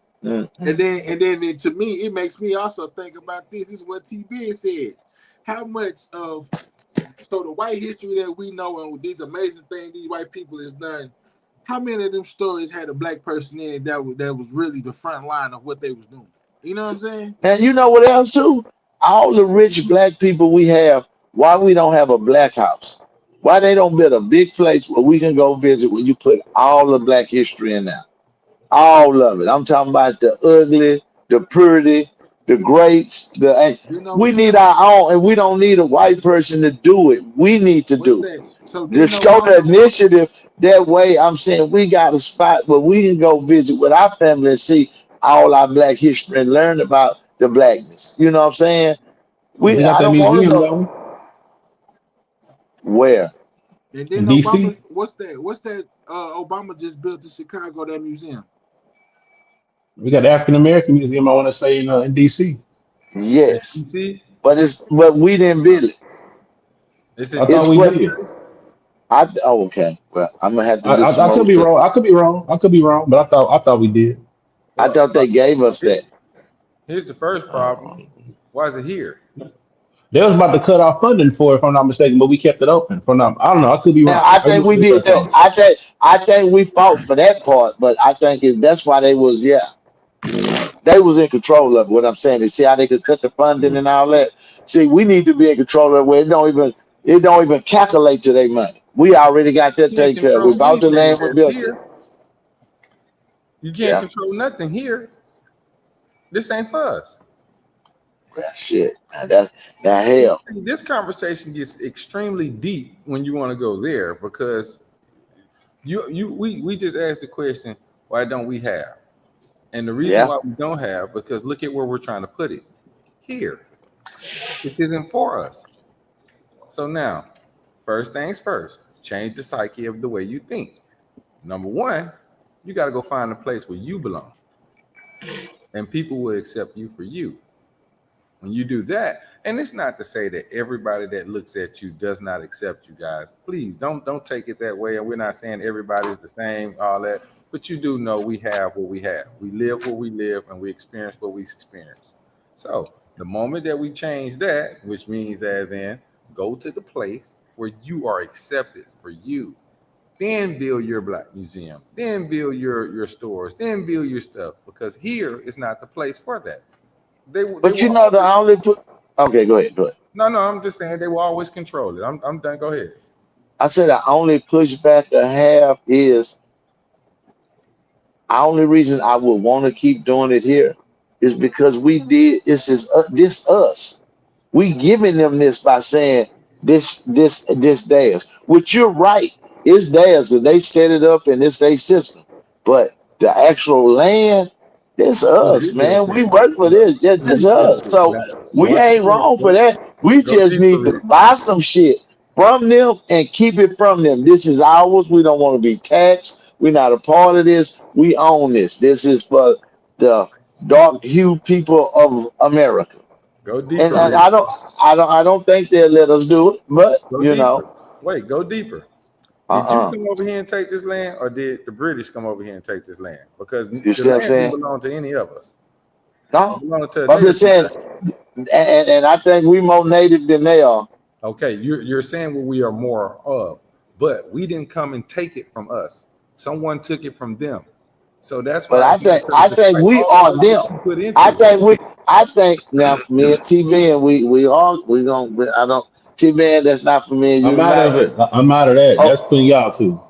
And mm-mm. then to me, it makes me also think about this. This is what TB said. How much of the white history that we know and these amazing things these white people has done, how many of them stories had a black person in it that was really the front line of what they was doing? You know what I'm saying? And you know what else too? All the rich black people we have, why we don't have a black house? Why they don't build a big place where we can go visit when you put all the black history in there? All of it. I'm talking about the ugly, the pretty, the greats, You know we need our own, and we don't need a white person to do it. We need to what's do it. that? So didn't Just show the Obama? initiative. That way, I'm saying we got a spot where we can go visit with our family and see all our black history and learn about the blackness. You know what I'm saying? We got I that don't want to museum, go don't we? where. And In then DC. Obama, what's that? Obama just built in Chicago that museum. We got the African American Museum, I want to say, in DC. In Yes, DC, but we didn't Uh, build it. it's I in thought It's we DC. what did. okay. Well, I'm gonna have to do some I more could be research. wrong. I could be wrong. I could be wrong, but I thought we did. I Well, thought they gave us that. here's the first problem. Why is it here? They was about to cut off funding for it, if I'm not mistaken, but we kept it open. I don't know. I could be Now wrong. I I can think do some we did research that. on it. I think we fought for that part, but I think that's why they was in control of it. What I'm saying is see how they could cut the funding and all that. See, we need to be in control of it where it don't even calculate to their money. We already got that You can't taken care of. We control bought the anything land, we that's built it. here. You can't Yeah. control nothing here. This ain't for us. Well, shit. Now that hell. This conversation gets extremely deep when you want to go there because we just asked the question, why don't we have? And the reason Yeah. why we don't have, because look at where we're trying to put it. Here. This isn't for us. So now, first things first, change the psyche of the way you think. Number one, you got to go find a place where you belong, and people will accept you for you. When you do that, and it's not to say that everybody that looks at you does not accept you guys. Please don't take it that way. And we're not saying everybody's the same, all that, but you do know we have what we have. We live what we live, and we experience what we experience. So the moment that we change that, which means as in go to the place where you are accepted for you, then build your black museum, then build your stores, then build your stuff, because here is not the place for that. They But will you know the always, only put okay, go ahead, go ahead. no, I'm just saying they will always control it. I'm done. Go ahead. I said the only pushback I have is the only reason I would want to keep doing it here is because we did this us. We giving them this by saying this theirs. Which you're right, it's theirs because they set it up and it's their system. But the actual land, it's yeah, us, we built man. We that. work for this. Yeah, This we built us. it. So Now, we watch ain't this. wrong for that. We Go just deeper, need to Rick. buy some shit from them and keep it from them. This is ours. We don't want to be taxed. We're not a part of this. We own this. This is for the dark hued people of America. Go And, deeper, and Rich. I don't think they'll let us do it. But Go deeper. Wait, go deeper. Did you uh-uh. come over here and take this land, or did the British come over here and take this land? Because You the see what I'm land saying? didn't belong to any of us. No, It belonged to a I'm native just saying, society. and I think we more native than they are. Okay, you're saying what we are more of, but we didn't come and take it from us. Someone took it from them. So that's But why I it's not think fair. I think Despite we all the are work them. that you put into it. I think now me and T Man we gonna I don't T Man that's not for me and you I'm out of tonight. it. I'm out of that. That's Oh, between y'all two.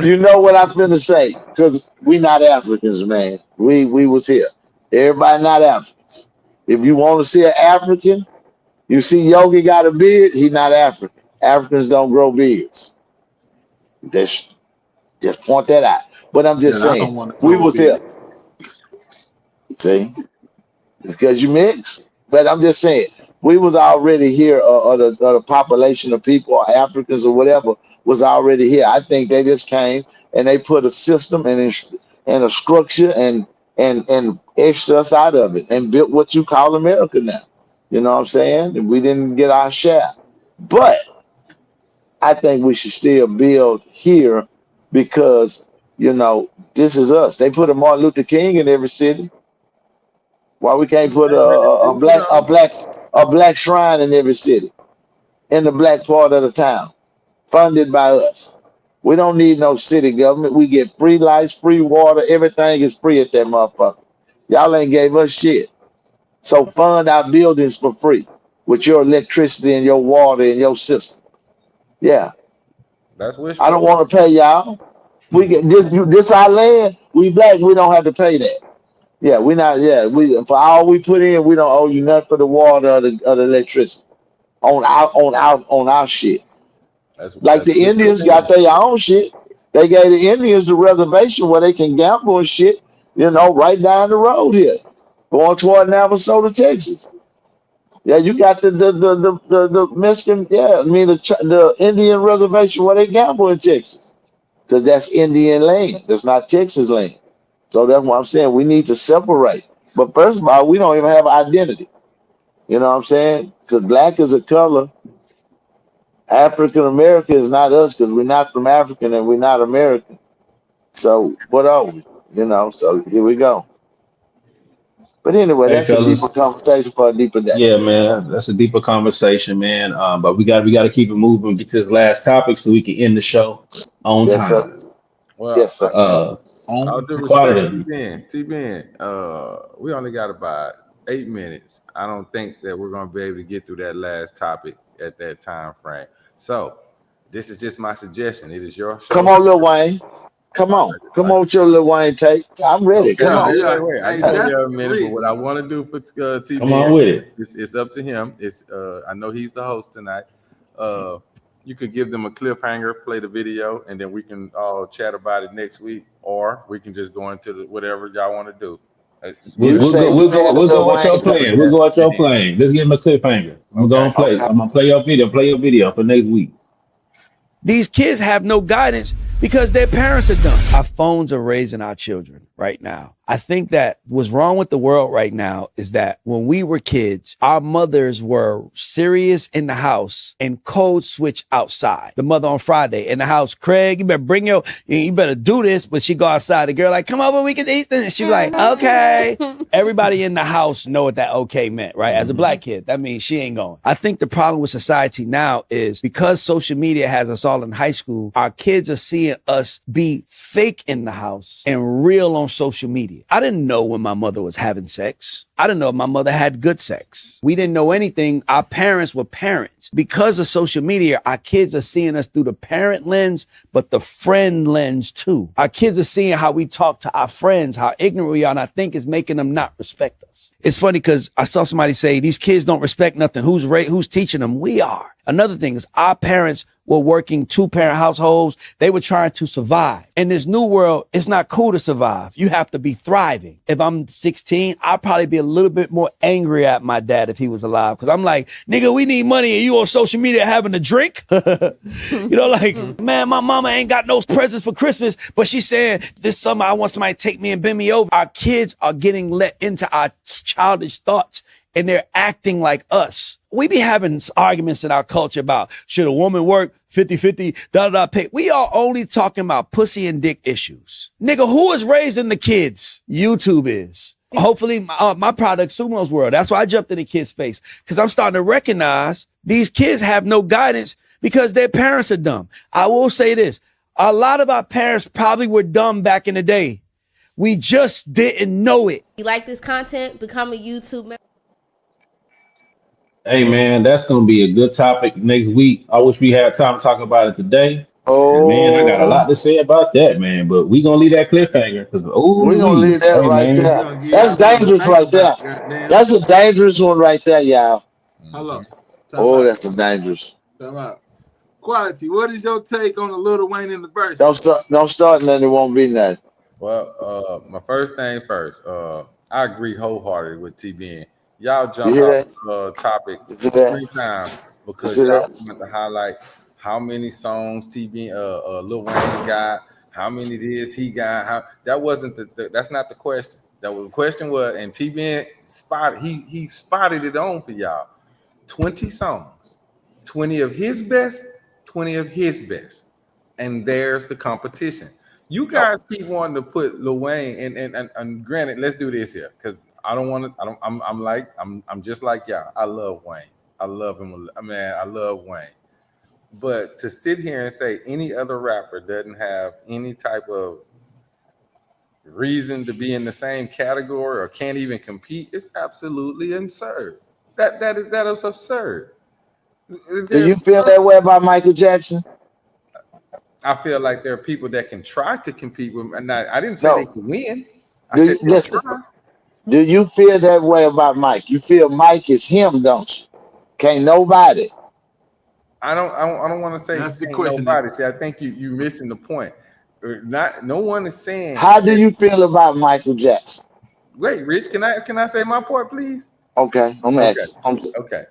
you know what I'm finna say? Because we not Africans, man. We was here. Everybody not Africans. If you want to see an African, you see Yogi got a beard, he not African. Africans don't grow beards. Just point that out. But I'm just Yeah, I saying, don't want to we grow a was here. beard. See? It's because you mix. But I'm just saying, we was already here, or the population of people, or Africans or whatever, was already here. I think they just came and they put a system and a structure and extra us out of it and built what you call America now. You know what I'm saying? And we didn't get our share. But I think we should still build here because, this is us. They put a Martin Luther King in every city. Why we can't put a You black a know, black a black shrine in every city in the black part of the town, funded by us? We don't need no city government. We get free lights, free water, everything is free at that motherfucker. Y'all ain't gave us shit. So fund our buildings for free with your electricity and your water and your system. Yeah, that's I don't wishful. want to pay y'all. We get this our land. We black. We don't have to pay that. Yeah, we not. Yeah, we for all we put in, we don't owe you nothing for the water or the electricity on our shit. Like That's the wishful Indians got thinking. their own shit. They gave the Indians the reservation where they can gamble and shit. Right down the road here, going toward Navasota, Texas. Yeah, you got the Mexican. Yeah, I mean the Indian reservation where they gamble in Texas because that's Indian land. That's not Texas land. So that's what I'm saying. We need to separate. But first of all, we don't even have identity. You know what I'm saying? Because black is a color. African American is not us because we're not from African and we're not American. So what are we? So here we go. But anyway, Hey, that's a fellas. deeper conversation for a deeper day. Yeah, man, that's a deeper conversation, man. But we got to keep it moving. Get to this last topic so we can end the show on Yes, sir. time. Yes, Well, sir. all On due time. respect, Quality. T Ben, we only got about 8 minutes. I don't think that we're gonna be able to get through that last topic at that time frame. So this is just my suggestion. It is your Come show. on, Lil Wayne. Come on. Come I, on with your Lil Wayne take. I'm ready. okay, Come Yeah, on. yeah. wait. I Hey, give him that's a minute, but rich. what I want to do for Come TBN, on with it. it's up to him. It's I know he's the host tonight. Uh, you could give them a cliffhanger, play the video, and then we can all chat about it next week, or we can just go into whatever y'all want to do. It's We'll, You whatever we'll say go. works you We'll for go. had you. a We'll Lil go with Wayne your We'll go take. with plan. We'll that go with at your the end. plan. Let's give him a cliffhanger. I'm gonna go Okay. and play. Okay. I'm gonna play your video. Play your video for next week. These kids have no guidance because their parents are dumb. Our phones are raising our children right now. I think that what's wrong with the world right now is that when we were kids, our mothers were serious in the house and code switch outside. The mother on Friday in the house, Craig, you better do this. But she go outside. The girl like, come over, we can eat this. And she be like, okay. Everybody in the house know what that okay meant, right? As a black kid, that means she ain't going. I think the problem with society now is because social media has us all in high school, our kids are seeing us be fake in the house and real on social media. I didn't know when my mother was having sex. I didn't know if my mother had good sex. We didn't know anything. Our parents were parents. Because of social media, our kids are seeing us through the parent lens, but the friend lens too. Our kids are seeing how we talk to our friends, how ignorant we are, and I think it's making them not respect us. It's funny because I saw somebody say, these kids don't respect nothing. Who's teaching them? We are. Another thing is our parents were working 2-parent households. They were trying to survive. In this new world, it's not cool to survive. You have to be thriving. If I'm 16, I'd probably be a little bit more angry at my dad if he was alive. Cause I'm like, nigga, we need money and you on social media having a drink? You know, like, man, my mama ain't got no presents for Christmas, but she's saying this summer I want somebody to take me and bend me over. Our kids are getting let into our childish thoughts and they're acting like us. We be having arguments in our culture about should a woman work 50-50, da-da-da pay. We are only talking about pussy and dick issues. Nigga, who is raising the kids? YouTube is. Hopefully my product, Sumo's World. That's why I jumped in the kid space. Cause I'm starting to recognize these kids have no guidance because their parents are dumb. I will say this. A lot of our parents probably were dumb back in the day. We just didn't know it. You like this content? Become a YouTube member. Hey man, that's gonna be a good topic next week. I wish we had time to talk about it today. And man, I got a lot to say about that, man. But we gonna leave that cliffhanger because We're gonna leave that hey right man. there. That's dangerous right there. That's a dangerous one right there, y'all. Hello. Oh, that's a dangerous. Time out. Quality, what is your take on the Lil Wayne in the verse? Don't start, and then it won't be nothing. Well, my first thing first. I agree wholeheartedly with TBN. Y'all jump off topic 3 times because y'all want to highlight how many songs Lil Wayne got, how many this he got. That wasn't that's not the question. The question was, and TBN he spotted it on for y'all. 20 songs, 20 of his best, 20 of his best, and there's the competition. You guys keep wanting to put Lil Wayne and granted, let's do this here because I don't want to. I'm just like y'all. I love Wayne. I love him. Man, I love Wayne. But to sit here and say any other rapper doesn't have any type of reason to be in the same category or can't even compete is absolutely absurd. That is absurd. Do you feel that way about Michael Jackson? I feel like there are people that can try to compete with him. And I didn't say they could win. I said listen. try. Do you feel that way about Mike? You feel Mike is him, don't you? Can't nobody. I don't want to say that's the question. Nobody. See, I think you missing the point. No one is saying. How do you feel about Michael Jackson? Wait, Rich, can I say my part, please? Okay, I'm asking. Okay.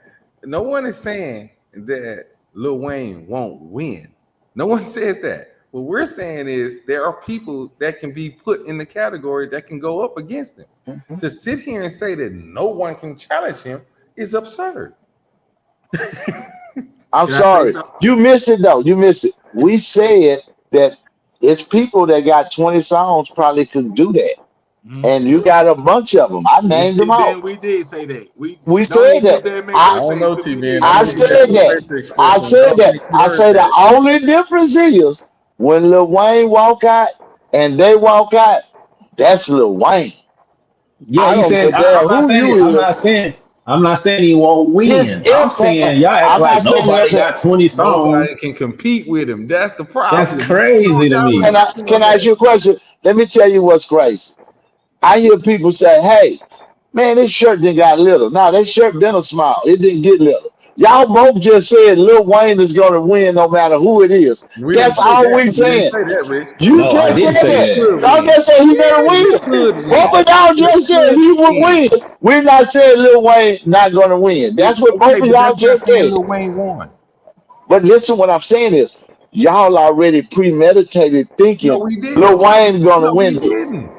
No one is saying that Lil Wayne won't win. No one said that. What we're saying is there are people that can be put in the category that can go up against him. Mm-hmm. To sit here and say that no one can challenge him is absurd. I'm sorry. You missed it, though. You missed it. We said that it's people that got 20 songs probably could do that. Mm-hmm. And you got a bunch of them. I named them out. We did say that. We said that. I don't know, T-Man. I said that. I said that. I say the only difference is when Lil Wayne walk out and they walk out, that's Lil Wayne. Yeah, you said I'm not saying he won't win. I'm saying y'all act like nobody got 20 songs. Nobody can compete with him. That's the problem. That's crazy to me. Can I ask you a question? Let me tell you what's crazy. I hear people say, hey, man, this shirt didn't got little. No, that shirt didn't small. It didn't get little. Y'all both just said Lil Wayne is going to win no matter who it is. That's all we saying. You just said that. Y'all just said he's going to win. Both of y'all just said he would win. We're not saying Lil Wayne not going to win. That's what both of y'all just said. Lil Wayne won. But listen, what I'm saying is, y'all already premeditated thinking Lil Wayne's going to win. We didn't.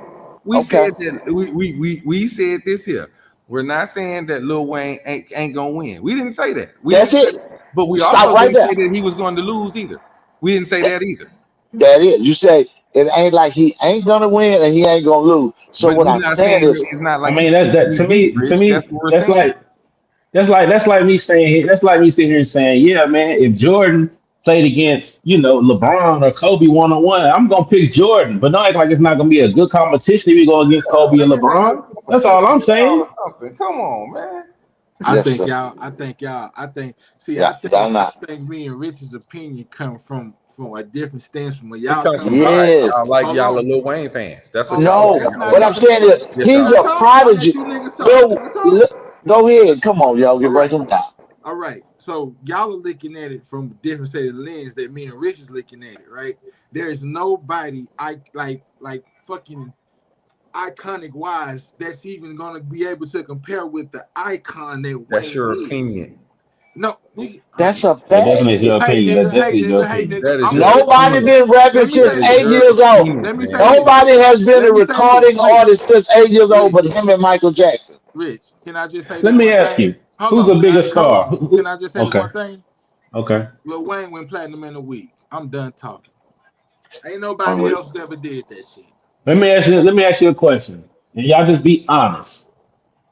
We said that we said this here. We're not saying that Lil Wayne ain't gonna win. We didn't say that. That's it. But we also didn't say that he was going to lose either. We didn't say that either. That is. You say it ain't like he ain't gonna win and he ain't gonna lose. So but what I'm saying is, it's not like I mean that to me that's like me saying sitting here saying, yeah, man, if Jordan played against, LeBron or Kobe one-on-one, I'm gonna pick Jordan. But not like it's not gonna be a good competition if you go against Kobe and LeBron. That's all I'm saying. Come on, man. I think me and Rich's opinion come from a different stance from what y'all come from. Yes. Like y'all are Lil Wayne fans. That's what y'all what I'm saying is he's a prodigy. Go ahead. Come on, y'all. Get break him down. All right. So y'all are looking at it from a different set of lens that me and Rich is looking at it, right? There is nobody like fucking iconic wise that's even gonna be able to compare with the icon that That's Wayne your is. opinion. No, nigga. That's a That fact. definitely is your Hey opinion. That nigga, hey definitely is your nigga, hey opinion. nigga. That is I'm your just Nobody opinion. been rapping let me since say That is this. 8 your years old. opinion, Let me say man. this. Nobody has been Let a me say this. recording Wait, artist since 8 years old Rich, but him and Michael Jackson. Rich. Can I just say Let this me one ask thing? you, Hold who's a on. bigger Hold star? on. Can I just say this Okay, one thing? okay. Lil Wayne went platinum in a week. I'm done talking. Ain't I'm nobody re- else ever did that shit. Let me ask you a question. And y'all just be honest.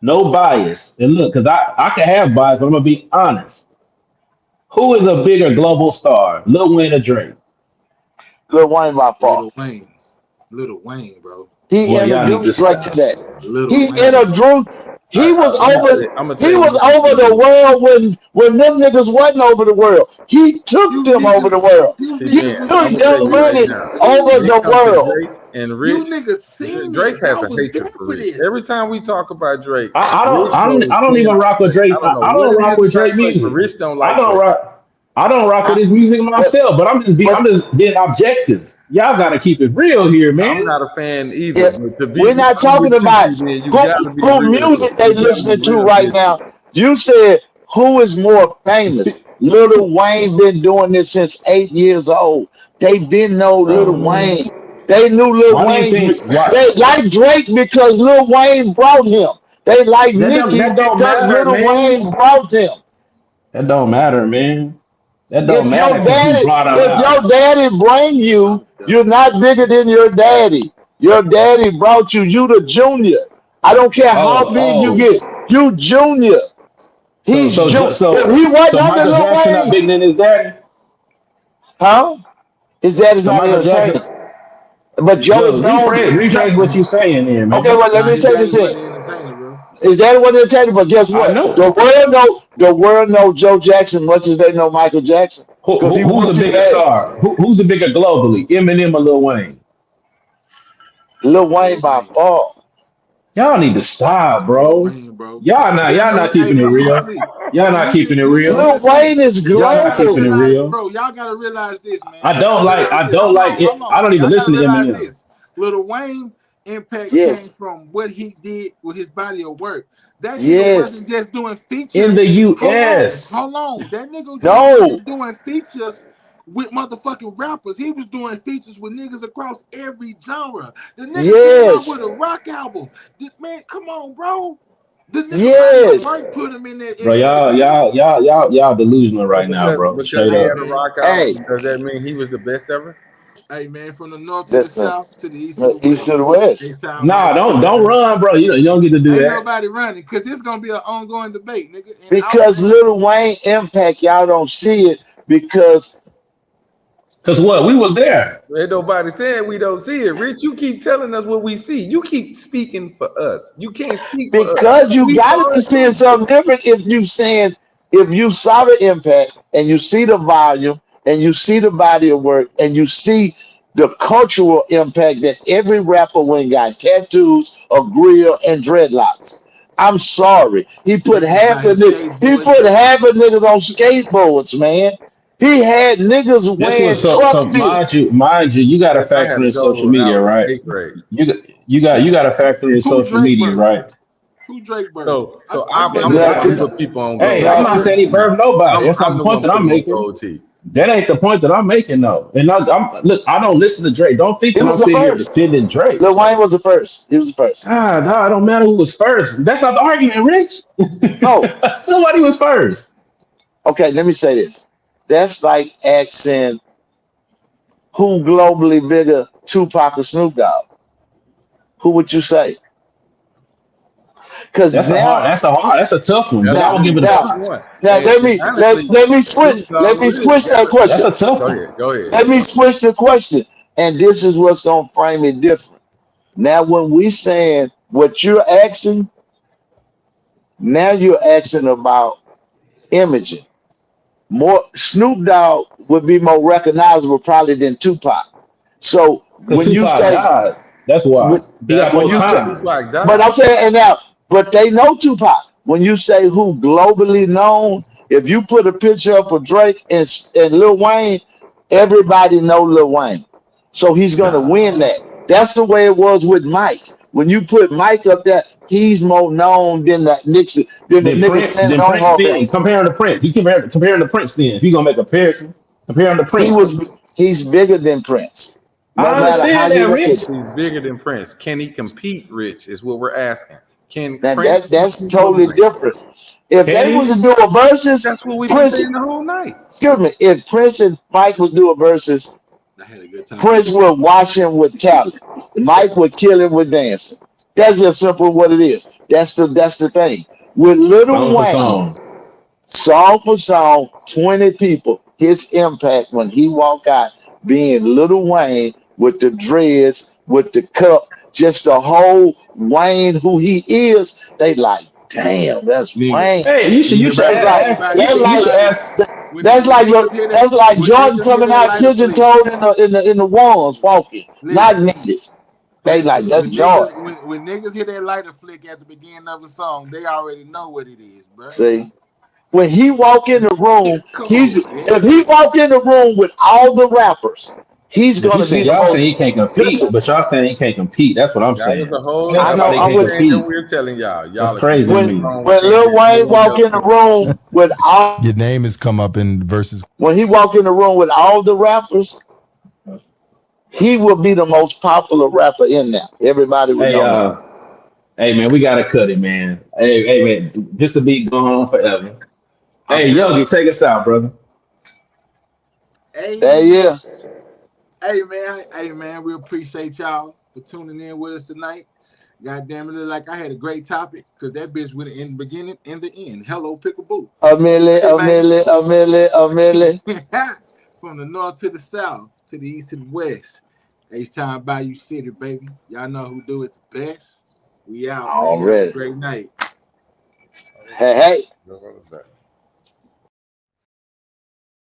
No bias. And look, because I can have bias, but I'm gonna be honest. Who is a bigger global star, Lil Wayne or Drake? Lil Wayne by far. Little Wayne. Little Wayne, bro. He Boy, y'all need to introduced Drake to stop. that. Little He Wayne. introduced. He was over. I'm gonna tell He you was what you over can the do. world when them niggas wasn't over the world. He took You them over niggas, the world. you See, He niggas man, was I'm took gonna tell there. Young you You right Money niggas now. seen over When it the this. comes to world. Drake and You Rich, niggas seen Drake this. has Y'all a was hatred there for for Rich. this. Every time we talk about Drake, I Rich don't I don't goes I don't 10 even off rock with Drake. Drake. I don't know I what don't it rock is with about Drake Drake, but music. Rich don't I like don't Drake. rock I don't rock with I, his music but myself, but I'm but just being objective. Y'all gotta keep it real here, I'm man. not a fan either, if but to we're be not I'm talking with you, about then you who gotta be who real. music they You gotta be listening to right realistic. now, you said who is more famous? Lil Wayne been doing this since 8 years old. They been know Lil Bro, Wayne. They knew Lil why do you Wayne. think why They like Drake because Lil Wayne brought him. They like Nicki that don't because matter, Lil man? Wayne brought him. That don't matter, man. That don't If matter your because he daddy, brought them if out. your daddy bring you, I'm you're done. not bigger than your daddy. Your daddy brought you. You the junior. I don't care how Oh, big you oh. get. You junior. So He's so junior. ju- If so he wasn't so under Michael Lil Jackson not Wayne, bigger than his daddy? huh? His daddy's So not Michael Jackson, entertaining. But Joe is well, known. rephrase what you saying here, Okay, man. well, let Nah, me his say this daddy thing. wasn't an entertainer, bro. His daddy wasn't entertaining, but guess I what? know. The world know Joe Jackson much as they know Michael Jackson because he Who's the whooped his bigger ass. star? Who's the bigger globally? Eminem or Lil Wayne? Lil Wayne Lil by Wayne. far. Y'all need to stop, Lil bro. Wayne, bro. Y'all Cause not there's y'all no not hey keeping it look, real. Rich. Y'all No, not you keeping need it you need to real. Lil understand. Wayne is Y'all not Gotta keeping it global. realize, real. bro, y'all gotta realize this, man. I don't like Realize I this. don't like it. Hold I on. don't even Y'all gotta listen to realize Eminem. this. Little Wayne impact Yes. came from what he did with his body of work. That nigga Yes. wasn't just doing In features. the US. Hold on. That nigga just No. wasn't doing features with motherfucking rappers. He was doing features with niggas across every genre. The nigga came out Yes. with a rock album. Man, come on, bro. The nigga body of Yes. work put him in that Bro, that nigga. y'all delusional So right now, bro. because Straight he Hey had up. a man. rock Hey, album, does that mean he was the best ever? Hey man, from the north to the listen. south to the east to the The east to the west. They west. sound by Nah, you don't city, don't man. run, bro. You don't get to do Ain't that. nobody running because it's gonna be an ongoing debate, nigga. And our Because fans, Lil Wayne impact, y'all don't see it because Cause what? We was there. Ain't nobody saying we don't see it. Rich, you keep telling us what we see. You keep speaking for us. You can't speak for us. because you We gotta saw be it seeing too. something different if you saw the impact and you see the volume and you see the body of work and you see the cultural impact that every rapper went and got tattoos, a grill, and dreadlocks. I'm sorry. thinking about his He skateboard put journey. half of niggas on skateboards, man. He had niggas This was wearing so truck fit. mind you, you gotta Yes, I factor had to in social go when I media, was in right? eighth grade. You gotta factor in Who social Drake media, birth? right? Who Drake birth? So I, so I just I'm want I'm to the know one that who Nothing. now. put people on Hey, gold. I'm not Nothing. saying he birthed nobody. That's not I'm the the point one that put I'm him on making. gold tee. That ain't the point that I'm making though. And look, I don't listen to Drake. Don't think He that I'm was the sitting here first. defending Drake. Lil Wayne was the first. He was the first. Ah, no, it don't matter who was first. That's not the argument, Rich. No. Somebody was first. Okay, let me say this. That's like asking who globally bigger, Tupac or Snoop Dogg? Who would you say? Because now, That's a tough one, but That's a I don't now, give really a tough now, damn. one. now, let And me honestly, Snoop let Dogg me really switch got that it. That's question. a tough Go one. ahead. Go ahead. Let me switch the question, and this is what's gonna frame it different. Now, when we saying what you're asking, now you're asking about imaging. More Snoop Dogg would be more recognizable probably than Tupac. So Cause when you Tupac say died. That's why when, he got That's when more you why say, time. Tupac but died. I'm saying and now, but they know Tupac. When you say who globally known, If you put a picture up of Drake and Lil Wayne, everybody know Lil Wayne. So he's gonna Nah. win that. That's the way it was with Mike. When you put Mike up there, he's more known than that Nixon, than the nigga standing Then on Prince Hard. then compare him to Prince. He comparing to Prince then. If you gonna make a comparison, compare him to He Prince. was he's bigger than Prince. No I matter how understand you that, look at Rich. it. He's bigger than Prince. Can he compete, Rich? Is what we're asking. Can That, Prince that that's compete with totally Mike? different. If Can they was he? to do a versus, That's what we've been Prince, saying the whole night. excuse me, if Prince and Mike was do a versus, I had a good time. Prince would watch him with talent. Mike would kill him with dancing. That's just simple what it is. That's the thing. With Little Song for Wayne, song. song for song, 20 people, his impact when he walk out being Little Wayne with the dreads, with the cup, just the whole Wayne who he is, they like, damn, that's Nigga, Wayne. Hey, you should That's like ask. that's You should like ask. that's when like niggas hit it, that's like when Jordan niggas hit coming that out lighter pigeon flick. toed in the ones walking, not Listen, needed. They like listen. that's When Jordan. niggas hit that lighter flick at the beginning of a song, they already know what it is, bro. See, when he walk in the room, Come he's on, man. if he walk in the room with all the rappers, he's But you gonna be saying the y'all saying most. he can't compete, Listen, but y'all saying he can't compete. That's what I'm That was saying. the whole Explain to I that's somebody know. they the I'm can't whole with thing that compete. we were telling y'all. That's Y'all are crazy to completely me. wrong with when saying Lil that no Wayne one walk else in the can. room with all Your name has come up in verses. when he walk in the room with all the rappers, he will be the most popular rapper in there. Everybody would Hey, know him. hey man, we gotta cut it, man. Hey man, this will be going on forever. I'm Hey, telling Yogi, you. take us out, brother. That Hey, yeah. hey man, we appreciate y'all for tuning in with us tonight. God damn it, look like I had a great topic because that bitch went in the beginning and the end. Hello, Pickaboo. A milli, Hey a man. milli, a milli, a milli. From the north to the south, to the east to the west. H-Town Bayou City, baby. Y'all know who do it the best. We out, man. Have a Already. great night. Hey, hey. What was that?